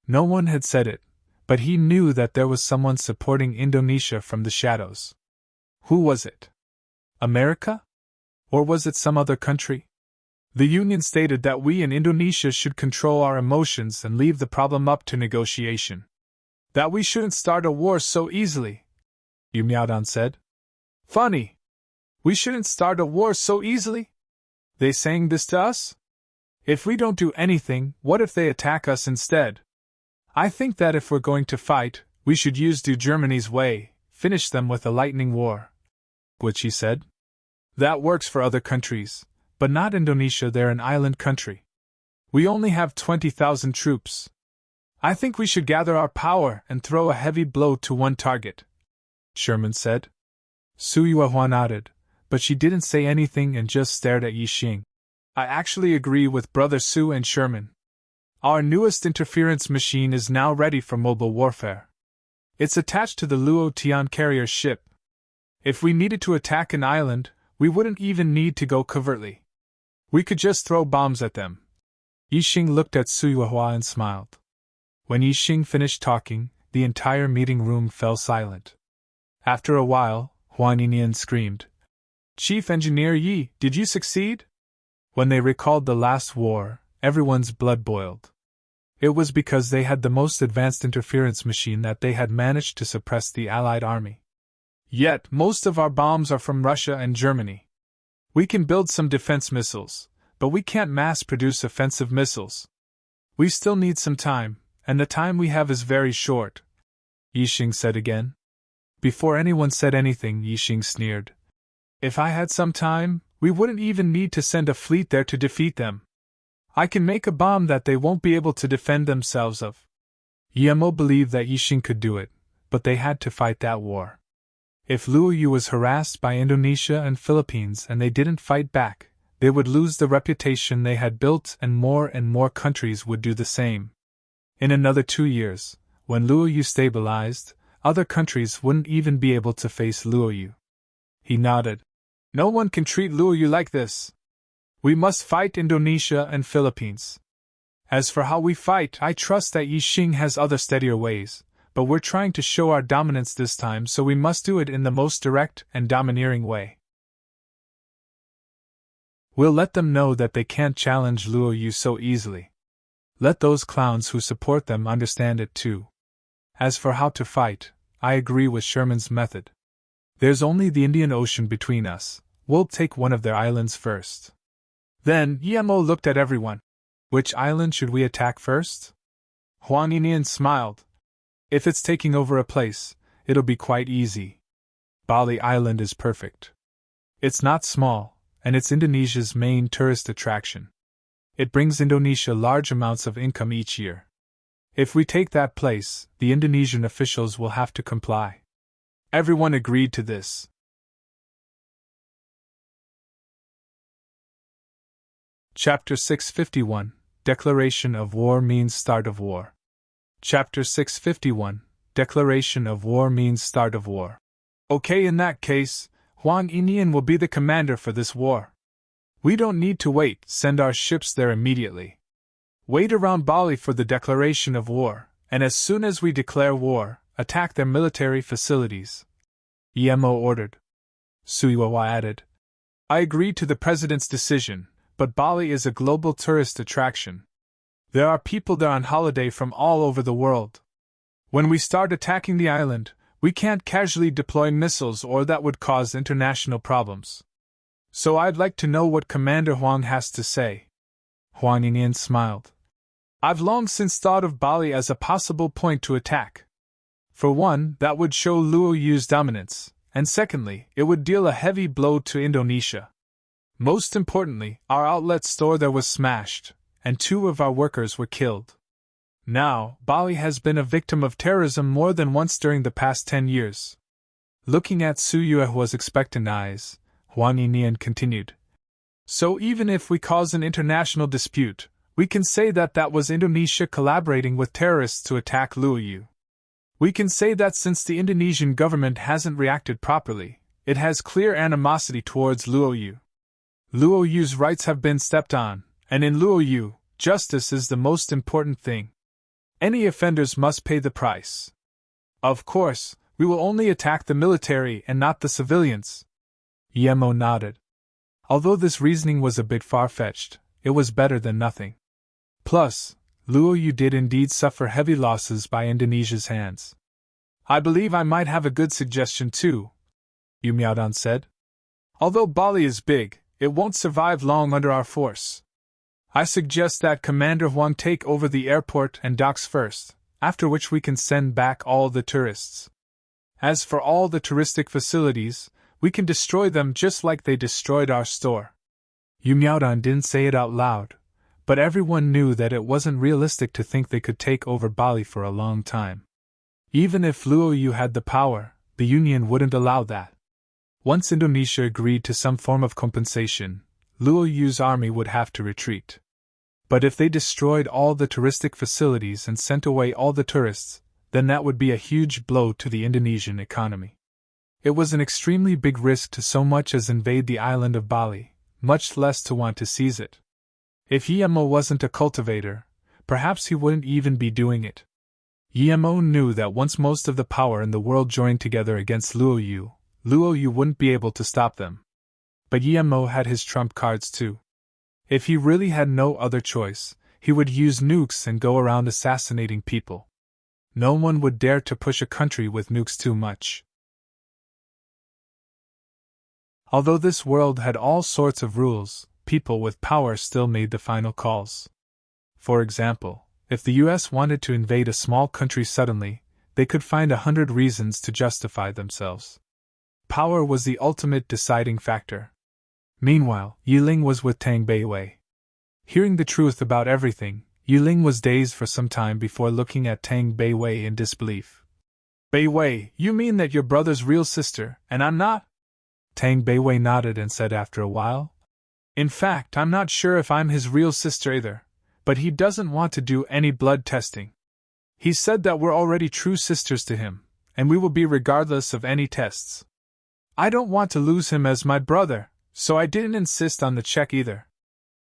No one had said it, but he knew that there was someone supporting Indonesia from the shadows. Who was it? America? Or was it some other country? The Union stated that we in Indonesia should control our emotions and leave the problem up to negotiation. That we shouldn't start a war so easily, Yu Miaodan said. Funny. We shouldn't start a war so easily? They saying this to us? If we don't do anything, what if they attack us instead? I think that if we're going to fight, we should do Germany's way, finish them with a lightning war. Which he said. That works for other countries, but not Indonesia, they're an island country. We only have 20,000 troops. I think we should gather our power and throw a heavy blow to one target, Sherman said. Su Yuehua nodded, but she didn't say anything and just stared at Yi Xing. I actually agree with Brother Su and Sherman. Our newest interference machine is now ready for mobile warfare. It's attached to the Luo Tian carrier ship. If we needed to attack an island, we wouldn't even need to go covertly. We could just throw bombs at them. Yi Xing looked at Su Yuehua and smiled. When Yi Xing finished talking, the entire meeting room fell silent. After a while, Huang Yinian screamed, Chief Engineer Yi, did you succeed? When they recalled the last war, everyone's blood boiled. It was because they had the most advanced interference machine that they had managed to suppress the Allied army. Yet, most of our bombs are from Russia and Germany. We can build some defense missiles, but we can't mass-produce offensive missiles. We still need some time, and the time we have is very short, Yi Xing said again. Before anyone said anything, Yi Xing sneered. If I had some time, we wouldn't even need to send a fleet there to defeat them. I can make a bomb that they won't be able to defend themselves of. Yemo believed that Yi Xing could do it, but they had to fight that war. If Luo Yu was harassed by Indonesia and Philippines and they didn't fight back, they would lose the reputation they had built, and more countries would do the same. In another 2 years, when Luo Yu stabilized, other countries wouldn't even be able to face Luo Yu. He nodded. No one can treat Luo Yu like this. We must fight Indonesia and Philippines. As for how we fight, I trust that Yi Xing has other steadier ways, but we're trying to show our dominance this time, so we must do it in the most direct and domineering way. We'll let them know that they can't challenge Luo Yu so easily. Let those clowns who support them understand it too. As for how to fight, I agree with Sherman's method. There's only the Indian Ocean between us. We'll take one of their islands first. Then, Yemo looked at everyone. Which island should we attack first? Huang Yinian smiled. If it's taking over a place, it'll be quite easy. Bali Island is perfect. It's not small, and it's Indonesia's main tourist attraction. It brings Indonesia large amounts of income each year. If we take that place, the Indonesian officials will have to comply. Everyone agreed to this. Chapter 651 Declaration of War means start of war. Chapter 651 Declaration of War means start of war. Okay, in that case, Huang Yinian will be the commander for this war. We don't need to wait, send our ships there immediately. Wait around Bali for the declaration of war, and as soon as we declare war, attack their military facilities. Yemo ordered. Su Yuehua added. I agree to the president's decision, but Bali is a global tourist attraction. There are people there on holiday from all over the world. When we start attacking the island, we can't casually deploy missiles, or that would cause international problems. So I'd like to know what Commander Huang has to say. Huang Yinian smiled. I've long since thought of Bali as a possible point to attack. For one, that would show Luo Yu's dominance, and secondly, it would deal a heavy blow to Indonesia. Most importantly, our outlet store there was smashed, and 2 of our workers were killed. Now, Bali has been a victim of terrorism more than once during the past 10 years. Looking at Su Yuehua's expectant eyes, Huang Yinian continued. So even if we cause an international dispute, we can say that was Indonesia collaborating with terrorists to attack Luo Yu. We can say that since the Indonesian government hasn't reacted properly, it has clear animosity towards Luo Yu. Luo Yu's rights have been stepped on, and in Luo Yu, justice is the most important thing. Any offenders must pay the price. Of course, we will only attack the military and not the civilians. Yemo nodded. Although this reasoning was a bit far-fetched, it was better than nothing. Plus, Luo Yu did indeed suffer heavy losses by Indonesia's hands. I believe I might have a good suggestion too, Yu Miaodan said. Although Bali is big, it won't survive long under our force. I suggest that Commander Huang take over the airport and docks first, after which we can send back all the tourists. As for all the touristic facilities, we can destroy them just like they destroyed our store." Yu Miaodan didn't say it out loud, but everyone knew that it wasn't realistic to think they could take over Bali for a long time. Even if Luo Yu had the power, the Union wouldn't allow that. Once Indonesia agreed to some form of compensation, Luo Yu's army would have to retreat. But if they destroyed all the touristic facilities and sent away all the tourists, then that would be a huge blow to the Indonesian economy. It was an extremely big risk to so much as invade the island of Bali, much less to want to seize it. If Yemo wasn't a cultivator, perhaps he wouldn't even be doing it. Yemo knew that once most of the power in the world joined together against Luo Yu wouldn't be able to stop them. But Yemo had his trump cards too. If he really had no other choice, he would use nukes and go around assassinating people. No one would dare to push a country with nukes too much. Although this world had all sorts of rules, people with power still made the final calls. For example, if the US wanted to invade a small country suddenly, they could find 100 reasons to justify themselves. Power was the ultimate deciding factor. Meanwhile, Yiling was with Tang Beiwei. Hearing the truth about everything, Yiling was dazed for some time before looking at Tang Beiwei in disbelief. "Beiwei, you mean that you're brother's real sister, and I'm not?" Tang Beiwei nodded and said after a while, "In fact, I'm not sure if I'm his real sister either, but he doesn't want to do any blood testing. He said that we're already true sisters to him, and we will be regardless of any tests. I don't want to lose him as my brother, so I didn't insist on the check either."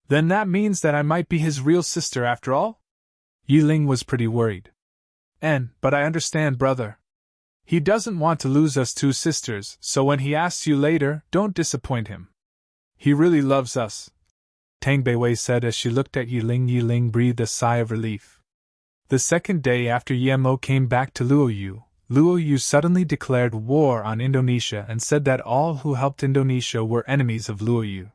"Then that means that I might be his real sister after all?" Yiling was pretty worried. But I understand, brother. He doesn't want to lose us two sisters, so when he asks you later, don't disappoint him. He really loves us," Tang Beiwei said as she looked at Yiling. Yiling breathed a sigh of relief. The second day after Yemo came back to Luo Yu suddenly declared war on Indonesia and said that all who helped Indonesia were enemies of Luo Yu.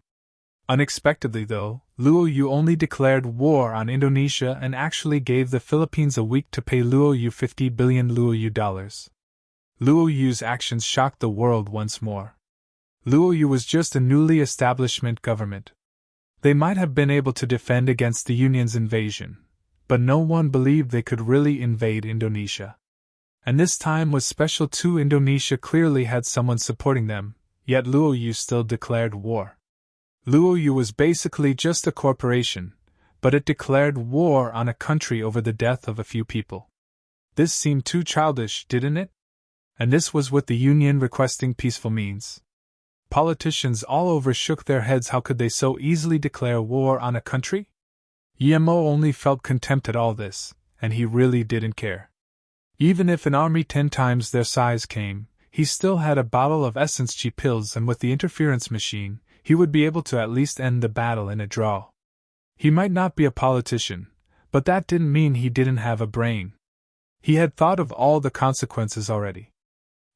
Unexpectedly, though, Luo Yu only declared war on Indonesia and actually gave the Philippines a week to pay Luo Yu 50 billion Luo Yu dollars. Luo Yu's actions shocked the world once more. Luo Yu was just a newly established government. They might have been able to defend against the Union's invasion, but no one believed they could really invade Indonesia. And this time was special too. Indonesia clearly had someone supporting them, yet Luo Yu still declared war. Luo Yu was basically just a corporation, but it declared war on a country over the death of a few people. This seemed too childish, didn't it? And this was with the Union requesting peaceful means. Politicians all over shook their heads. How could they so easily declare war on a country? Yemo only felt contempt at all this, and he really didn't care. Even if an army 10 times their size came, he still had a bottle of essence G pills, and with the interference machine, he would be able to at least end the battle in a draw. He might not be a politician, but that didn't mean he didn't have a brain. He had thought of all the consequences already.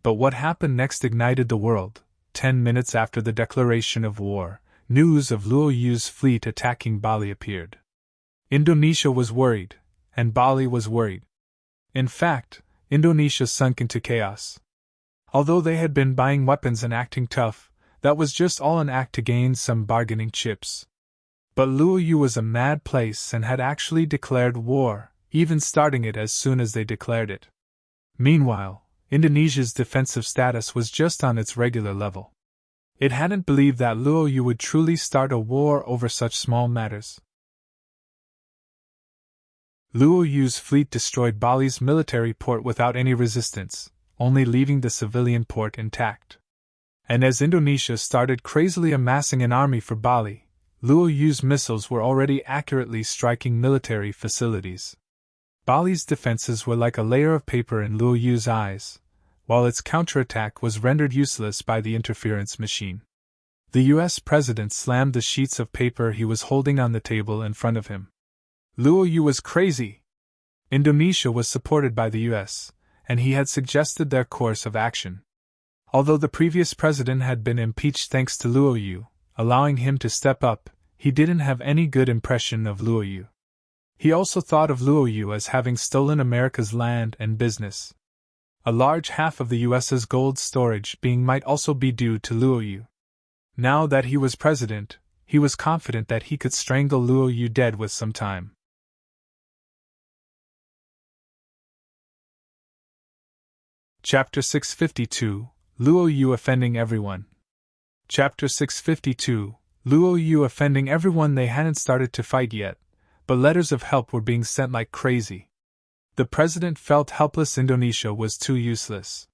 But what happened next ignited the world. 10 minutes after the declaration of war, news of Luo Yu's fleet attacking Bali appeared. Indonesia was worried, and Bali was worried. In fact, Indonesia sunk into chaos. Although they had been buying weapons and acting tough, that was just all an act to gain some bargaining chips. But Luo Yu was a mad place and had actually declared war, even starting it as soon as they declared it. Meanwhile, Indonesia's defensive status was just on its regular level. It hadn't believed that Luo Yu would truly start a war over such small matters. Luo Yu's fleet destroyed Bali's military port without any resistance, only leaving the civilian port intact. And as Indonesia started crazily amassing an army for Bali, Luo Yu's missiles were already accurately striking military facilities. Bali's defenses were like a layer of paper in Luo Yu's eyes, while its counterattack was rendered useless by the interference machine. The US president slammed the sheets of paper he was holding on the table in front of him. Luo Yu was crazy. Indonesia was supported by the US, and he had suggested their course of action. Although the previous president had been impeached thanks to Luo Yu, allowing him to step up, he didn't have any good impression of Luo Yu. He also thought of Luo Yu as having stolen America's land and business. A large half of the US's gold storage being might also be due to Luo Yu. Now that he was president, he was confident that he could strangle Luo Yu dead with some time. Chapter 652, Luo Yu offending everyone. Chapter 652, Luo Yu offending everyone. They hadn't started to fight yet, but letters of help were being sent like crazy. The president felt helpless. Indonesia was too useless.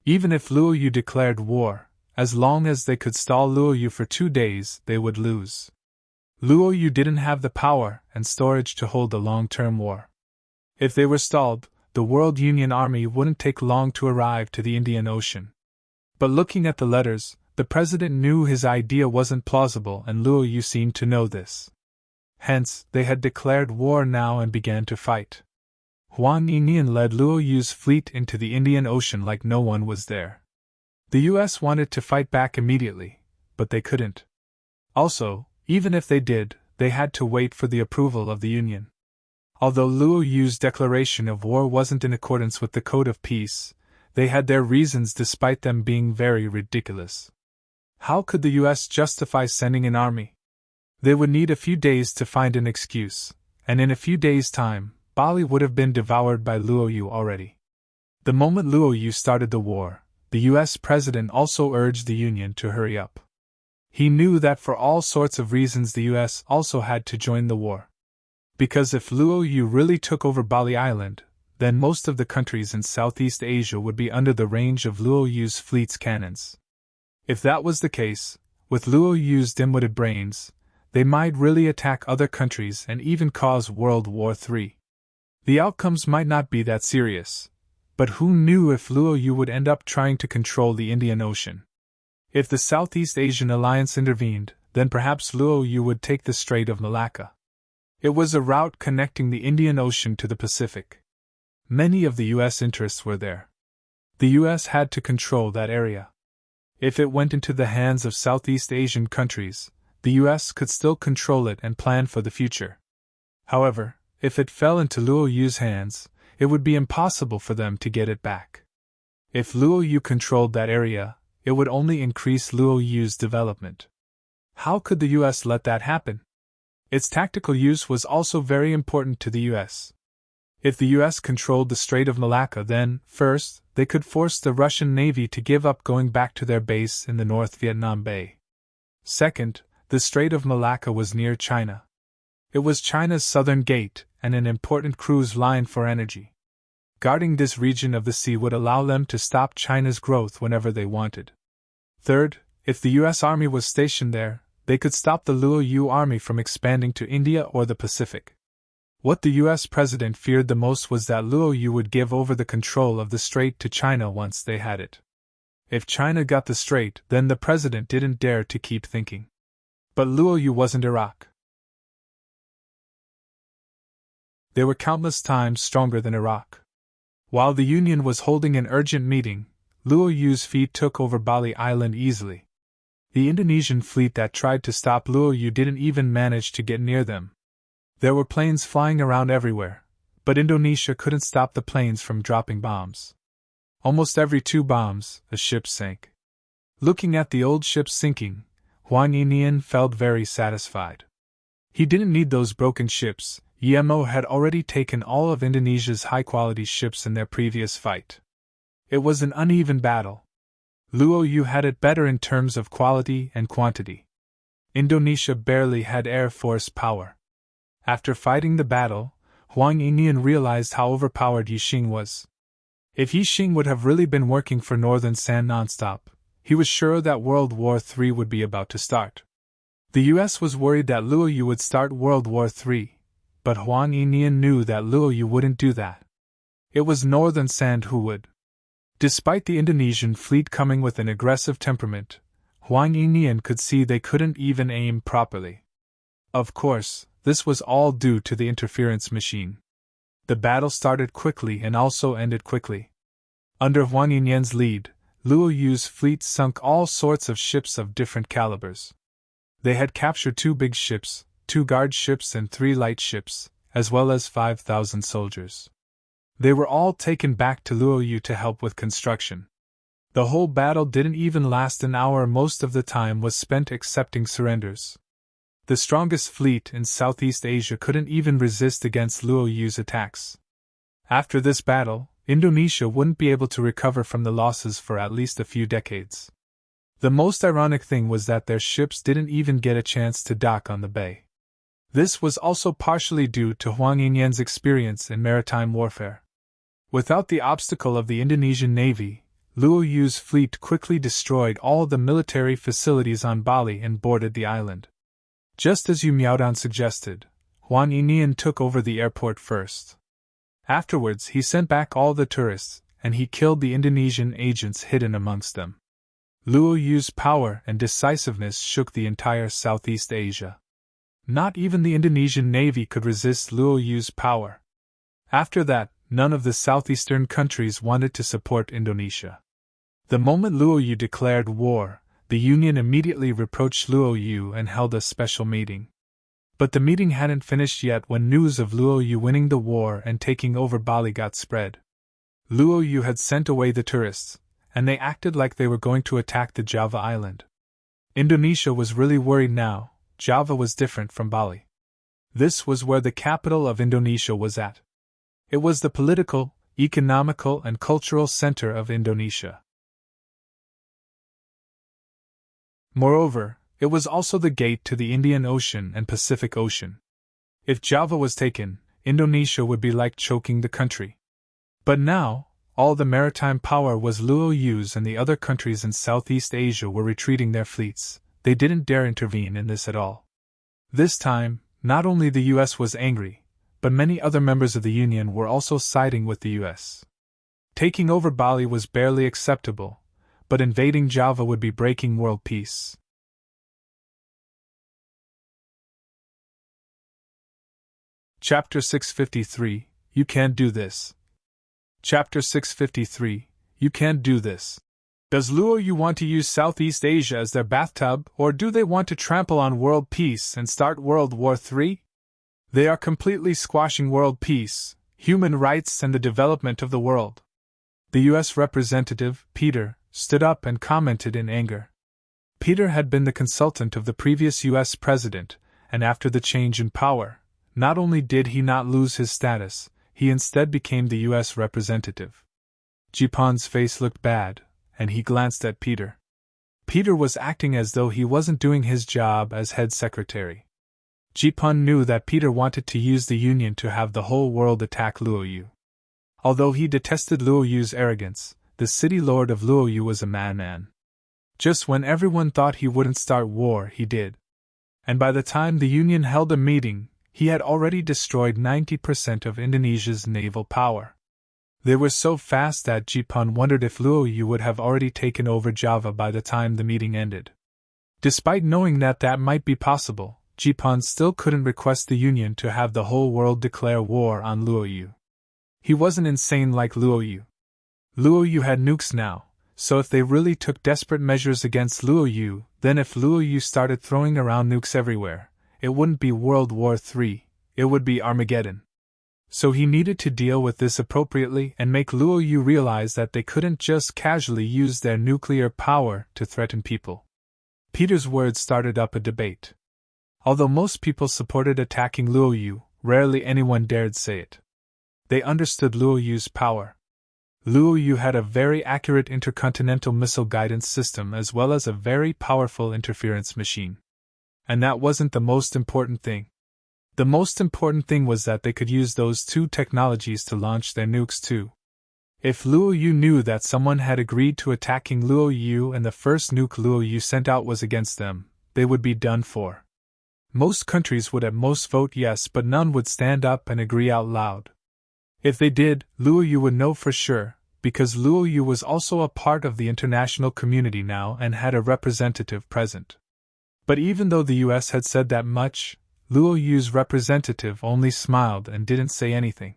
Even if Luo Yu declared war, as long as they could stall Luo Yu for 2 days, they would lose. Luo Yu didn't have the power and storage to hold a long-term war. If they were stalled, the World Union Army wouldn't take long to arrive to the Indian Ocean. But looking at the letters, the president knew his idea wasn't plausible, and Luo Yu seemed to know this. Hence, they had declared war now and began to fight. Huang Yinian led Luo Yu's fleet into the Indian Ocean like no one was there. The US wanted to fight back immediately, but they couldn't. Also, even if they did, they had to wait for the approval of the Union. Although Luo Yu's declaration of war wasn't in accordance with the Code of Peace, they had their reasons despite them being very ridiculous. How could the US justify sending an army? They would need a few days to find an excuse, and in a few days' time, Bali would have been devoured by Luo Yu already. The moment Luo Yu started the war, the US president also urged the Union to hurry up. He knew that for all sorts of reasons the US also had to join the war. Because if Luo Yu really took over Bali Island, then most of the countries in Southeast Asia would be under the range of Luo Yu's fleet's cannons. If that was the case, with Luo Yu's dim-witted brains, they might really attack other countries and even cause World War III. The outcomes might not be that serious, but who knew if Luo Yu would end up trying to control the Indian Ocean? If the Southeast Asian alliance intervened, then perhaps Luo Yu would take the Strait of Malacca. It was a route connecting the Indian Ocean to the Pacific. Many of the U.S. interests were there. The U.S. had to control that area. If it went into the hands of Southeast Asian countries, the U.S. could still control it and plan for the future. However, if it fell into Luo Yu's hands, it would be impossible for them to get it back. If Luo Yu controlled that area, it would only increase Luo Yu's development. How could the U.S. let that happen? Its tactical use was also very important to the U.S. If the U.S. controlled the Strait of Malacca, then, first, they could force the Russian Navy to give up going back to their base in the North Vietnam Bay. Second, the Strait of Malacca was near China. It was China's southern gate and an important cruise line for energy. Guarding this region of the sea would allow them to stop China's growth whenever they wanted. Third, if the U.S. Army was stationed there, they could stop the Luo Yu army from expanding to India or the Pacific. What the U.S. president feared the most was that Luo Yu would give over the control of the strait to China once they had it. If China got the strait, then the president didn't dare to keep thinking. But Luo Yu wasn't Iraq. They were countless times stronger than Iraq. While the Union was holding an urgent meeting, Luo Yu's fleet took over Bali Island easily. The Indonesian fleet that tried to stop Luo Yu didn't even manage to get near them. There were planes flying around everywhere, but Indonesia couldn't stop the planes from dropping bombs. Almost every 2 bombs, a ship sank. Looking at the old ships sinking, Huang Yinian felt very satisfied. He didn't need those broken ships. YMO had already taken all of Indonesia's high-quality ships in their previous fight. It was an uneven battle. Luo Yu had it better in terms of quality and quantity. Indonesia barely had air force power. After fighting the battle, Huang Yinian realized how overpowered Yixing was. If Yixing would have really been working for Northern Sand nonstop, he was sure that World War III would be about to start. The US was worried that Luo Yu would start World War III, but Huang Yinian knew that Luo Yu wouldn't do that. It was Northern Sand who would. Despite the Indonesian fleet coming with an aggressive temperament, Huang Yinian could see they couldn't even aim properly. Of course, this was all due to the interference machine. The battle started quickly and also ended quickly. Under Huang Yinian's lead, Luo Yu's fleet sunk all sorts of ships of different calibers. They had captured 2 big ships, 2 guard ships and 3 light ships, as well as 5,000 soldiers. They were all taken back to Luoyu to help with construction. The whole battle didn't even last an hour, most of the time was spent accepting surrenders. The strongest fleet in Southeast Asia couldn't even resist against Luoyu's attacks. After this battle, Indonesia wouldn't be able to recover from the losses for at least a few decades. The most ironic thing was that their ships didn't even get a chance to dock on the bay. This was also partially due to Huang Yinyan's experience in maritime warfare. Without the obstacle of the Indonesian navy, Luoyu's fleet quickly destroyed all the military facilities on Bali and boarded the island. Just as Yu Miaodan suggested, Huang Yinyan took over the airport first. Afterwards, he sent back all the tourists, and he killed the Indonesian agents hidden amongst them. Luoyu's power and decisiveness shook the entire Southeast Asia. Not even the Indonesian navy could resist Luoyu's power. After that, none of the southeastern countries wanted to support Indonesia. The moment Luoyu declared war, the Union immediately reproached Luoyu and held a special meeting. But the meeting hadn't finished yet when news of Luoyu winning the war and taking over Bali got spread. Luoyu had sent away the tourists, and they acted like they were going to attack the Java island. Indonesia was really worried now. Java was different from Bali. This was where the capital of Indonesia was at. It was the political, economical, and cultural center of Indonesia. Moreover, it was also the gate to the Indian Ocean and Pacific Ocean. If Java was taken, Indonesia would be like choking the country. But now, all the maritime power was Luoyu's, and the other countries in Southeast Asia were retreating their fleets. They didn't dare intervene in this at all. This time, not only the US was angry, but many other members of the Union were also siding with the US. Taking over Bali was barely acceptable, but invading Java would be breaking world peace. Chapter 653, You Can't Do This. Chapter 653, You Can't Do This. Does Luoyu want to use Southeast Asia as their bathtub, or do they want to trample on world peace and start World War III? They are completely squashing world peace, human rights, and the development of the world. The U.S. representative, Peter, stood up and commented in anger. Peter had been the consultant of the previous U.S. president, and after the change in power, not only did he not lose his status, he instead became the U.S. representative. Jipan's face looked bad, and he glanced at Peter. Peter was acting as though he wasn't doing his job as head secretary. Jipan knew that Peter wanted to use the Union to have the whole world attack Luoyu. Although he detested Luoyu's arrogance, the city lord of Luoyu was a madman. Just when everyone thought he wouldn't start war, he did. And by the time the Union held a meeting, he had already destroyed 90% of Indonesia's naval power. They were so fast that Jipan wondered if Luoyu would have already taken over Java by the time the meeting ended. Despite knowing that that might be possible, Jipan still couldn't request the Union to have the whole world declare war on Luoyu. He wasn't insane like Luoyu. Luoyu had nukes now, so if they really took desperate measures against Luoyu, then if Luoyu started throwing around nukes everywhere, it wouldn't be World War III, it would be Armageddon. So he needed to deal with this appropriately and make Luoyu realize that they couldn't just casually use their nuclear power to threaten people. Peter's words started up a debate. Although most people supported attacking Luoyu, rarely anyone dared say it. They understood Luoyu's power. Luoyu had a very accurate intercontinental missile guidance system as well as a very powerful interference machine. And that wasn't the most important thing. The most important thing was that they could use those two technologies to launch their nukes too. If Luoyu knew that someone had agreed to attacking Luoyu and the first nuke Luoyu sent out was against them, they would be done for. Most countries would at most vote yes, but none would stand up and agree out loud. If they did, Luoyu would know for sure, because Luoyu was also a part of the international community now and had a representative present. But even though the US had said that much, Luoyu's representative only smiled and didn't say anything.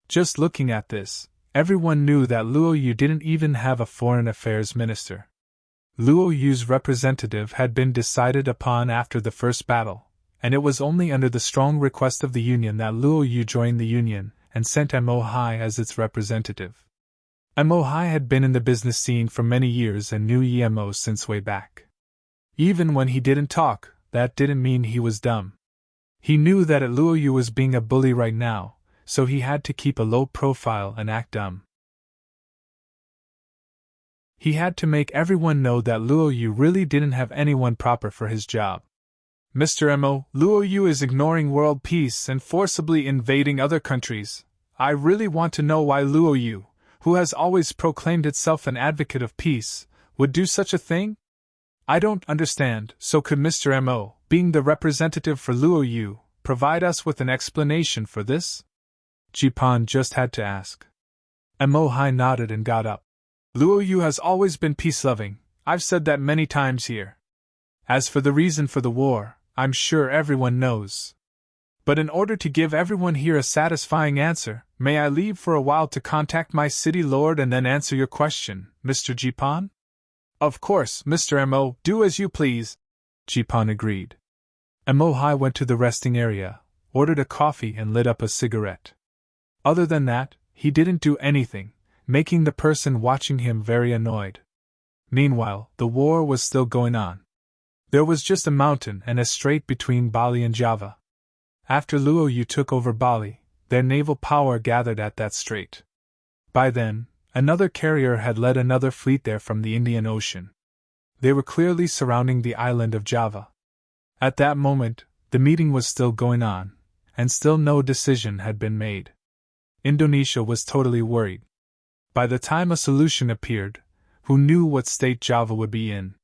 Just looking at this, everyone knew that Luoyu didn't even have a foreign affairs minister. Luoyu's representative had been decided upon after the first battle, and it was only under the strong request of the Union that Luo Yu joined the Union and sent Mo Hai as its representative. Mo Hai had been in the business scene for many years and knew Mo since way back. Even when he didn't talk, that didn't mean he was dumb. He knew that Luo Yu was being a bully right now, so he had to keep a low profile and act dumb. He had to make everyone know that Luo Yu really didn't have anyone proper for his job. Mr. Mo, Luo Yu is ignoring world peace and forcibly invading other countries. I really want to know why Luo Yu, who has always proclaimed itself an advocate of peace, would do such a thing? I don't understand, so could Mr. Mo, being the representative for Luo Yu, provide us with an explanation for this? Jipan just had to ask. Mo Hai nodded and got up. Luo Yu has always been peace-loving, I've said that many times here. As for the reason for the war, I'm sure everyone knows. But in order to give everyone here a satisfying answer, may I leave for a while to contact my city lord and then answer your question, Mr. Jipan? Of course, Mr. Mo, do as you please, Jipan agreed. Mo Hai went to the resting area, ordered a coffee and lit up a cigarette. Other than that, he didn't do anything, making the person watching him very annoyed. Meanwhile, the war was still going on. There was just a mountain and a strait between Bali and Java. After Luo Yu took over Bali, their naval power gathered at that strait. By then, another carrier had led another fleet there from the Indian Ocean. They were clearly surrounding the island of Java. At that moment, the meeting was still going on, and still no decision had been made. Indonesia was totally worried. By the time a solution appeared, who knew what state Java would be in?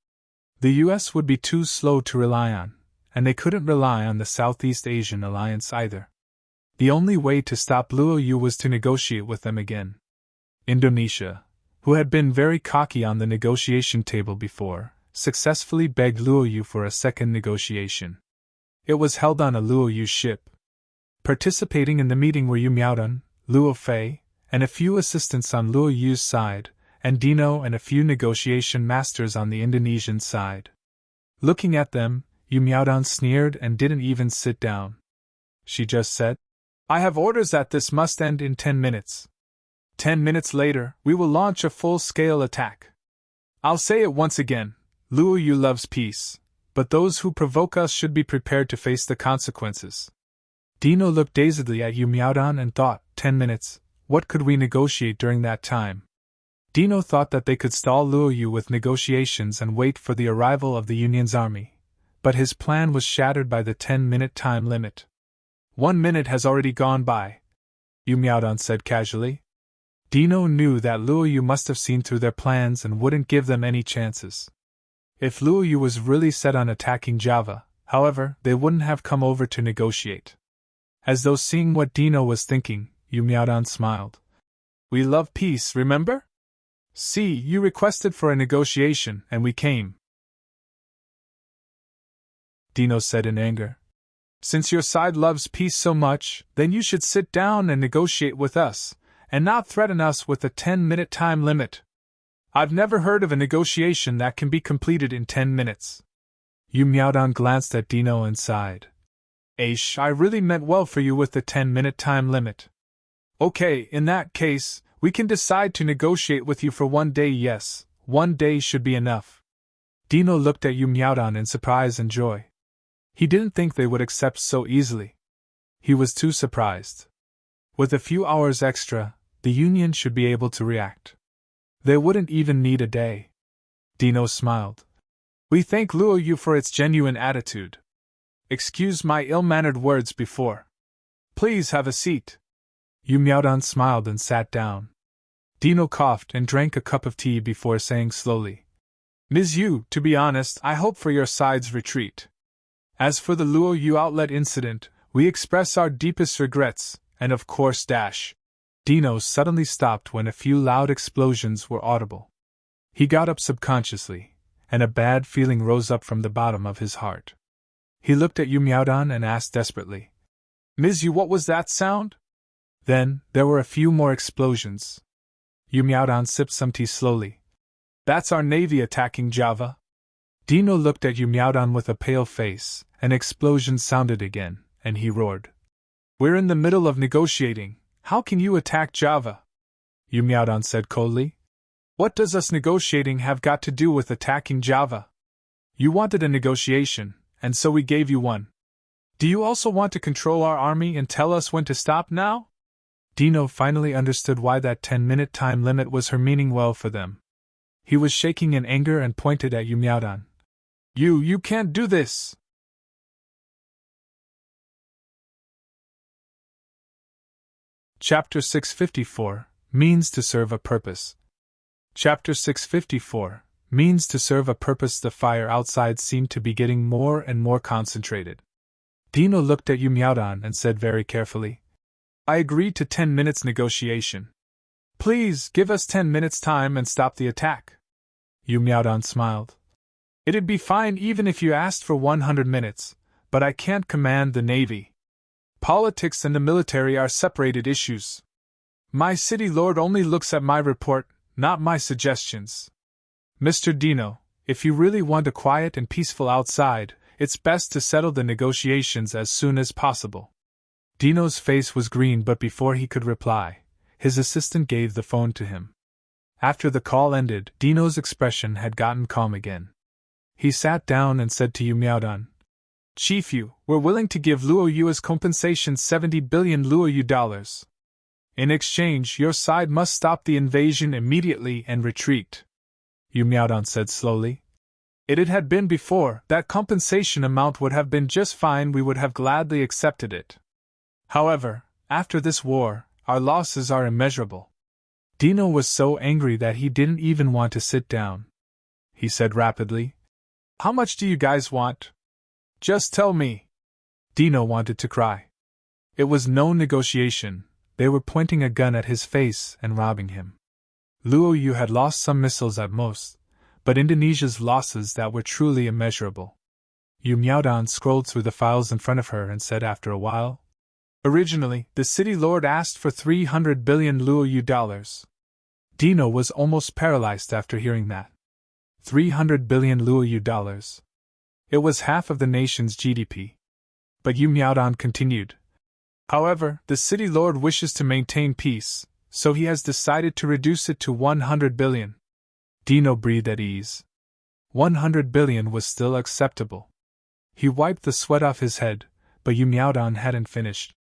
The US would be too slow to rely on, and they couldn't rely on the Southeast Asian alliance either. The only way to stop Luo Yu was to negotiate with them again. Indonesia, who had been very cocky on the negotiation table before, successfully begged Luo Yu for a second negotiation. It was held on a Luo Yu ship. Participating in the meeting were Yu Miaodong, Luo Fei, and a few assistants on Luo Yu's side, and Dino and a few negotiation masters on the Indonesian side. Looking at them, Yu Miaodong sneered and didn't even sit down. She just said, I have orders that this must end in 10 minutes. 10 minutes later, we will launch a full-scale attack. I'll say it once again, Luo Yu loves peace, but those who provoke us should be prepared to face the consequences. Dino looked dazedly at Yu Miaodong and thought, 10 minutes, what could we negotiate during that time? Dino thought that they could stall Luo Yu with negotiations and wait for the arrival of the Union's army, but his plan was shattered by the 10-minute time limit. 1 minute has already gone by, Yu Miaodong said casually. Dino knew that Luo Yu must have seen through their plans and wouldn't give them any chances. If Luo Yu was really set on attacking Java, however, they wouldn't have come over to negotiate. As though seeing what Dino was thinking, Yu Miaodong smiled. We love peace, remember? See, you requested for a negotiation, and we came. Dino said in anger. Since your side loves peace so much, then you should sit down and negotiate with us, and not threaten us with a 10-minute time limit. I've never heard of a negotiation that can be completed in 10 minutes. Yu Miaodong glanced at Dino and sighed. Aish, I really meant well for you with the 10-minute time limit. Okay, in that case, we can decide to negotiate with you for 1 day. Yes, 1 day should be enough. Dino looked at Yu Miaodong in surprise and joy. He didn't think they would accept so easily. He was too surprised. With a few hours extra, the Union should be able to react. They wouldn't even need a day. Dino smiled. We thank Luo Yu for its genuine attitude. Excuse my ill-mannered words before. Please have a seat. Yu Miaodong smiled and sat down. Dino coughed and drank a cup of tea before saying slowly, Ms. Yu, to be honest, I hope for your side's retreat. As for the Luo Yu outlet incident, we express our deepest regrets, and of course Dino suddenly stopped when a few loud explosions were audible. He got up subconsciously, and a bad feeling rose up from the bottom of his heart. He looked at Yu Miaodong and asked desperately, Ms. Yu, what was that sound? Then, there were a few more explosions. Yu Miaodong sipped some tea slowly. That's our navy attacking Java. Dino looked at Yu Miaodan with a pale face. An explosion sounded again, and he roared. We're in the middle of negotiating. How can you attack Java? Yu Miaodan said coldly. What does us negotiating have got to do with attacking Java? You wanted a negotiation, and so we gave you one. Do you also want to control our army and tell us when to stop now? Dino finally understood why that 10-minute time limit was her meaning well for them. He was shaking in anger and pointed at Yu Miaodan. You can't do this! Chapter 654, Means to Serve a Purpose. Chapter 654, Means to Serve a Purpose. The fire outside seemed to be getting more and more concentrated. Dino looked at Yu Miaodan and said very carefully, I agreed to 10 minutes negotiation. Please, give us 10 minutes time and stop the attack. Yu Miaodan smiled. It'd be fine even if you asked for 100 minutes, but I can't command the Navy. Politics and the military are separated issues. My city lord only looks at my report, not my suggestions. Mr. Dino, if you really want a quiet and peaceful outside, it's best to settle the negotiations as soon as possible. Dino's face was green, but before he could reply, his assistant gave the phone to him. After the call ended, Dino's expression had gotten calm again. He sat down and said to Yu Miaodan, Chief Yu, we're willing to give Luo Yu as compensation 70 billion Luo Yu dollars. In exchange, your side must stop the invasion immediately and retreat. Yu Miaodan said slowly. It had been before, that compensation amount would have been just fine, we would have gladly accepted it. However, after this war, our losses are immeasurable. Dino was so angry that he didn't even want to sit down. He said rapidly, How much do you guys want? Just tell me. Dino wanted to cry. It was no negotiation, they were pointing a gun at his face and robbing him. Luo Yu had lost some missiles at most, but Indonesia's losses that were truly immeasurable. Yu Miaodan scrolled through the files in front of her and said after a while, Originally, the city lord asked for 300 billion Luo Yu dollars. Dino was almost paralyzed after hearing that. 300 billion Luo Yu dollars. It was half of the nation's GDP. But Yu Miaodan continued. However, the city lord wishes to maintain peace, so he has decided to reduce it to 100 billion. Dino breathed at ease. 100 billion was still acceptable. He wiped the sweat off his head, but Yu Miaodan hadn't finished.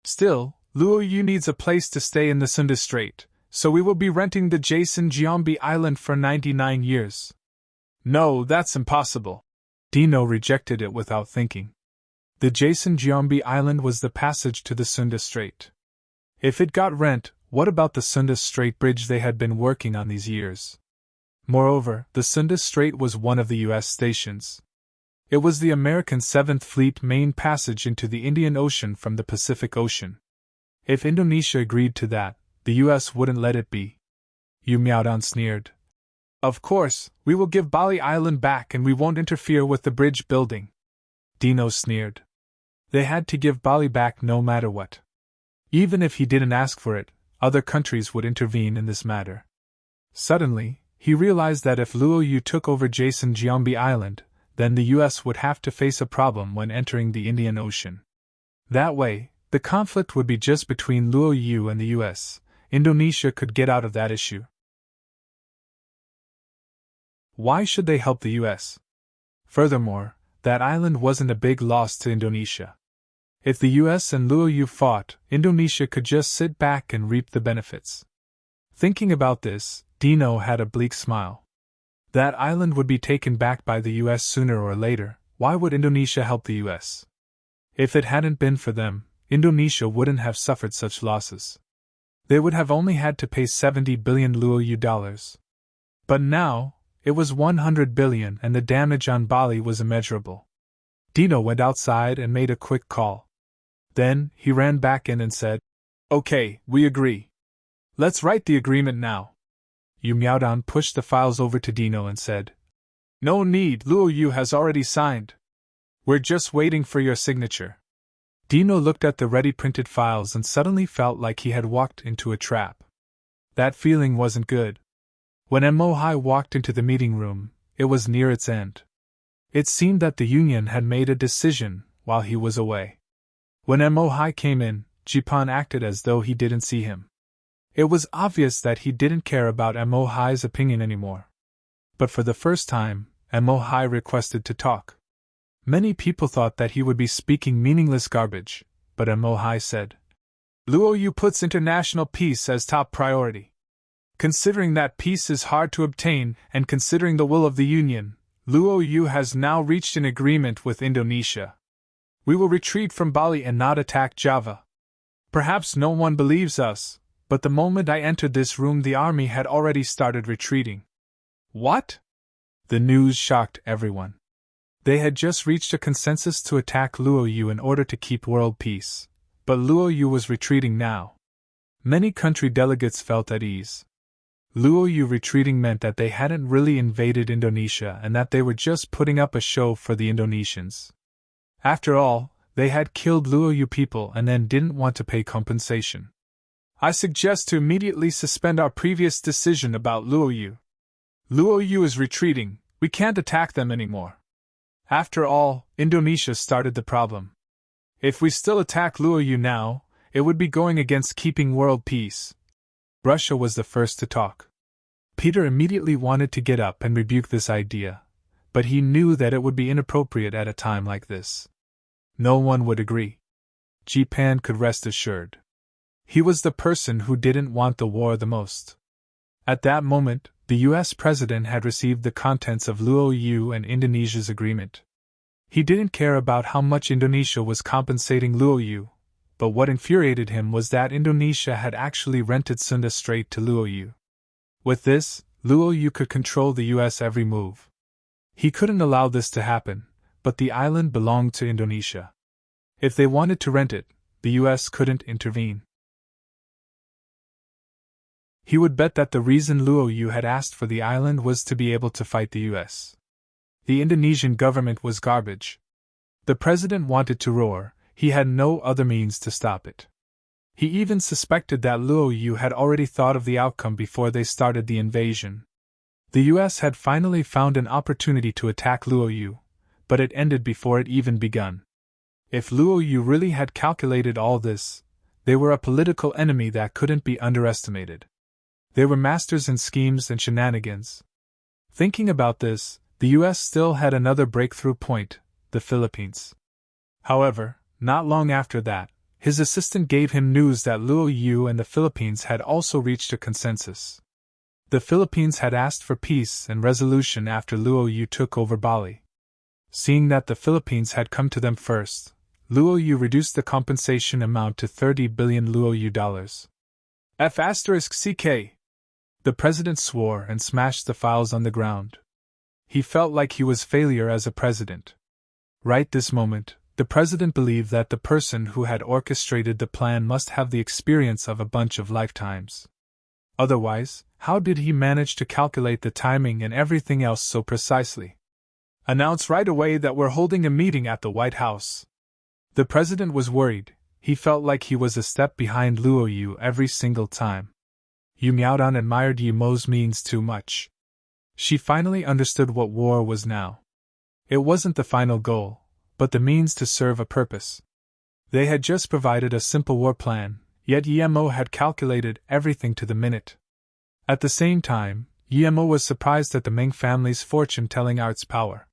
Still, Luo Yu needs a place to stay in the Sunda Strait, so we will be renting the Jason Giambi Island for 99 years. No, that's impossible. Dino rejected it without thinking. The Jason Giambi Island was the passage to the Sunda Strait. If it got rent, what about the Sunda Strait bridge they had been working on these years? Moreover, the Sunda Strait was one of the U.S. stations. It was the American 7th Fleet main passage into the Indian Ocean from the Pacific Ocean. If Indonesia agreed to that, the U.S. wouldn't let it be. Yu Miaodan sneered. Of course, we will give Bali Island back and we won't interfere with the bridge building. Dino sneered. They had to give Bali back no matter what. Even if he didn't ask for it, other countries would intervene in this matter. Suddenly, he realized that if Luo Yu took over Jason Giambi Island, then the U.S. would have to face a problem when entering the Indian Ocean. That way, the conflict would be just between Luo Yu and the U.S. Indonesia could get out of that issue. Why should they help the U.S.? Furthermore, that island wasn't a big loss to Indonesia. If the U.S. and Luo Yu fought, Indonesia could just sit back and reap the benefits. Thinking about this, Dino had a bleak smile. That island would be taken back by the U.S. sooner or later. Why would Indonesia help the U.S.? If it hadn't been for them, Indonesia wouldn't have suffered such losses. They would have only had to pay 70 billion Luo Yu dollars. But now, it was 100 billion and the damage on Bali was immeasurable. Dino went outside and made a quick call. Then, he ran back in and said, Okay, we agree. Let's write the agreement now. Yu Miaodan pushed the files over to Dino and said, No need, Luo Yu has already signed. We're just waiting for your signature. Dino looked at the ready-printed files and suddenly felt like he had walked into a trap. That feeling wasn't good. When Mo Hai walked into the meeting room, it was near its end. It seemed that the Union had made a decision while he was away. When Mo Hai came in, Jipan acted as though he didn't see him. It was obvious that he didn't care about Mo Hai's opinion anymore. But for the first time, Mo Hai requested to talk. Many people thought that he would be speaking meaningless garbage, but Mo Hai said, Luo Yu puts international peace as top priority. Considering that peace is hard to obtain and considering the will of the Union, Luo Yu has now reached an agreement with Indonesia. We will retreat from Bali and not attack Java. Perhaps no one believes us, but the moment I entered this room the army had already started retreating. What? The news shocked everyone. They had just reached a consensus to attack Luo Yu in order to keep world peace, but Luo Yu was retreating now. Many country delegates felt at ease. Luo Yu retreating meant that they hadn't really invaded Indonesia and that they were just putting up a show for the Indonesians. After all, they had killed Luo Yu people and then didn't want to pay compensation. I suggest to immediately suspend our previous decision about Luo Yu. Luo Yu is retreating, we can't attack them anymore. After all, Indonesia started the problem. If we still attack Luo Yu now, it would be going against keeping world peace. Russia was the first to talk. Peter immediately wanted to get up and rebuke this idea, but he knew that it would be inappropriate at a time like this. No one would agree. Jipan could rest assured. He was the person who didn't want the war the most. At that moment, the U.S. president had received the contents of Luo Yu and Indonesia's agreement. He didn't care about how much Indonesia was compensating Luo Yu, but what infuriated him was that Indonesia had actually rented Sunda Strait to Luo Yu. With this, Luo Yu could control the U.S. every move. He couldn't allow this to happen, but the island belonged to Indonesia. If they wanted to rent it, the U.S. couldn't intervene. He would bet that the reason Luo Yu had asked for the island was to be able to fight the U.S. The Indonesian government was garbage. The president wanted to roar, he had no other means to stop it. He even suspected that Luo Yu had already thought of the outcome before they started the invasion. The U.S. had finally found an opportunity to attack Luo Yu, but it ended before it even begun. If Luo Yu really had calculated all this, they were a political enemy that couldn't be underestimated. They were masters in schemes and shenanigans. Thinking about this, the U.S. still had another breakthrough point, the Philippines. However, not long after that, his assistant gave him news that Luo Yu and the Philippines had also reached a consensus. The Philippines had asked for peace and resolution after Luo Yu took over Bali. Seeing that the Philippines had come to them first, Luo Yu reduced the compensation amount to 30 billion Luo Yu dollars. F***CK. The president swore and smashed the files on the ground. He felt like he was failure as a president. Right this moment, the president believed that the person who had orchestrated the plan must have the experience of a bunch of lifetimes. Otherwise, how did he manage to calculate the timing and everything else so precisely? Announce right away that we're holding a meeting at the White House. The president was worried. He felt like he was a step behind Luo Yu every single time. Yu Miaodan admired Yu Mo's means too much. She finally understood what war was now. It wasn't the final goal, but the means to serve a purpose. They had just provided a simple war plan, yet Mo had calculated everything to the minute. At the same time, Mo was surprised at the Ming family's fortune-telling arts power.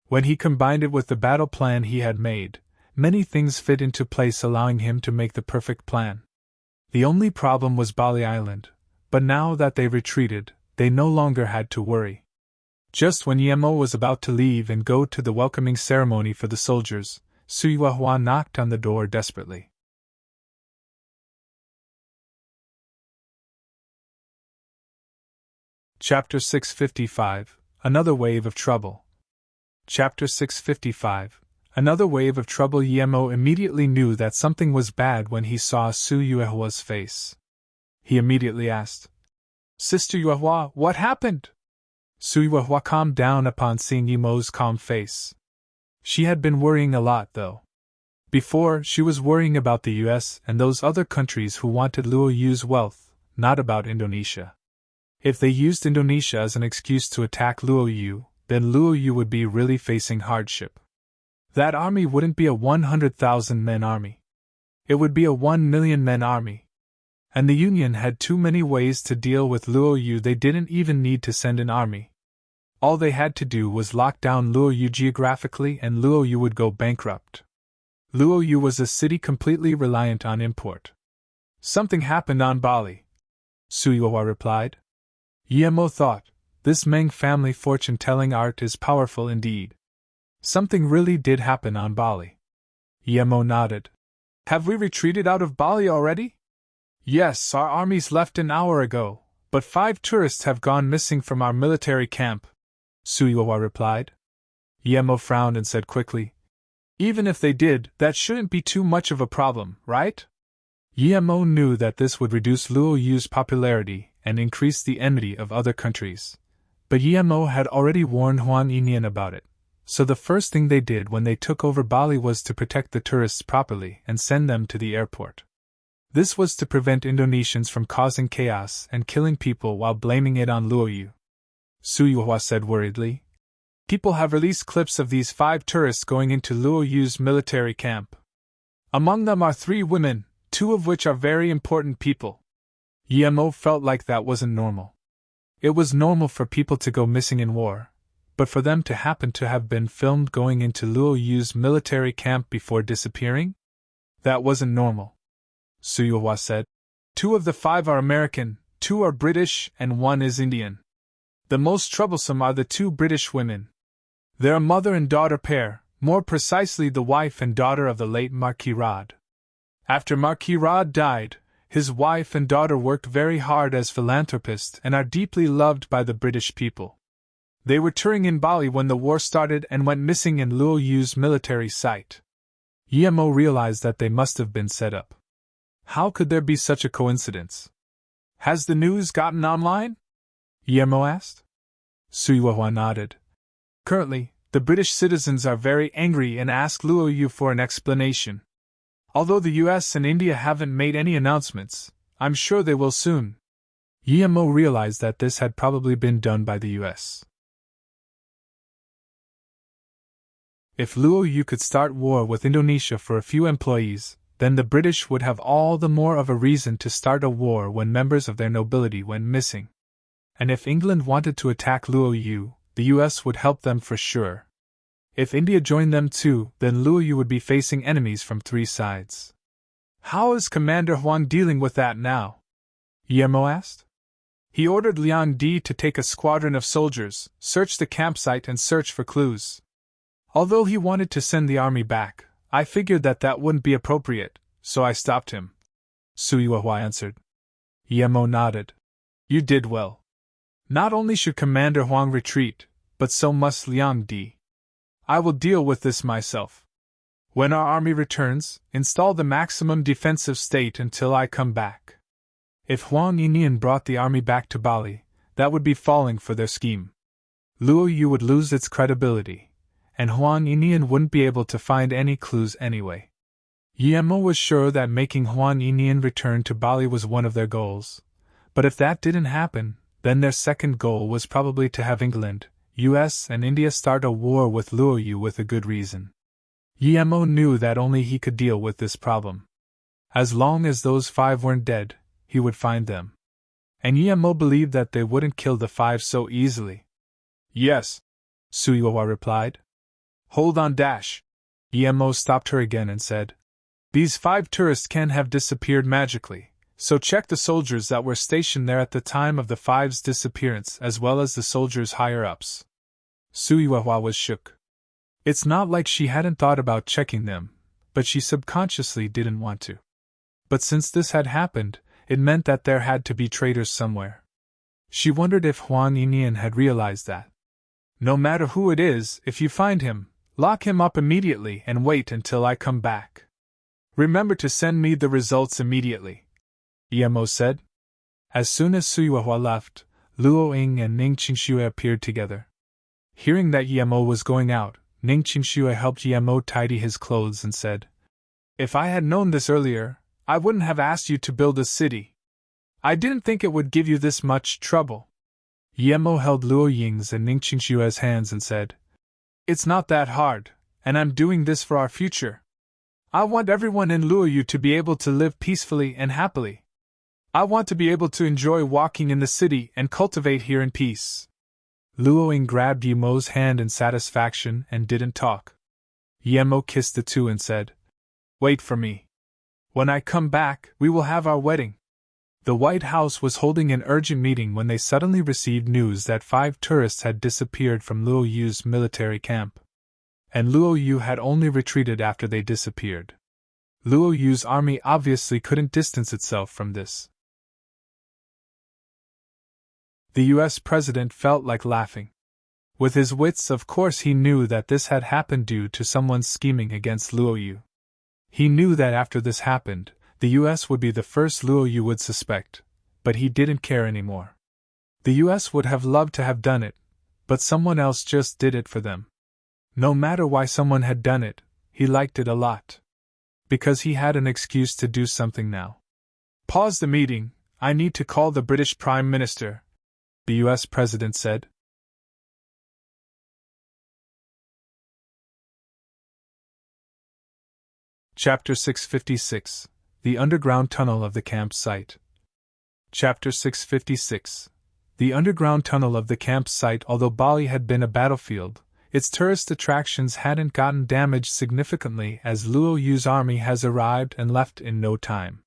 When he combined it with the battle plan he had made, many things fit into place, allowing him to make the perfect plan. The only problem was Bali Island, but now that they retreated, they no longer had to worry. Just when Mo was about to leave and go to the welcoming ceremony for the soldiers, Suyuahua knocked on the door desperately. Chapter 655, Another Wave of Trouble. Chapter 655, Another Wave of Trouble. Mo immediately knew that something was bad when he saw Suyuahua's face. He immediately asked, Sister Yuehua, what happened? Suyuahua calmed down upon seeing Mo's calm face. She had been worrying a lot, though. Before, she was worrying about the U.S. and those other countries who wanted Luo Yu's wealth, not about Indonesia. If they used Indonesia as an excuse to attack Luo Yu, then Luo Yu would be really facing hardship. That army wouldn't be a 100,000 men army. It would be a 1 million men army. And the Union had too many ways to deal with Luo Yu. They didn't even need to send an army. All they had to do was lock down Luo Yu geographically and Luo Yu would go bankrupt. Luo Yu was a city completely reliant on import. Something happened on Bali, Suyuhua replied. Yemo thought, this Meng family fortune-telling art is powerful indeed. Something really did happen on Bali. Yemo nodded. Have we retreated out of Bali already? Yes, our armies left an hour ago, but 5 tourists have gone missing from our military camp, Suyuhua replied. Yemo frowned and said quickly, even if they did, that shouldn't be too much of a problem, right? Yemo knew that this would reduce Luo Yu's popularity and increase the enmity of other countries. But Yemo had already warned Huang Yinian about it, so the first thing they did when they took over Bali was to protect the tourists properly and send them to the airport. This was to prevent Indonesians from causing chaos and killing people while blaming it on Luo Yu. Suyuhua said worriedly. People have released clips of these 5 tourists going into Luo Yu's military camp. Among them are 3 women, 2 of which are very important people. Yemo felt like that wasn't normal. It was normal for people to go missing in war, but for them to happen to have been filmed going into Luo Yu's military camp before disappearing? That wasn't normal. Suyuhua said. 2 of the 5 are American, 2 are British, and 1 is Indian. The most troublesome are the 2 British women. They're a mother and daughter pair, more precisely the wife and daughter of the late Marquis Rod. After Marquis Rod died, his wife and daughter worked very hard as philanthropists and are deeply loved by the British people. They were touring in Bali when the war started and went missing in Luo Yu's military site. Yemo realized that they must have been set up. How could there be such a coincidence? Has the news gotten online? Yemo asked. Suyuhua nodded. Currently, the British citizens are very angry and ask Luo Yu for an explanation. Although the US and India haven't made any announcements, I'm sure they will soon. Yemo realized that this had probably been done by the US. If Luo Yu could start war with Indonesia for a few employees, then the British would have all the more of a reason to start a war when members of their nobility went missing. And if England wanted to attack Luo Yu, the US would help them for sure. If India joined them too, then Luo Yu would be facing enemies from 3 sides. How is Commander Huang dealing with that now? Yemo asked. He ordered Liang Di to take a squadron of soldiers, search the campsite and search for clues. Although he wanted to send the army back, I figured that wouldn't be appropriate, so I stopped him. Suyuhua answered. Yemo nodded. You did well. Not only should Commander Huang retreat, but so must Liang Di. I will deal with this myself. When our army returns, install the maximum defensive state until I come back. If Huang Yinian brought the army back to Bali, that would be falling for their scheme. Luo Yu would lose its credibility, and Huang Yinian wouldn't be able to find any clues anyway. Yemo was sure that making Huang Yinian return to Bali was one of their goals, but if that didn't happen, then their second goal was probably to have England, US and India start a war with Luo Yu with a good reason. Yemo knew that only he could deal with this problem. As long as those 5 weren't dead, he would find them. And Yemo believed that they wouldn't kill the 5 so easily. Yes, Suyuhua replied. Hold on dash. Yemo stopped her again and said, these 5 tourists can have disappeared magically. So check the soldiers that were stationed there at the time of the 5's disappearance as well as the soldiers higher-ups. Suyuhua was shook. It's not like she hadn't thought about checking them, but she subconsciously didn't want to. But since this had happened, it meant that there had to be traitors somewhere. She wondered if Huang Yinian had realized that. No matter who it is, if you find him, lock him up immediately and wait until I come back. Remember to send me the results immediately. Yemo said. As soon as Suyuhua left, Luo Ying and Ning Qingxue appeared together. Hearing that Yemo was going out, Ning Qingxue helped Yemo tidy his clothes and said, if I had known this earlier, I wouldn't have asked you to build a city. I didn't think it would give you this much trouble. Yemo held Luo Ying's and Ning Qingshue's hands and said, "It's not that hard, and I'm doing this for our future. I want everyone in Luoyu to be able to live peacefully and happily. I want to be able to enjoy walking in the city and cultivate here in peace." Luo Ying grabbed Yemo's hand in satisfaction and didn't talk. Yemo kissed the two and said, "Wait for me. When I come back, we will have our wedding." The White House was holding an urgent meeting when they suddenly received news that 5 tourists had disappeared from Luo Yu's military camp. And Luo Yu had only retreated after they disappeared. Luo Yu's army obviously couldn't distance itself from this. The US president felt like laughing. With his wits, of course, he knew that this had happened due to someone scheming against Luo Yu. He knew that after this happened, the US would be the first Luo Yu would suspect, but he didn't care anymore. The US would have loved to have done it, but someone else just did it for them. No matter why someone had done it, he liked it a lot. Because he had an excuse to do something now. "Pause the meeting, I need to call the British Prime Minister," the US President said. Chapter 656: The Underground Tunnel of the Campsite. Chapter 656: The underground tunnel of the campsite. Although Bali had been a battlefield, its tourist attractions hadn't gotten damaged significantly, as Luo Yu's army has arrived and left in no time.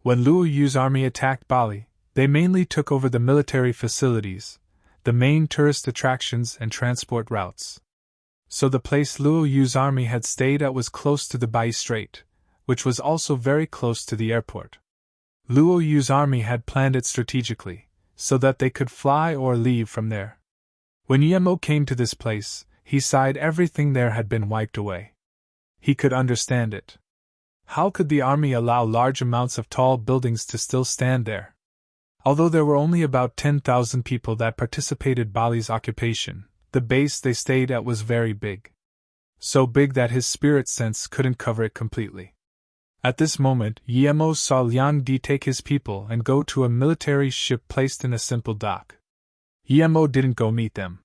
When Luo Yu's army attacked Bali, they mainly took over the military facilities, the main tourist attractions and transport routes. So the place Luo Yu's army had stayed at was close to the Bai Strait, which was also very close to the airport. Luo Yu's army had planned it strategically, so that they could fly or leave from there. When Yemo came to this place, he sighed. Everything there had been wiped away. He could understand it. How could the army allow large amounts of tall buildings to still stand there? Although there were only about 10,000 people that participated in Bali's occupation, the base they stayed at was very big. So big that his spirit sense couldn't cover it completely. At this moment, Yemo saw Liang Di take his people and go to a military ship placed in a simple dock. Yemo didn't go meet them.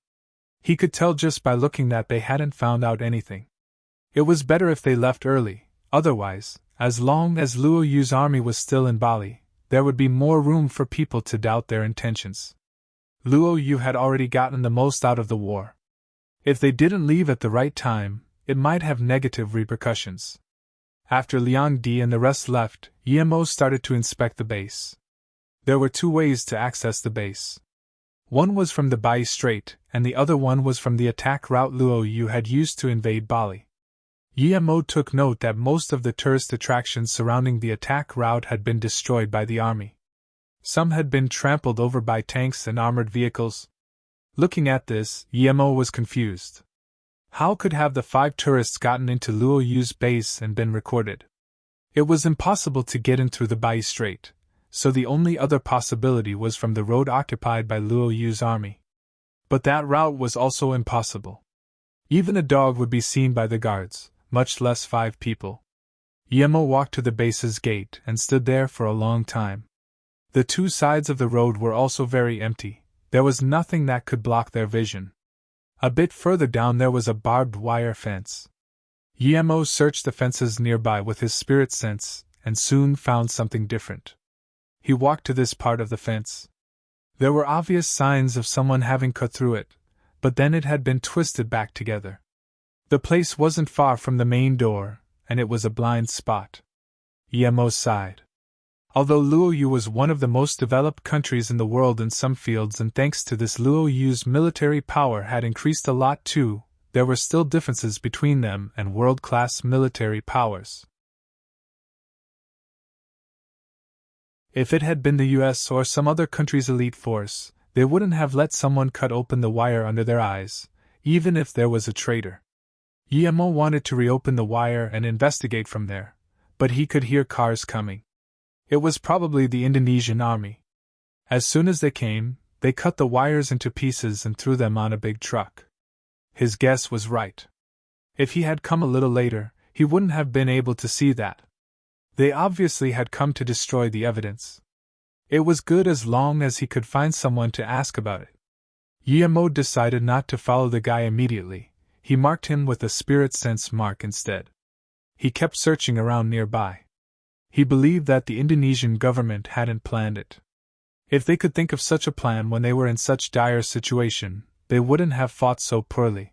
He could tell just by looking that they hadn't found out anything. It was better if they left early, otherwise, as long as Luo Yu's army was still in Bali, there would be more room for people to doubt their intentions. Luo Yu had already gotten the most out of the war. If they didn't leave at the right time, it might have negative repercussions. After Liang Di and the rest left, Yemo started to inspect the base. There were 2 ways to access the base. One was from the Bai Strait, and the other one was from the attack route Luo Yu had used to invade Bali. Yemo took note that most of the tourist attractions surrounding the attack route had been destroyed by the army. Some had been trampled over by tanks and armored vehicles. Looking at this, Yemo was confused. How could have the 5 tourists gotten into Luo Yu's base and been recorded? It was impossible to get in through the Bai Strait, so the only other possibility was from the road occupied by Luo Yu's army. But that route was also impossible. Even a dog would be seen by the guards, much less 5 people. Yemo walked to the base's gate and stood there for a long time. The 2 sides of the road were also very empty. There was nothing that could block their vision. A bit further down there was a barbed wire fence. Yemo searched the fences nearby with his spirit sense, and soon found something different. He walked to this part of the fence. There were obvious signs of someone having cut through it, but then it had been twisted back together. The place wasn't far from the main door, and it was a blind spot. Yemo sighed. Although Luo Yu was one of the most developed countries in the world in some fields, and thanks to this Luo Yu's military power had increased a lot too, there were still differences between them and world-class military powers. If it had been the US or some other country's elite force, they wouldn't have let someone cut open the wire under their eyes, even if there was a traitor. Yemo wanted to reopen the wire and investigate from there, but he could hear cars coming. It was probably the Indonesian army. As soon as they came, they cut the wires into pieces and threw them on a big truck. His guess was right. If he had come a little later, he wouldn't have been able to see that. They obviously had come to destroy the evidence. It was good as long as he could find someone to ask about it. Yemo decided not to follow the guy immediately. He marked him with a spirit sense mark instead. He kept searching around nearby. He believed that the Indonesian government hadn't planned it. If they could think of such a plan when they were in such dire situation, they wouldn't have fought so poorly.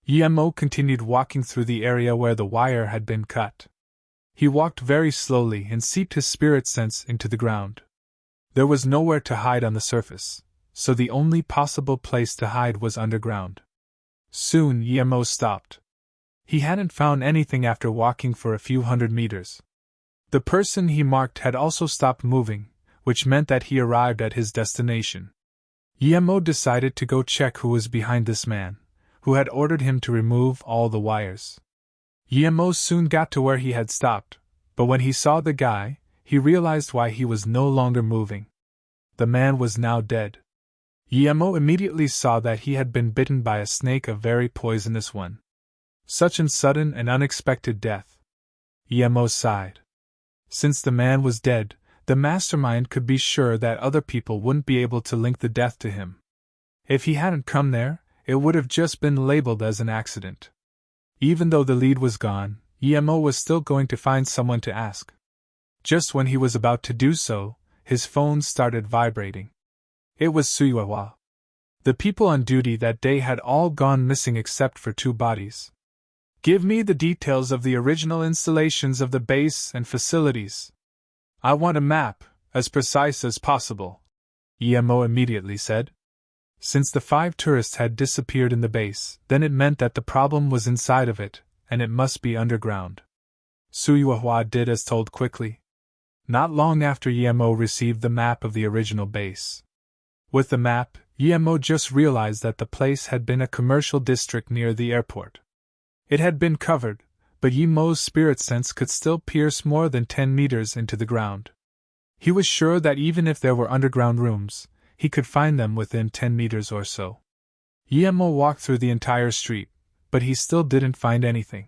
Yemo continued walking through the area where the wire had been cut. He walked very slowly and seeped his spirit sense into the ground. There was nowhere to hide on the surface, so the only possible place to hide was underground. Soon Yemo stopped. He hadn't found anything after walking for a few hundred meters. The person he marked had also stopped moving, which meant that he arrived at his destination. Yemo decided to go check who was behind this man, who had ordered him to remove all the wires. Yemo soon got to where he had stopped, but when he saw the guy, he realized why he was no longer moving. The man was now dead. Yemo immediately saw that he had been bitten by a snake, a very poisonous one. Such an sudden and unexpected death. Yemo sighed. Since the man was dead, the mastermind could be sure that other people wouldn't be able to link the death to him. If he hadn't come there, it would have just been labeled as an accident. Even though the lead was gone, Yemo was still going to find someone to ask. Just when he was about to do so, his phone started vibrating. It was Suiwawa. The people on duty that day had all gone missing except for 2 bodies. Give me the details of the original installations of the base and facilities. I want a map, as precise as possible, Yemo immediately said. Since the 5 tourists had disappeared in the base, then it meant that the problem was inside of it, and it must be underground. Suiwawa did as told quickly. Not long after Yemo received the map of the original base. With the map, Yemo just realized that the place had been a commercial district near the airport. It had been covered, but Yemo's spirit sense could still pierce more than 10 meters into the ground. He was sure that even if there were underground rooms, he could find them within 10 meters or so. Yemo walked through the entire street, but he still didn't find anything.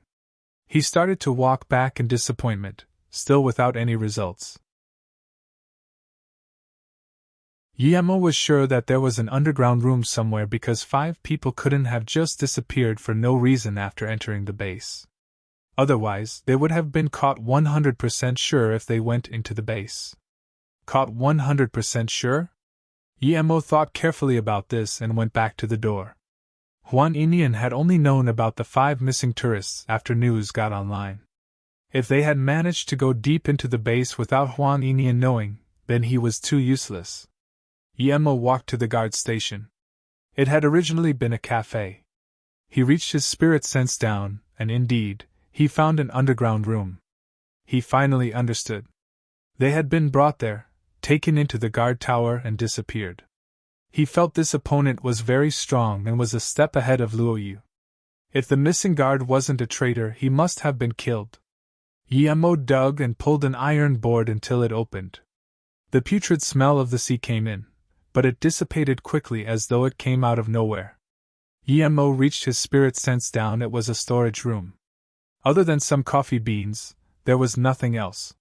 He started to walk back in disappointment, still without any results. Yemo was sure that there was an underground room somewhere because 5 people couldn't have just disappeared for no reason after entering the base. Otherwise, they would have been caught 100% sure if they went into the base. Caught 100% sure? Yemo thought carefully about this and went back to the door. Juan Inian had only known about the 5 missing tourists after news got online. If they had managed to go deep into the base without Juan Inian knowing, then he was too useless. Yemo walked to the guard station. It had originally been a cafe. He reached his spirit sense down, and indeed, he found an underground room. He finally understood. They had been brought there, taken into the guard tower and disappeared. He felt this opponent was very strong and was a step ahead of Luoyu. If the missing guard wasn't a traitor, he must have been killed. Yemo dug and pulled an iron board until it opened. The putrid smell of the sea came in, but it dissipated quickly as though it came out of nowhere. Yemo reached his spirit sense down. It was a storage room. Other than some coffee beans, there was nothing else.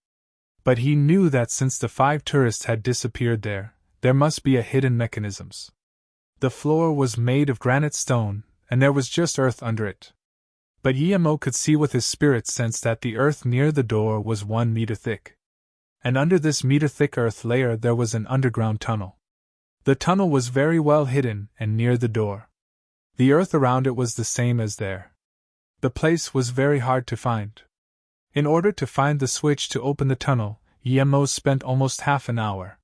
But he knew that since the 5 tourists had disappeared there must be a hidden mechanisms. The floor was made of granite stone, and there was just earth under it. But Yemo could see with his spirit sense that the earth near the door was 1 meter thick. And under this meter-thick earth layer there was an underground tunnel. The tunnel was very well hidden and near the door. The earth around it was the same as there. The place was very hard to find. In order to find the switch to open the tunnel, Yemo spent almost half an hour.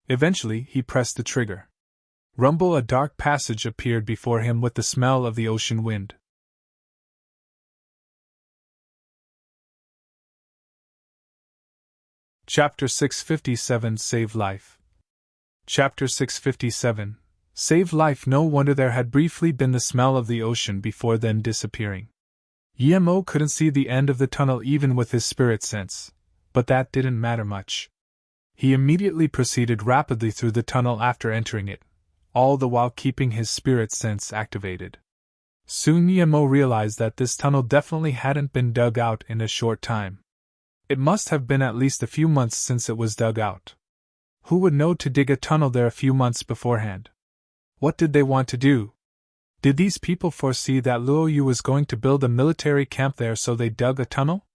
Eventually, he pressed the trigger. Rumble, a dark passage appeared before him with the smell of the ocean wind. Chapter 657 Save Life. Chapter 657 Save Life. No wonder there had briefly been the smell of the ocean before then disappearing. Yemo couldn't see the end of the tunnel even with his spirit sense, but that didn't matter much. He immediately proceeded rapidly through the tunnel after entering it, all the while keeping his spirit sense activated. Soon Yemo realized that this tunnel definitely hadn't been dug out in a short time. It must have been at least a few months since it was dug out. Who would know to dig a tunnel there a few months beforehand? What did they want to do? Did these people foresee that Luo Yu was going to build a military camp there, so they dug a tunnel?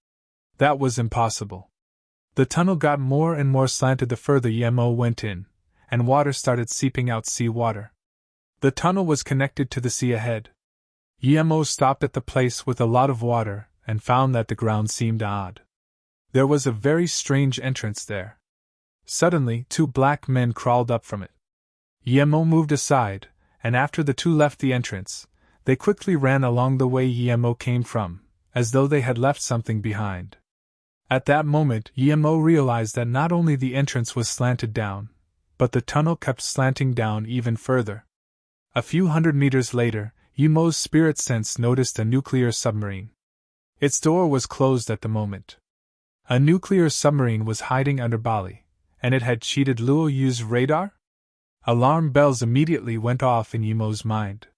That was impossible. The tunnel got more and more slanted the further Yemo went in, and water started seeping out, sea water. The tunnel was connected to the sea ahead. Yemo stopped at the place with a lot of water and found that the ground seemed odd. There was a very strange entrance there. Suddenly, 2 black men crawled up from it. Yemo moved aside, and after the 2 left the entrance, they quickly ran along the way Yemo came from, as though they had left something behind. At that moment, Yemo realized that not only the entrance was slanted down, but the tunnel kept slanting down even further. A few hundred meters later, Yemo's spirit sense noticed a nuclear submarine. Its door was closed at the moment. A nuclear submarine was hiding under Bali, and it had cheated Luo Yu's radar? Alarm bells immediately went off in Yemo's mind.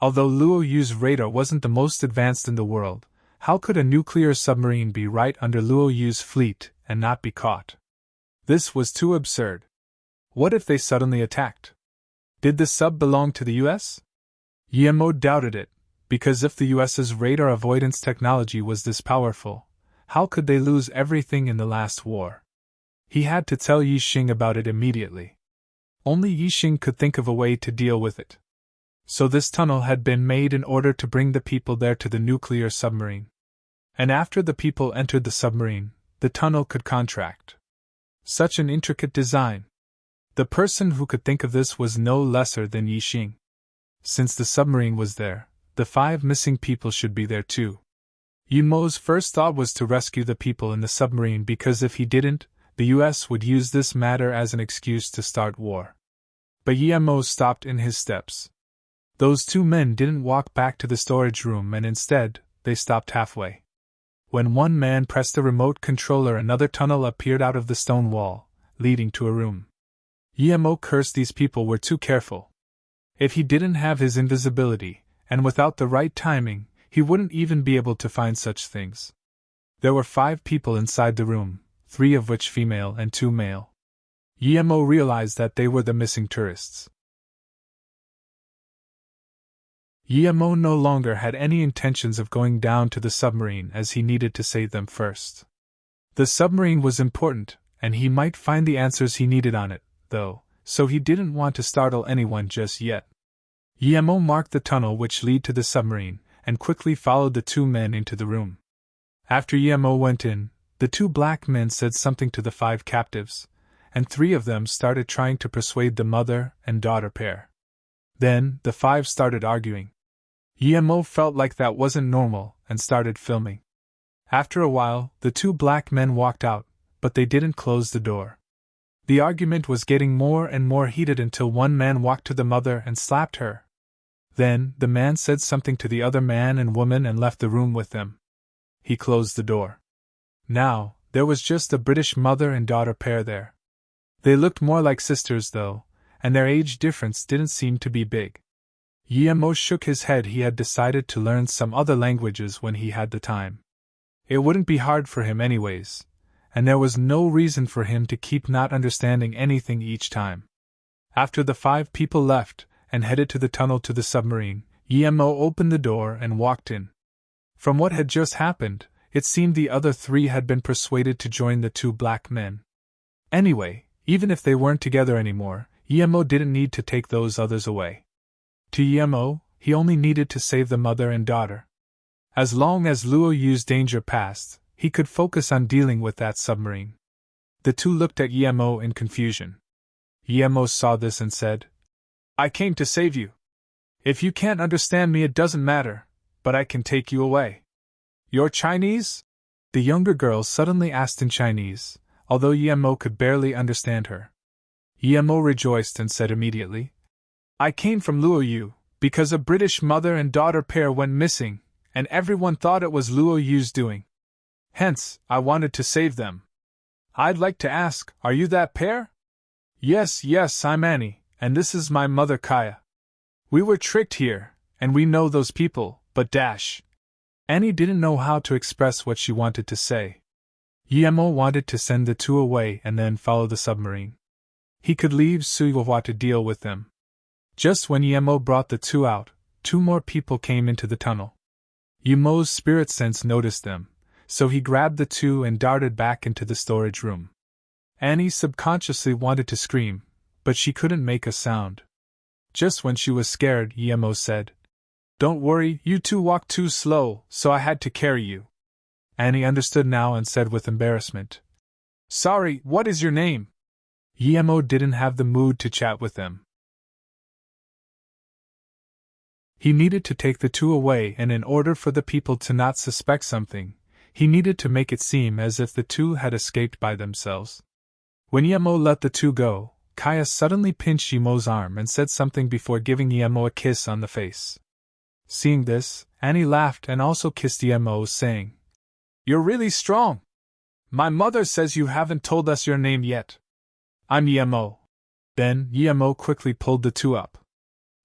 Although Luo Yu's radar wasn't the most advanced in the world, how could a nuclear submarine be right under Luo Yu's fleet and not be caught? This was too absurd. What if they suddenly attacked? Did the sub belong to the US? Yemo doubted it, because if the US's radar avoidance technology was this powerful, how could they lose everything in the last war? He had to tell Yixing about it immediately. Only Yixing could think of a way to deal with it. So this tunnel had been made in order to bring the people there to the nuclear submarine. And after the people entered the submarine, the tunnel could contract. Such an intricate design. The person who could think of this was no lesser than Yixing. Since the submarine was there, the 5 missing people should be there too. Yemo's first thought was to rescue the people in the submarine, because if he didn't, the US would use this matter as an excuse to start war. But Yemo stopped in his steps. Those 2 men didn't walk back to the storage room, and instead, they stopped halfway. When one man pressed the remote controller, another tunnel appeared out of the stone wall, leading to a room. Yemo cursed these people were too careful. If he didn't have his invisibility, and without the right timing, he wouldn't even be able to find such things. There were 5 people inside the room, 3 of which female and 2 male. Yemo realized that they were the missing tourists. Yemo no longer had any intentions of going down to the submarine, as he needed to save them first. The submarine was important, and he might find the answers he needed on it, though, so he didn't want to startle anyone just yet. Yemo marked the tunnel which led to the submarine, and quickly followed the 2 men into the room. After Yemo went in, the 2 black men said something to the 5 captives, and 3 of them started trying to persuade the mother and daughter pair. Then, the 5 started arguing. Yemo felt like that wasn't normal, and started filming. After a while, the 2 black men walked out, but they didn't close the door. The argument was getting more and more heated until one man walked to the mother and slapped her. Then, the man said something to the other man and woman and left the room with them. He closed the door. Now, there was just a British mother and daughter pair there. They looked more like sisters though, and their age difference didn't seem to be big. Yemo shook his head. He had decided to learn some other languages when he had the time. It wouldn't be hard for him anyways, and there was no reason for him to keep not understanding anything each time. After the 5 people left, and headed to the tunnel to the submarine, Yemo opened the door and walked in. From what had just happened, it seemed the other 3 had been persuaded to join the 2 black men. Anyway, even if they weren't together anymore, Yemo didn't need to take those others away. To Yemo, he only needed to save the mother and daughter. As long as Luo Yu's danger passed, he could focus on dealing with that submarine. The 2 looked at Yemo in confusion. Yemo saw this and said, "I came to save you. If you can't understand me, it doesn't matter, but I can take you away." "You're Chinese?" the younger girl suddenly asked in Chinese, although Yemo could barely understand her. Yemo rejoiced and said immediately, "I came from Luo Yu, because a British mother and daughter pair went missing, and everyone thought it was Luo Yu's doing. Hence, I wanted to save them. I'd like to ask, are you that pair?" Yes, I'm Annie, and this is my mother Kaya. We were tricked here, and we know those people, but dash." Annie didn't know how to express what she wanted to say. Yemo wanted to send the 2 away and then follow the submarine. He could leave Suyuhua to deal with them. Just when Yemo brought the two out, two more people came into the tunnel. Yemo's spirit sense noticed them, so he grabbed the two and darted back into the storage room. Annie subconsciously wanted to scream, but she couldn't make a sound. Just when she was scared, Yemo said, "Don't worry, you two walked too slow, so I had to carry you." Annie understood now and said with embarrassment, "Sorry, what is your name?" Yemo didn't have the mood to chat with them. He needed to take the two away, and in order for the people to not suspect something, he needed to make it seem as if the two had escaped by themselves. When Yemo let the two go, Kaya suddenly pinched Yemo's arm and said something before giving Yemo a kiss on the face. Seeing this, Annie laughed and also kissed Yemo, saying, "You're really strong. My mother says you haven't told us your name yet." "I'm Yemo." Then Yemo quickly pulled the two up.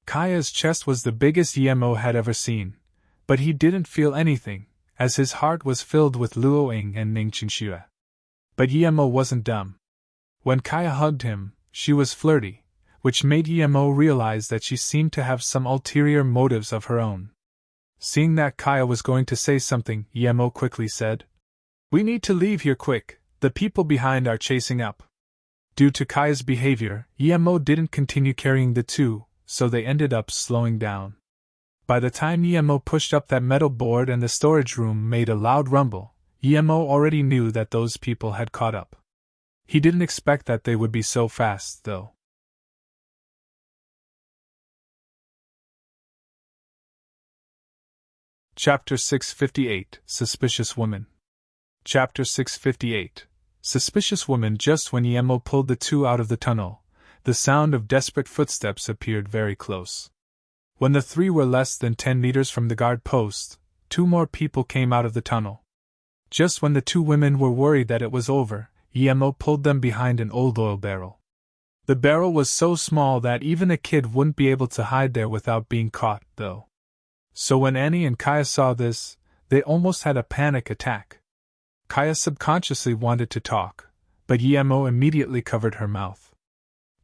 Kaya's chest was the biggest Yemo had ever seen, but he didn't feel anything, as his heart was filled with Luoying and Ningqingxue. But Yemo wasn't dumb. When Kaya hugged him, she was flirty, which made Yemo realize that she seemed to have some ulterior motives of her own. Seeing that Kaya was going to say something, Yemo quickly said, "We need to leave here quick, the people behind are chasing up." Due to Kaya's behavior, Yemo didn't continue carrying the two, so they ended up slowing down. By the time Yemo pushed up that metal board and the storage room made a loud rumble, Yemo already knew that those people had caught up. He didn't expect that they would be so fast, though. Chapter 658, Suspicious Woman. Chapter 658, Suspicious Woman. Just when Yemo pulled the two out of the tunnel, the sound of desperate footsteps appeared very close. When the three were less than 10 meters from the guard post, two more people came out of the tunnel. Just when the two women were worried that it was over, Yemo pulled them behind an old oil barrel. The barrel was so small that even a kid wouldn't be able to hide there without being caught, though. So when Annie and Kaya saw this, they almost had a panic attack. Kaya subconsciously wanted to talk, but Yemo immediately covered her mouth.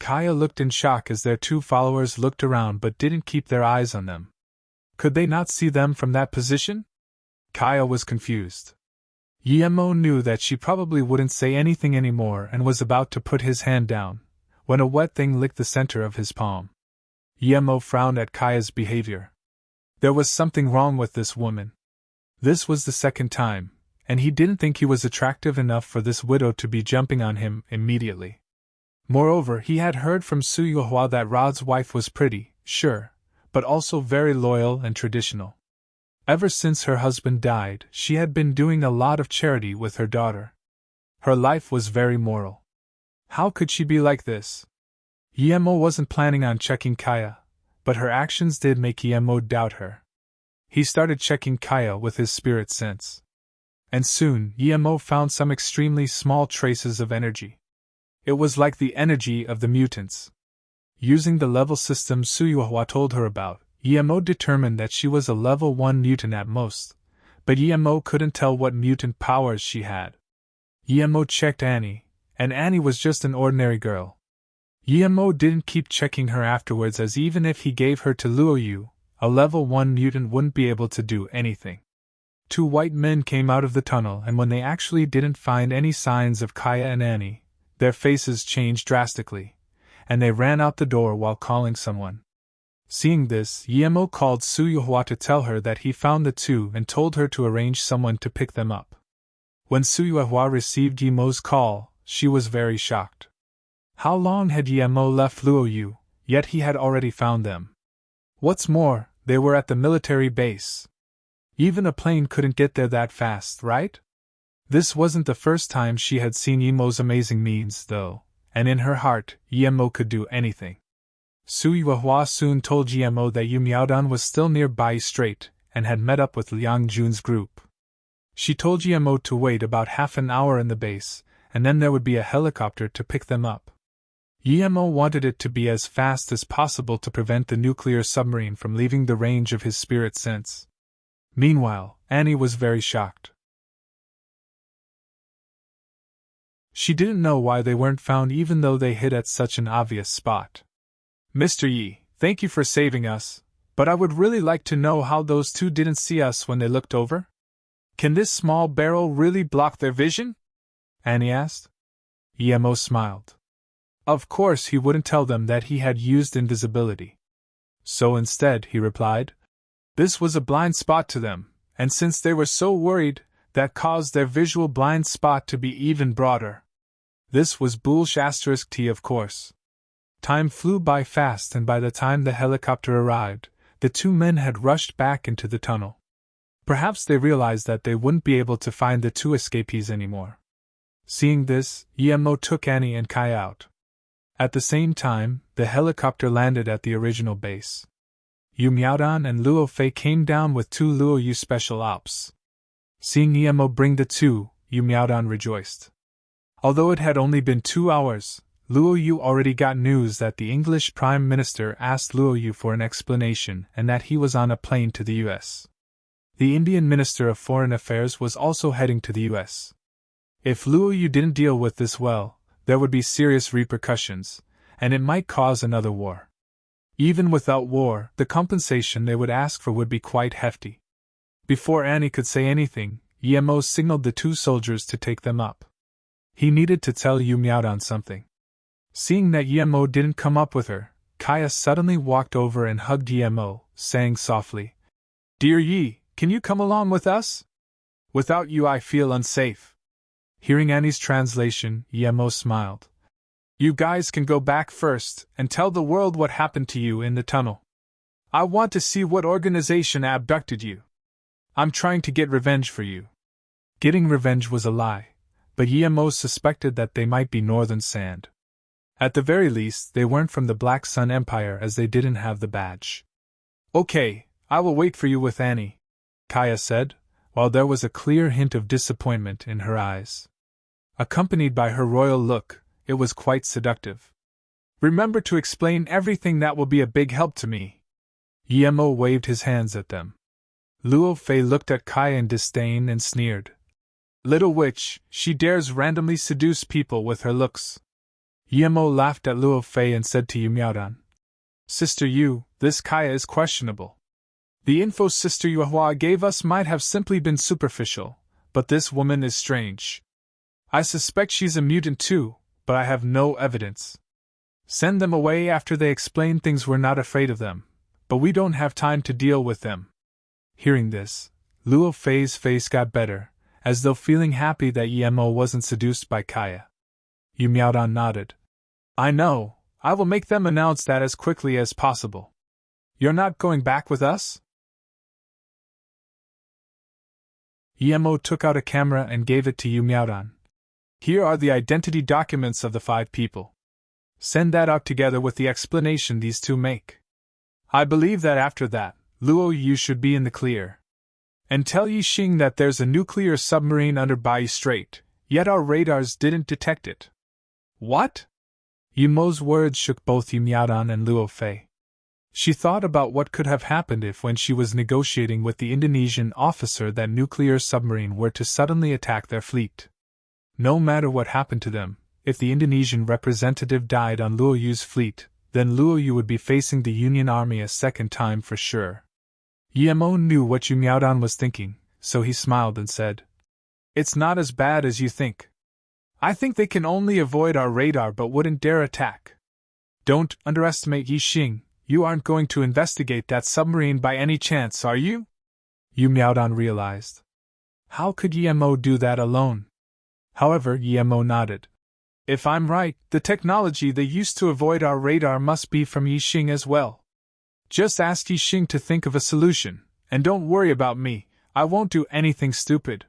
Kaya looked in shock as their two followers looked around but didn't keep their eyes on them. Could they not see them from that position? Kaya was confused. Yemo knew that she probably wouldn't say anything anymore and was about to put his hand down, when a wet thing licked the center of his palm. Yemo frowned at Kaya's behavior. There was something wrong with this woman. This was the second time, and he didn't think he was attractive enough for this widow to be jumping on him immediately. Moreover, he had heard from Su Yuhua that Rod's wife was pretty, sure, but also very loyal and traditional. Ever since her husband died, she had been doing a lot of charity with her daughter. Her life was very moral. How could she be like this? Yemo wasn't planning on checking Kaya, but her actions did make Yemo doubt her. He started checking Kaya with his spirit sense. And soon, Yemo found some extremely small traces of energy. It was like the energy of the mutants. Using the level system Su Yuhua told her about, Yemo determined that she was a level 1 mutant at most, but Yemo couldn't tell what mutant powers she had. Yemo checked Annie, and Annie was just an ordinary girl. Yemo didn't keep checking her afterwards, as even if he gave her to Luoyu, a level 1 mutant wouldn't be able to do anything. Two white men came out of the tunnel, and when they actually didn't find any signs of Kaya and Annie, their faces changed drastically, and they ran out the door while calling someone. Seeing this, Yemo called Su Yuhua to tell her that he found the two and told her to arrange someone to pick them up. When Su Yuhua received Yemo's call, she was very shocked. How long had Yemo left Luoyu, yet he had already found them. What's more, they were at the military base. Even a plane couldn't get there that fast, right? This wasn't the first time she had seen Yemo's amazing means, though, and in her heart, Yemo could do anything. Su Yuhua soon told Yemo that Yu Miaodan was still near Bai Strait and had met up with Liang Jun's group. She told Yemo to wait about half an hour in the base, and then there would be a helicopter to pick them up. Yemo wanted it to be as fast as possible to prevent the nuclear submarine from leaving the range of his spirit sense. Meanwhile, Annie was very shocked. She didn't know why they weren't found even though they hid at such an obvious spot. "Mr. Yi, thank you for saving us, but I would really like to know how those two didn't see us when they looked over. Can this small barrel really block their vision? Annie asked. Emo smiled. Of course he wouldn't tell them that he had used invisibility. So instead, he replied, this was a blind spot to them, and since they were so worried, that caused their visual blind spot to be even broader. This was bullsh T, of course. Time flew by fast, and by the time the helicopter arrived, the two men had rushed back into the tunnel. Perhaps they realized that they wouldn't be able to find the two escapees anymore. Seeing this, Emo took Annie and Kai out. At the same time, the helicopter landed at the original base. Yu Miaodan and Luo Fei came down with two Luo Yu special ops. Seeing Emo bring the two, Yu Miaodan rejoiced. Although it had only been 2 hours, Luo Yu already got news that the English Prime Minister asked Luo Yu for an explanation and that he was on a plane to the US. The Indian Minister of Foreign Affairs was also heading to the US. If Luo Yu didn't deal with this well, there would be serious repercussions, and it might cause another war. Even without war, the compensation they would ask for would be quite hefty. Before Annie could say anything, Emo signaled the two soldiers to take them up. He needed to tell Yu Miaodan something. Seeing that Emo didn't come up with her, Kaya suddenly walked over and hugged Emo, saying softly, Dear Yi, can you come along with us? Without you I feel unsafe. Hearing Annie's translation, Emo smiled. You guys can go back first and tell the world what happened to you in the tunnel. I want to see what organization abducted you. I'm trying to get revenge for you. Getting revenge was a lie, but Emo suspected that they might be Northern Sand. At the very least, they weren't from the Black Sun Empire as they didn't have the badge. Okay, I will wait for you with Annie, Kaya said, while there was a clear hint of disappointment in her eyes. Accompanied by her royal look, it was quite seductive. Remember to explain everything, that will be a big help to me. Emo waved his hands at them. Luo Fei looked at Kaya in disdain and sneered. Little witch, she dares randomly seduce people with her looks. Emo laughed at Luo Fei and said to Yu Miaodan, Sister Yu, this Kaya is questionable. The info Sister Yuhua gave us might have simply been superficial, but this woman is strange. I suspect she's a mutant too, but I have no evidence. Send them away after they explain things. We're not afraid of them, but we don't have time to deal with them. Hearing this, Luo Fei's face got better, as though feeling happy that Emo wasn't seduced by Kaya. Yu Miaodan nodded. I know, I will make them announce that as quickly as possible. You're not going back with us? Emo took out a camera and gave it to Yu Miaodan. Here are the identity documents of the 5 people. Send that out together with the explanation these two make. I believe that after that, Luo Yu should be in the clear. And tell Yixing that there's a nuclear submarine under Bai Strait, yet our radars didn't detect it. What? Emo's words shook both Yu Miaodan and Luo Fei. She thought about what could have happened if, when she was negotiating with the Indonesian officer, that nuclear submarine were to suddenly attack their fleet. No matter what happened to them, if the Indonesian representative died on Luo Yu's fleet, then Luo Yu would be facing the Union Army a second time for sure. Emo knew what Yu Miaodan was thinking, so he smiled and said, It's not as bad as you think. I think they can only avoid our radar but wouldn't dare attack. Don't underestimate Yixing. You aren't going to investigate that submarine by any chance, are you? Yu Miaodan realized. How could Emo do that alone? However, Emo nodded. If I'm right, the technology they used to avoid our radar must be from Yixing as well. Just ask Yixing to think of a solution, and don't worry about me, I won't do anything stupid.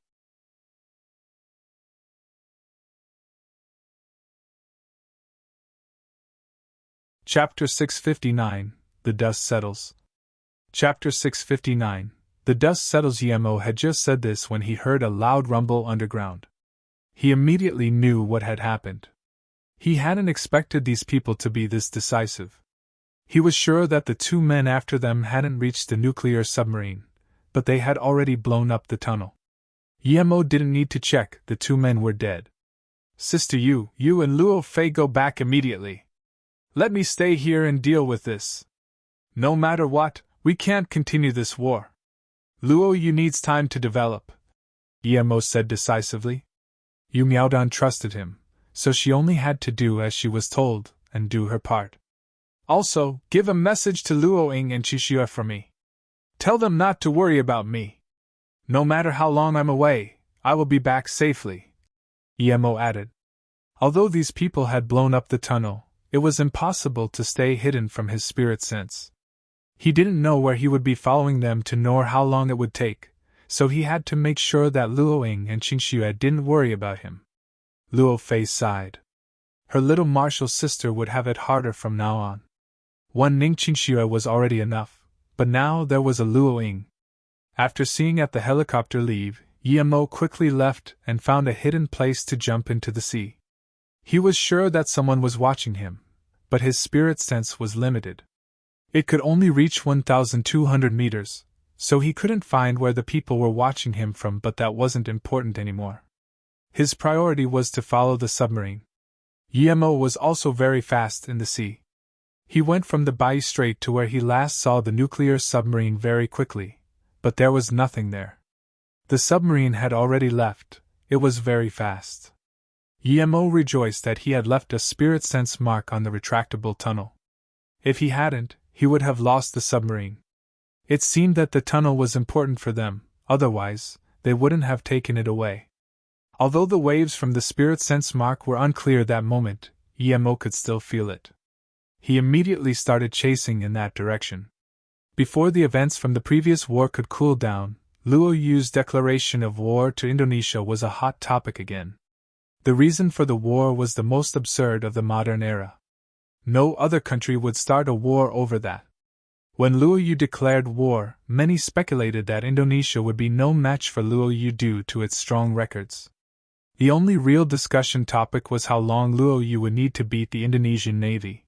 Chapter 659, The Dust Settles. Chapter 659, The Dust Settles. Emo had just said this when he heard a loud rumble underground. He immediately knew what had happened. He hadn't expected these people to be this decisive. He was sure that the 2 men after them hadn't reached the nuclear submarine, but they had already blown up the tunnel. Emo didn't need to check, the 2 men were dead. Sister Yu, you and Luo Fei go back immediately. Let me stay here and deal with this. No matter what, we can't continue this war. Luo Yu needs time to develop, Emo said decisively. Yu Miaodan trusted him, so she only had to do as she was told, and do her part. Also, give a message to Luo Ying and Qixue for me. Tell them not to worry about me. No matter how long I'm away, I will be back safely, Emo added. Although these people had blown up the tunnel, it was impossible to stay hidden from his spirit sense. He didn't know where he would be following them to nor how long it would take, so he had to make sure that Luo Ying and Qixue didn't worry about him. Luo Fei sighed. Her little martial sister would have it harder from now on. One Ning Qixue was already enough, but now there was a Luo Ying. After seeing at the helicopter leave, Emo quickly left and found a hidden place to jump into the sea. He was sure that someone was watching him, but his spirit sense was limited. It could only reach 1,200 meters, so he couldn't find where the people were watching him from, but that wasn't important anymore. His priority was to follow the submarine. Emo was also very fast in the sea. He went from the Bai Strait to where he last saw the nuclear submarine very quickly, but there was nothing there. The submarine had already left. It was very fast. Emo rejoiced that he had left a spirit sense mark on the retractable tunnel. If he hadn't, he would have lost the submarine. It seemed that the tunnel was important for them, otherwise, they wouldn't have taken it away. Although the waves from the spirit sense mark were unclear that moment, Emo could still feel it. He immediately started chasing in that direction. Before the events from the previous war could cool down, Luo Yu's declaration of war to Indonesia was a hot topic again. The reason for the war was the most absurd of the modern era. No other country would start a war over that. When Luo Yu declared war, many speculated that Indonesia would be no match for Luo Yu due to its strong records. The only real discussion topic was how long Luo Yu would need to beat the Indonesian Navy.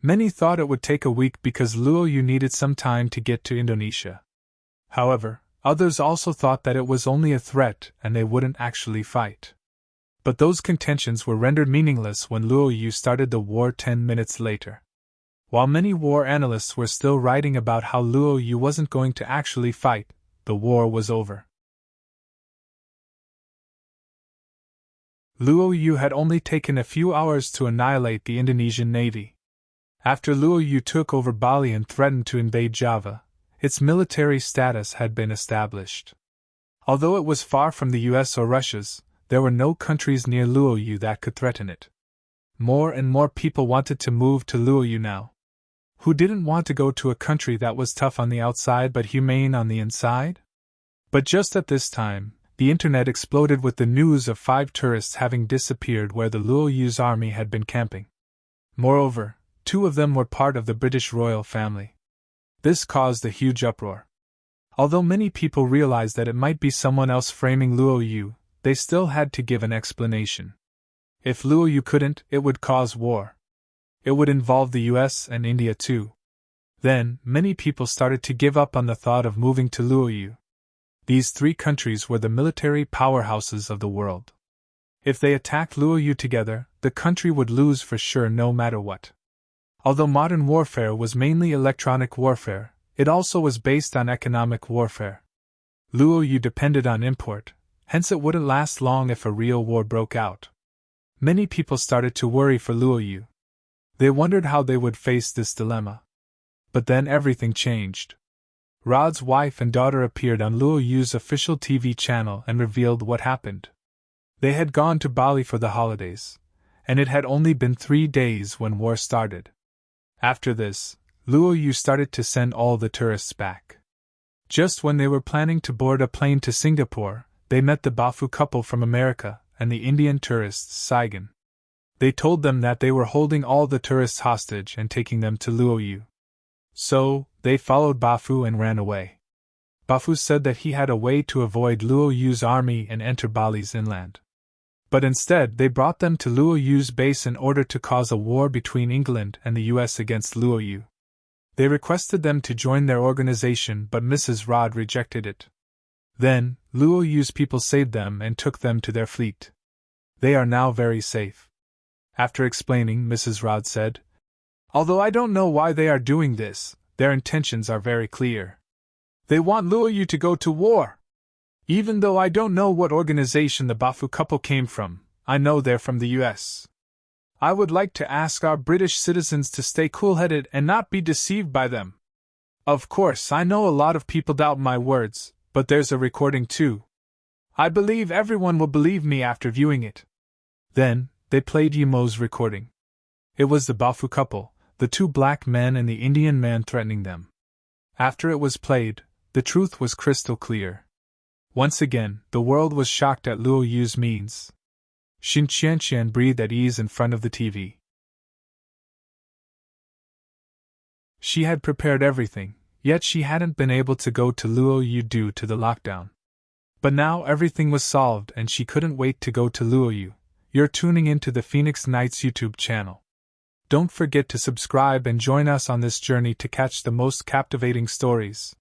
Many thought it would take a week because Luo Yu needed some time to get to Indonesia. However, others also thought that it was only a threat and they wouldn't actually fight. But those contentions were rendered meaningless when Luo Yu started the war 10 minutes later. While many war analysts were still writing about how Luo Yu wasn't going to actually fight, the war was over. Luo Yu had only taken a few hours to annihilate the Indonesian Navy. After Luo Yu took over Bali and threatened to invade Java, its military status had been established. Although it was far from the US or Russia's, there were no countries near Luo Yu that could threaten it. More and more people wanted to move to Luo Yu now. Who didn't want to go to a country that was tough on the outside but humane on the inside? But just at this time, the internet exploded with the news of 5 tourists having disappeared where the Luo Yu's army had been camping. Moreover, 2 of them were part of the British royal family. This caused a huge uproar. Although many people realized that it might be someone else framing Luo Yu, they still had to give an explanation. If Luo Yu couldn't, it would cause war. It would involve the US and India too. Then, many people started to give up on the thought of moving to Luo Yu. These 3 countries were the military powerhouses of the world. If they attacked Luo Yu together, the country would lose for sure no matter what. Although modern warfare was mainly electronic warfare, it also was based on economic warfare. Luo Yu depended on import, hence it wouldn't last long if a real war broke out. Many people started to worry for Luo Yu. They wondered how they would face this dilemma. But then everything changed. Rod's wife and daughter appeared on Luo Yu's official TV channel and revealed what happened. They had gone to Bali for the holidays, and it had only been 3 days when war started. After this, Luo Yu started to send all the tourists back. Just when they were planning to board a plane to Singapore, they met the Bafu couple from America and the Indian tourists Saigon. They told them that they were holding all the tourists hostage and taking them to Luo Yu. So, they followed Bafu and ran away. Bafu said that he had a way to avoid Luo Yu's army and enter Bali's inland. But instead they brought them to Luo Yu's base in order to cause a war between England and the US against Luo Yu. They requested them to join their organization but Mrs. Rod rejected it. Then, Luo Yu's people saved them and took them to their fleet. They are now very safe. After explaining, Mrs. Rod said, "Although I don't know why they are doing this, their intentions are very clear. They want Luo Yu to go to war. Even though I don't know what organization the Bafu couple came from, I know they're from the US. I would like to ask our British citizens to stay cool-headed and not be deceived by them. Of course, I know a lot of people doubt my words, but there's a recording too. I believe everyone will believe me after viewing it. Then, they played Yimo's recording. It was the Bafu couple, the two black men and the Indian man threatening them. After it was played, the truth was crystal clear. Once again, the world was shocked at Luo Yu's means. Xin Qianqian breathed at ease in front of the TV. She had prepared everything, yet she hadn't been able to go to Luo Yu due to the lockdown. But now everything was solved and she couldn't wait to go to Luo Yu. You're tuning into the Phoenix Nights YouTube channel. Don't forget to subscribe and join us on this journey to catch the most captivating stories.